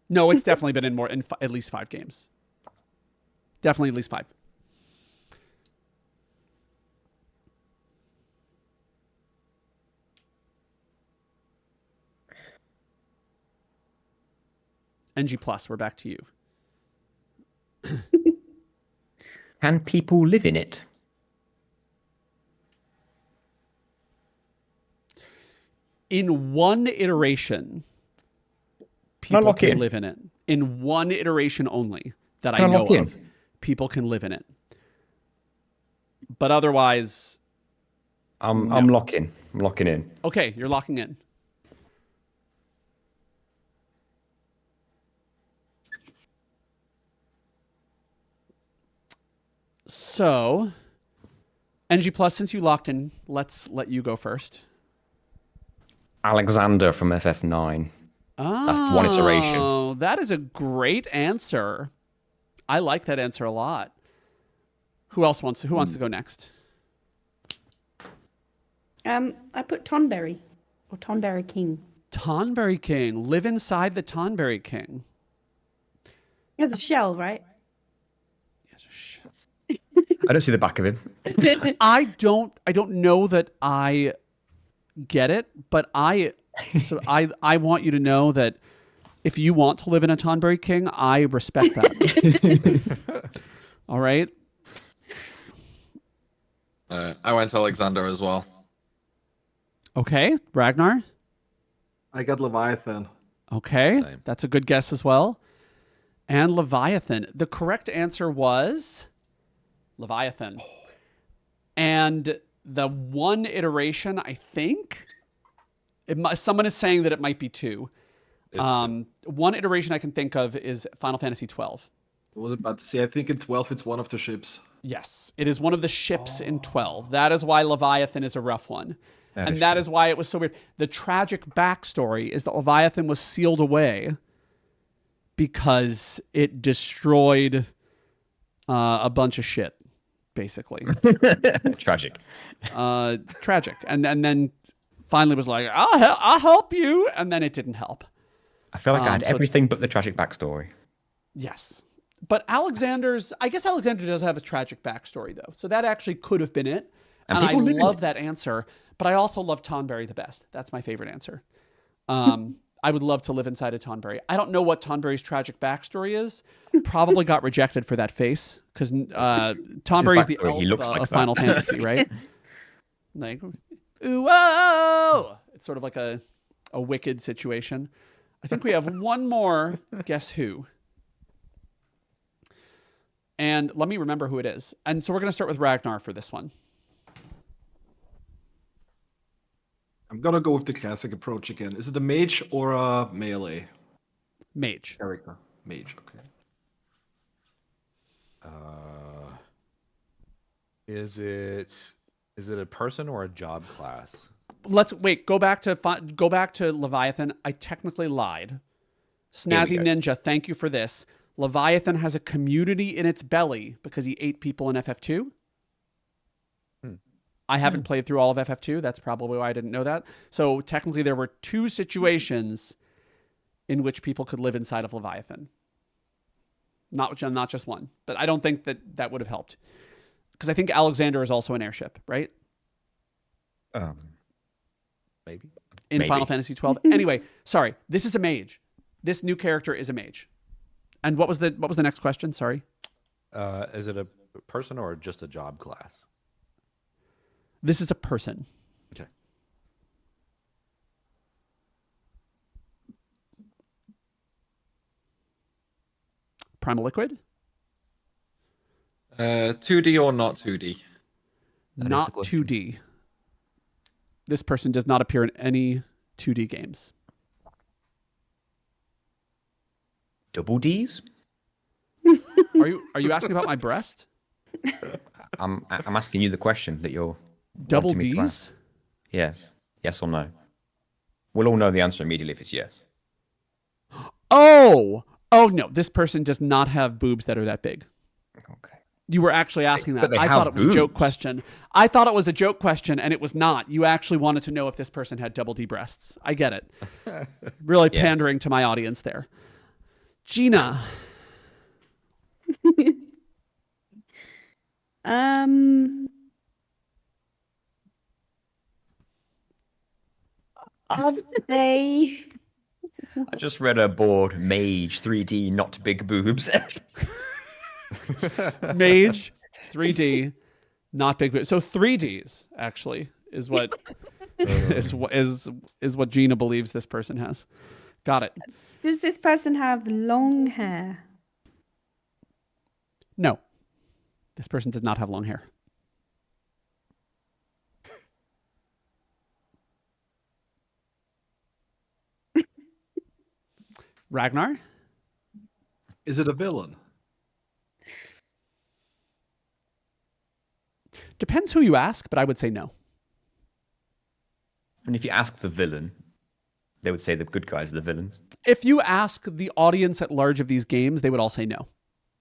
A: No, it's definitely been in at least 5 games. Definitely at least 5. NG Plus, we're back to you.
B: Can people live in it?
A: In one iteration,
B: Can I
A: people
B: lock
A: can
B: in?
A: live in it. In one iteration only that
B: Can
A: I
B: I
A: know
B: lock in?
A: of, people can live in it. But otherwise,
B: I'm locking. I'm locking in.
A: okay, you're locking in. So, NG Plus, since you locked in, let's let you go first.
B: Alexander from FF9. That's one iteration.
A: Oh, that is a great answer. I like that answer a lot. Who wants to go next?
F: I put Tonberry or Tonberry King.
A: Tonberry King. Live inside the Tonberry King.
F: He has a shell, right?
B: I don't see the back of him.
A: I don't know that I get it, but I want you to know that if you want to live in a Tonberry King, I respect that. All right.
C: I went Alexander as well.
A: Okay, Ragnar.
D: I got Leviathan.
A: Okay,
E: Same.
A: that's a good guess as well. And Leviathan. The correct answer was Leviathan. And the one iteration, I think, someone is saying that it might be 2. One iteration I can think of is Final Fantasy 12.
D: I was about to say, I think in 12 it's one of the ships.
A: Yes, it is one of the ships in 12. That is why Leviathan is a rough one. That is why it was so weird. The tragic backstory is that Leviathan was sealed away because it destroyed a bunch of shit, basically.
B: Tragic.
A: Tragic. And then finally was like, I'll help you. And then it didn't help.
B: I feel like I had
A: so it's-
B: everything but the tragic backstory.
A: Yes. But I guess Alexander does have a tragic backstory, though. So that actually could have been it.
B: And
A: And I
B: people live in
A: love
B: it.
A: that answer. But I also love Tonberry the best. That's my favorite answer. I would love to live inside a Tonberry. I don't know what Tonberry's tragic backstory is. Probably got rejected for that face because Tonberry's the
B: backstory.
A: elf
B: He looks like
A: of
B: that.
A: Final Fantasy, right? Like, ooh, whoa! It's sort of like a wicked situation. I think we have one more. Guess who? And let me remember who it is. And so we're going to start with Ragnar for this one.
D: I'm gonna go with the classic approach again. Is it a mage or a melee
A: Mage.
D: character? Mage, okay.
E: Is it a person or a job class?
A: Let's wait. Go back to Leviathan. I technically lied. Snazzy
B: go.
A: Ninja, thank you for this. Leviathan has a community in its belly because he ate people in FF2. I haven't played through all of FF2. That's probably why I didn't know that. So technically there were 2 situations in which people could live inside of Leviathan. Not just one. But I don't think that would have helped. Because I think Alexander is also an airship, right?
E: Maybe.
A: In
B: Maybe.
A: Final Fantasy 12. Anyway, sorry. This is a mage. This new character is a mage. And what was the next question? Sorry.
E: Is it a person or just a job class?
A: This is a person.
E: Okay.
A: Primal Liquid?
C: 2D or not 2D?
B: That is
A: Not
B: the question.
A: 2D. This person does not appear in any 2D games.
B: Double D's?
A: Are you asking about my breast?
B: I'm asking you the question that you're
A: Double
B: wanting me to
A: D's?
B: ask. Yes or no. We'll all know the answer immediately if it's yes.
A: Oh no! This person does not have boobs that are that big.
B: Okay.
A: You were actually asking that.
B: But they
A: I thought
B: have
A: it was a joke
B: boobs.
A: question. I thought it was a joke question, and it was not. You actually wanted to know if this person had double D breasts. I get it. Really
B: Yeah.
A: pandering to my audience there. Gina,
F: Are they?
B: I just read a board, Mage, 3D, not big boobs.
A: mage, 3D, not big boobs. So 3Ds actually is what is what Gina believes this person has. Got it.
F: Does this person have long hair?
A: No, this person does not have long hair. Ragnar?
D: Is it a villain?
A: Depends who you ask, but I would say no.
B: And if you ask the villain, they would say the good guys are the villains.
A: If you ask the audience at large of these games, they would all say no.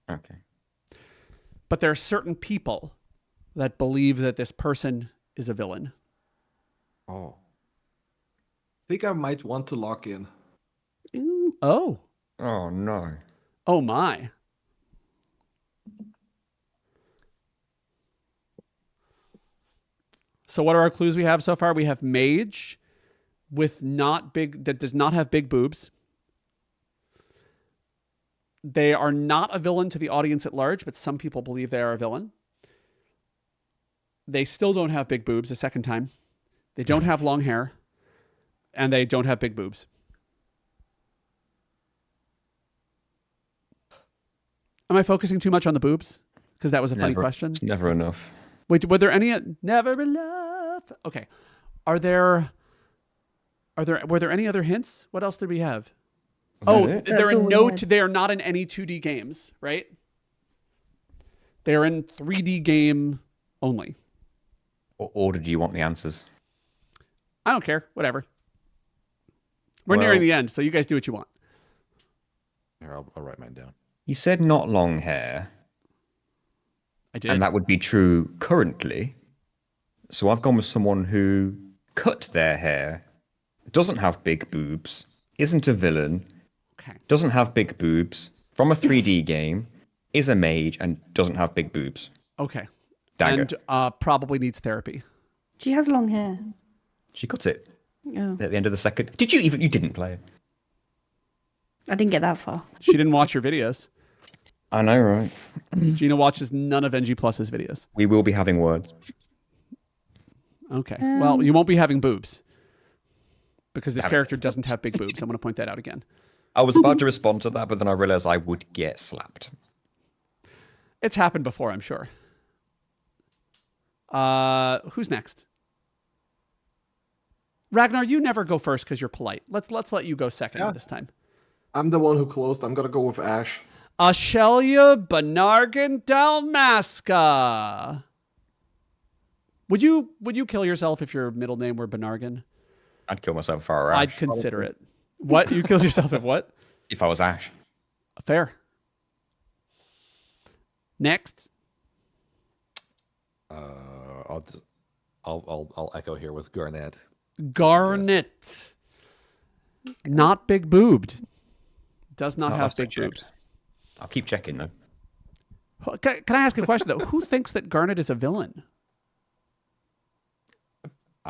B: Okay.
A: But there are certain people that believe that this person is a villain.
D: Oh. I think I might want to lock in.
F: Ooh.
A: Oh.
B: Oh no.
A: Oh my. So what are our clues we have so far? We have mage with not big, that does not have big boobs. They are not a villain to the audience at large, but some people believe they are a villain. They still don't have big boobs a second time. They don't have long hair. And they don't have big boobs. Am I focusing too much on the boobs? Because that was a funny question.
B: It's never enough.
A: Wait, were there any? Never enough. Okay. Were there any other hints? What else did we have?
B: Was that it?
A: There
F: That's
A: are
F: all we
A: no.
F: had.
A: They are not in any 2D games, right? They are in 3D game only.
B: What order do you want the answers?
A: I don't care. Whatever. We're
E: Well-
A: nearing the end, so you guys do what you want.
E: Here, I'll write mine down.
B: You said not long hair,
A: I did.
B: and that would be true currently. So I've gone with someone who cut their hair, doesn't have big boobs, isn't a villain,
A: Okay.
B: doesn't have big boobs, from a 3D game, is a mage, and doesn't have big boobs.
A: Okay.
B: Dagger.
A: And probably needs therapy.
F: She has long hair.
B: She cut it
F: Oh,
B: at the end of the second. Did you even? You didn't play it.
F: I didn't get that far.
A: She didn't watch your videos.
B: I know, right?
A: Gina watches none of NG Plus's videos.
B: We will be having words.
A: Okay. Well, you won't be having boobs. Because this
B: Damn it.
A: character doesn't have big boobs. I'm going to point that out again.
B: I was about to respond to that, but then I realized I would get slapped.
A: It's happened before, I'm sure. Who's next? Ragnar, you never go first because you're polite. Let's let you go second
D: Yeah.
A: this time.
D: I'm the one who closed. I'm gonna go with Ash.
A: Ashelia Banargan Dalmasca. Would you kill yourself if your middle name were Banargan?
B: I'd kill myself if I were Ash.
A: I'd consider it. What? You killed yourself if what?
B: If I was Ash.
A: Fair. Next.
E: I'll just, I'll echo here with Garnet.
A: Garnet. Not big boobed. Does not
B: I'll
A: have
B: also
A: big
B: check.
A: boobs.
B: I'll keep checking though.
A: Can I ask a question though? Who thinks that Garnet is a villain?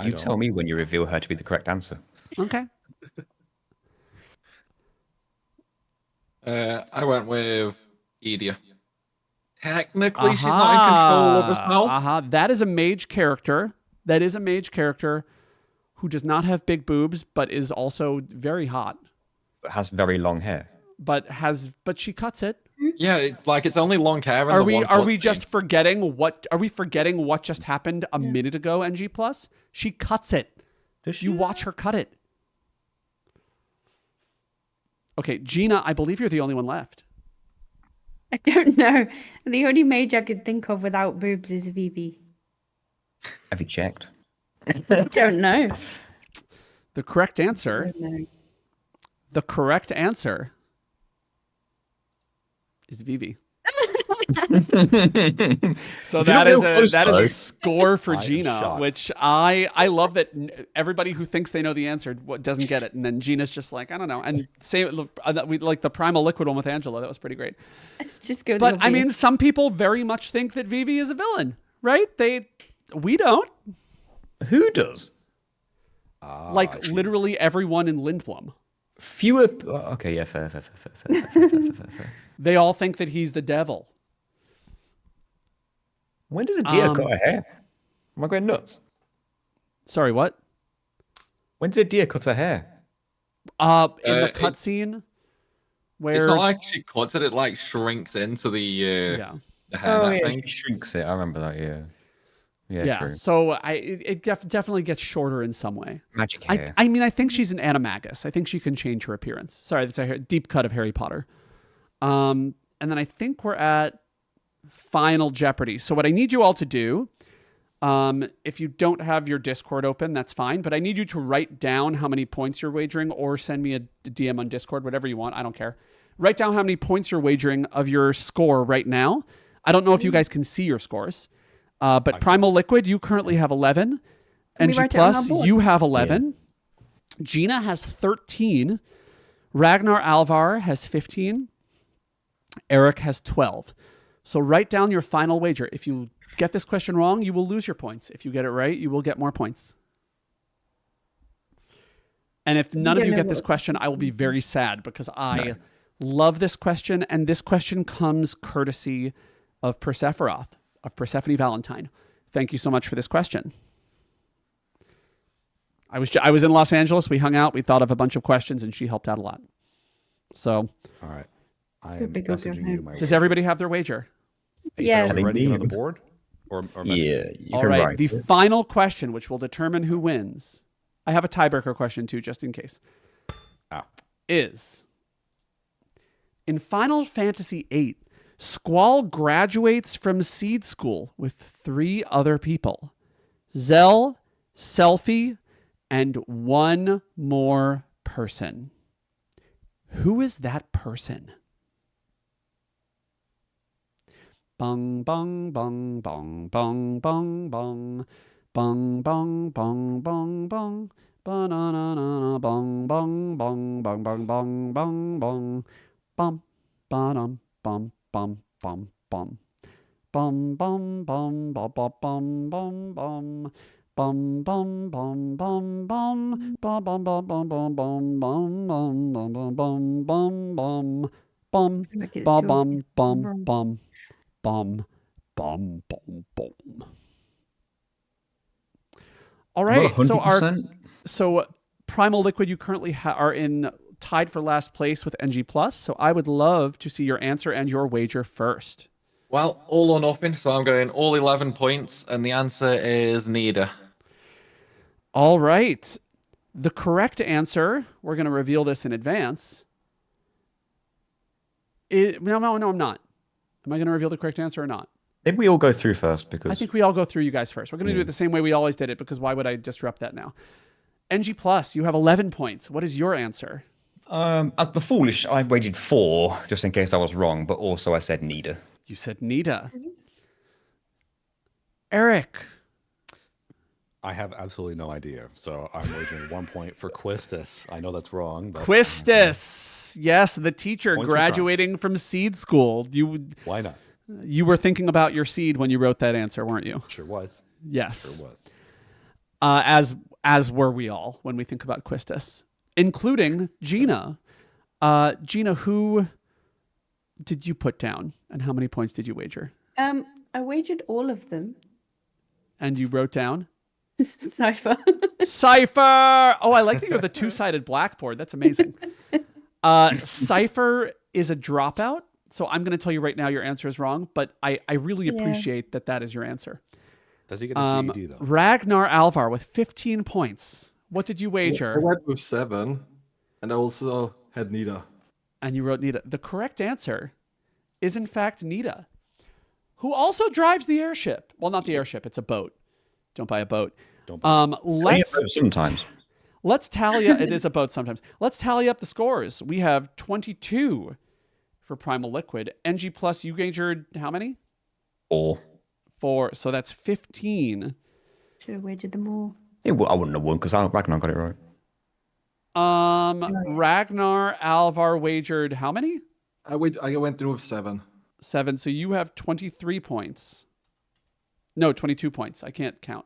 B: You tell me when you reveal her to be the correct answer.
A: Okay.
C: I went with Edia. Technically, she's not in control of herself.
A: That is a mage character. That is a mage character who does not have big boobs, but is also very hot.
B: But has very long hair.
A: But she cuts it.
C: Yeah, it's only long hair. And
A: Are we just forgetting what? Are we forgetting what just happened a minute ago? NG Plus. She cuts it.
B: Does she?
A: You watch her cut it. Okay, Gina, I believe you're the only one left.
F: I don't know. The only mage I could think of without boobs is Vivi.
B: Have you checked?
F: I don't know.
A: The correct answer. The correct answer is Vivi. So that is a score for Gina, which I love that everybody who thinks they know the answer doesn't get it, and then Gina's just like, I don't know. And we like the primal liquid one with Angela. That was pretty great.
F: Let's just go.
A: But I mean, some people very much think that Vivi is a villain, right? We don't.
B: Who does?
A: Literally everyone in Lindblom.
B: Fewer. Okay, yeah, fair.
A: They all think that he's the devil.
B: When does a deer cut her hair? Am I going nuts?
A: Sorry, what?
B: When did a deer cut her hair?
A: In the cutscene, where
C: it's not like she cuts it; it shrinks into the hair.
B: I think she shrinks it. I remember that. Yeah. True.
A: So it definitely gets shorter in some way.
B: Magic hair.
A: I mean, I think she's an animagus. I think she can change her appearance. Sorry, that's a deep cut of Harry Potter. And then I think we're at Final Jeopardy. So what I need you all to do, if you don't have your Discord open, that's fine. But I need you to write down how many points you're wagering, or send me a DM on Discord, whatever you want. I don't care. Write down how many points you're wagering of your score right now. I don't know if you guys can see your scores. But Primal Liquid, you currently have 11. NG Plus, you have 11. Yeah. Gina has 13. Ragnar Alvar has 15. Eric has 12. So write down your final wager. If you get this question wrong, you will lose your points. If you get it right, you will get more points. And if none of you get this question, I will be very sad, because I love this question. And this question comes courtesy of Sephiroth, of Persephone Valentine. Thank you so much for this question. I was in Los Angeles. We hung out. We thought of a bunch of questions, and she helped out a lot. So,
E: all right, I am messaging you.
A: Does everybody have their wager?
F: Yeah.
E: Are we ready on the board? Or
B: yeah.
A: All right. The final question, which will determine who wins. I have a tiebreaker question too, just in case. Is in Final Fantasy VIII, Squall graduates from Seed School with 3 other people: Zell, Selphie, and one more person. Who is that person? Bong, bong, bong, bong, bong, bong, bong. Bong, bong, bong, bong, bong. Ba-na-na-na-na, bong, bong, bong, bong, bong, bong, bong, bong. Bum, ba-dum, bum, bum, bum, bum. Bum, bum, bum, bum, bum, bum, bum. Bum, bum, bum, bum, bum. Bum, bum, bum, bum, bum, bum, bum, bum, bum, bum, bum, bum. Bum, bum, bum, bum, bum. Bum, bum, bum, bum. All right, so Primal Liquid, you currently are tied for last place with NG Plus. So I would love to see your answer and your wager first.
C: Well, all or nothing. So I'm going all 11 points, and the answer is neither.
A: All right, the correct answer, we're going to reveal this in advance. No, I'm not. Am I going to reveal the correct answer or not?
B: Maybe we all go through first, because
A: I think we all go through you guys first. We're going to do it the same way we always did it, because why would I disrupt that now? NG Plus, you have 11 points. What is your answer?
B: At the foolish, I wagered 4 just in case I was wrong, but also I said neither.
A: You said Nita. Eric.
E: I have absolutely no idea. So I'm wagering 1 point for Quistis. I know that's wrong. But
A: Quistis. Yes, the teacher
E: Points for trying.
A: graduating from seed school.
E: Why not?
A: You were thinking about your seed when you wrote that answer, weren't you?
E: Sure was.
A: Yes.
E: Sure was.
A: As were we all when we think about Quistis, including Gina. Gina, who did you put down, and how many points did you wager?
F: I wagered all of them.
A: And you wrote down
F: Cypher.
A: Cypher. Oh, I like that you have the two-sided blackboard. That's amazing. Cypher is a dropout, so I'm going to tell you right now your answer is wrong. But I really appreciate that is your answer.
E: Does he get his GED though?
A: Ragnar Alvar with 15 points. What did you
D: I
A: wager?
D: went with 7, and I also had Nita.
A: And you wrote Nita. The correct answer is, in fact, Nita, who also drives the airship. Well, not the airship. It's a boat. Don't buy a boat.
E: Don't buy
B: Sometimes.
A: Let's tally up. It is a boat sometimes. Let's tally up the scores. We have 22 for Primal Liquid. NG Plus, you wagered how many?
B: 4.
A: 4. So that's 15.
F: Should have wagered them all.
B: I wouldn't have won because Ragnar got it right.
A: Ragnar Alvar wagered how many?
D: I went through with 7.
A: 7. So you have 23 points. No, 22 points. I can't count.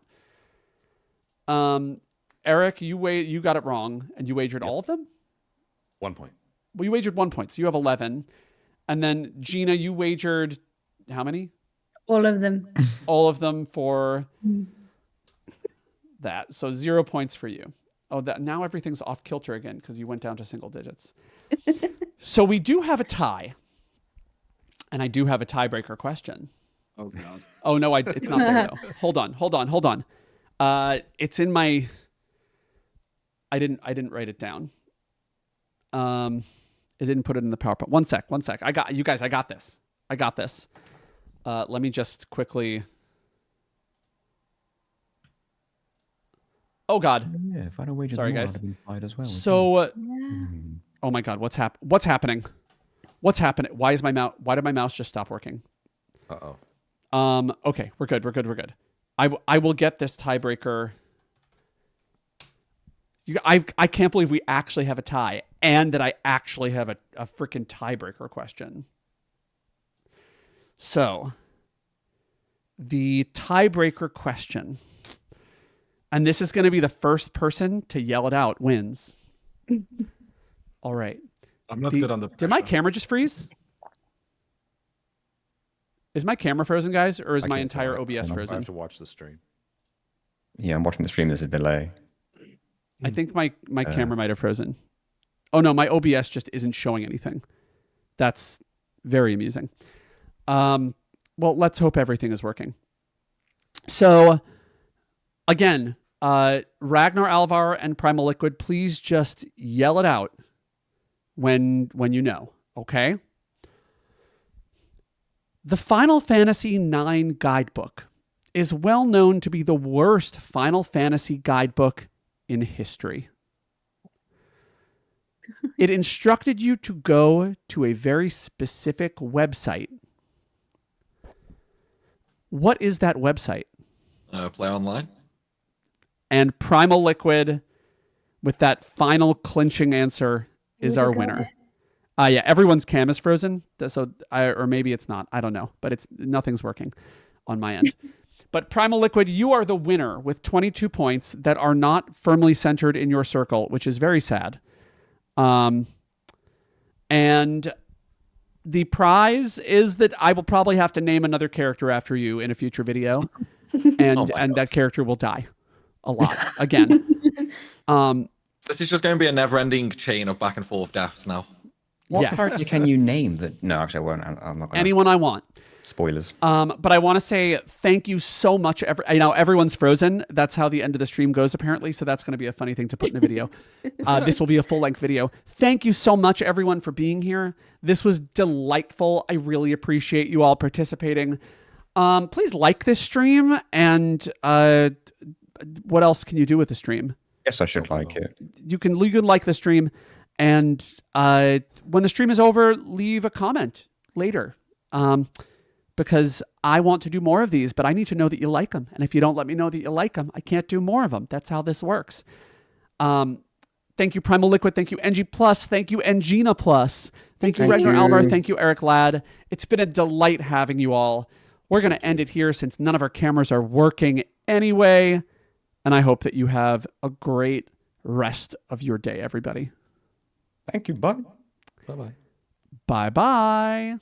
A: Eric, you got it wrong, and you wagered all of them?
E: 1 point.
A: Well, you wagered 1 point, so you have 11. And then Gina, you wagered how many?
F: All of them.
A: All of them for that. So 0 points for you. Oh, now everything's off kilter again because you went down to single digits. So we do have a tie, and I do have a tiebreaker question.
D: Oh God.
A: Oh no, it's not there though. Hold on. It's in my. I didn't write it down. I didn't put it in the PowerPoint. One sec. I got this. Let me just quickly. Oh God.
B: Yeah, if I'd have wagered
A: Sorry,
B: more,
A: guys.
B: I'd have been fired as well.
A: So, oh my God, what's happening? What's happening? Why did my mouse just stop working?
E: Uh-oh.
A: Okay, we're good. I will get this tiebreaker. I can't believe we actually have a tie and that I actually have a freaking tiebreaker question. So, the tiebreaker question, and this is going to be the first person to yell it out wins. All right.
D: I'm not good on the.
A: Did my camera just freeze? Is my camera frozen, guys, or is
E: I
A: my
E: can't
A: entire
E: tell.
A: OBS
E: I have
A: frozen?
E: to watch the stream.
B: Yeah, I'm watching the stream. There's a delay.
A: I think my camera might have frozen. Oh no, my OBS just isn't showing anything. That's very amusing. Well, let's hope everything is working. So, again, Ragnar Alvar and Primal Liquid, please just yell it out when you know, okay? The Final Fantasy IX guidebook is well known to be the worst Final Fantasy guidebook in history. It instructed you to go to a very specific website. What is that website?
C: Play online.
A: And Primal Liquid, with that final clinching answer, is our winner. Yeah, everyone's cam is frozen, so or maybe it's not. I don't know, but nothing's working on my end. But Primal Liquid, you are the winner with 22 points that are not firmly centered in your circle, which is very sad. And the prize is that I will probably have to name another character after you in a future video, and that character will die a lot again.
C: This is just going to be a never-ending chain of back and forth deaths now.
B: What
A: Yes.
B: character can you name that? No, actually, I won't. I'm not going to.
A: Anyone I want.
B: Spoilers.
A: But I want to say thank you so much. Everyone's frozen. That's how the end of the stream goes, apparently. So that's going to be a funny thing to put in a video. This will be a full-length video. Thank you so much, everyone, for being here. This was delightful. I really appreciate you all participating. Please like this stream. And what else can you do with the stream?
B: Yes, I should like it.
A: You can like the stream. And when the stream is over, leave a comment later. because I want to do more of these, but I need to know that you like them. And if you don't let me know that you like them, I can't do more of them. That's how this works. Thank you, Primal Liquid. Thank you, NG Plus. Thank you, Engina Plus. Thank you,
F: Thank
A: Ragnar
F: you.
A: Alvar. Thank you, Eric Ladd. It's been a delight having you all. We're going to end it here since none of our cameras are working anyway. And I hope that you have a great rest of your day, everybody.
B: Thank you. Bye.
E: Bye bye.
A: Bye-bye.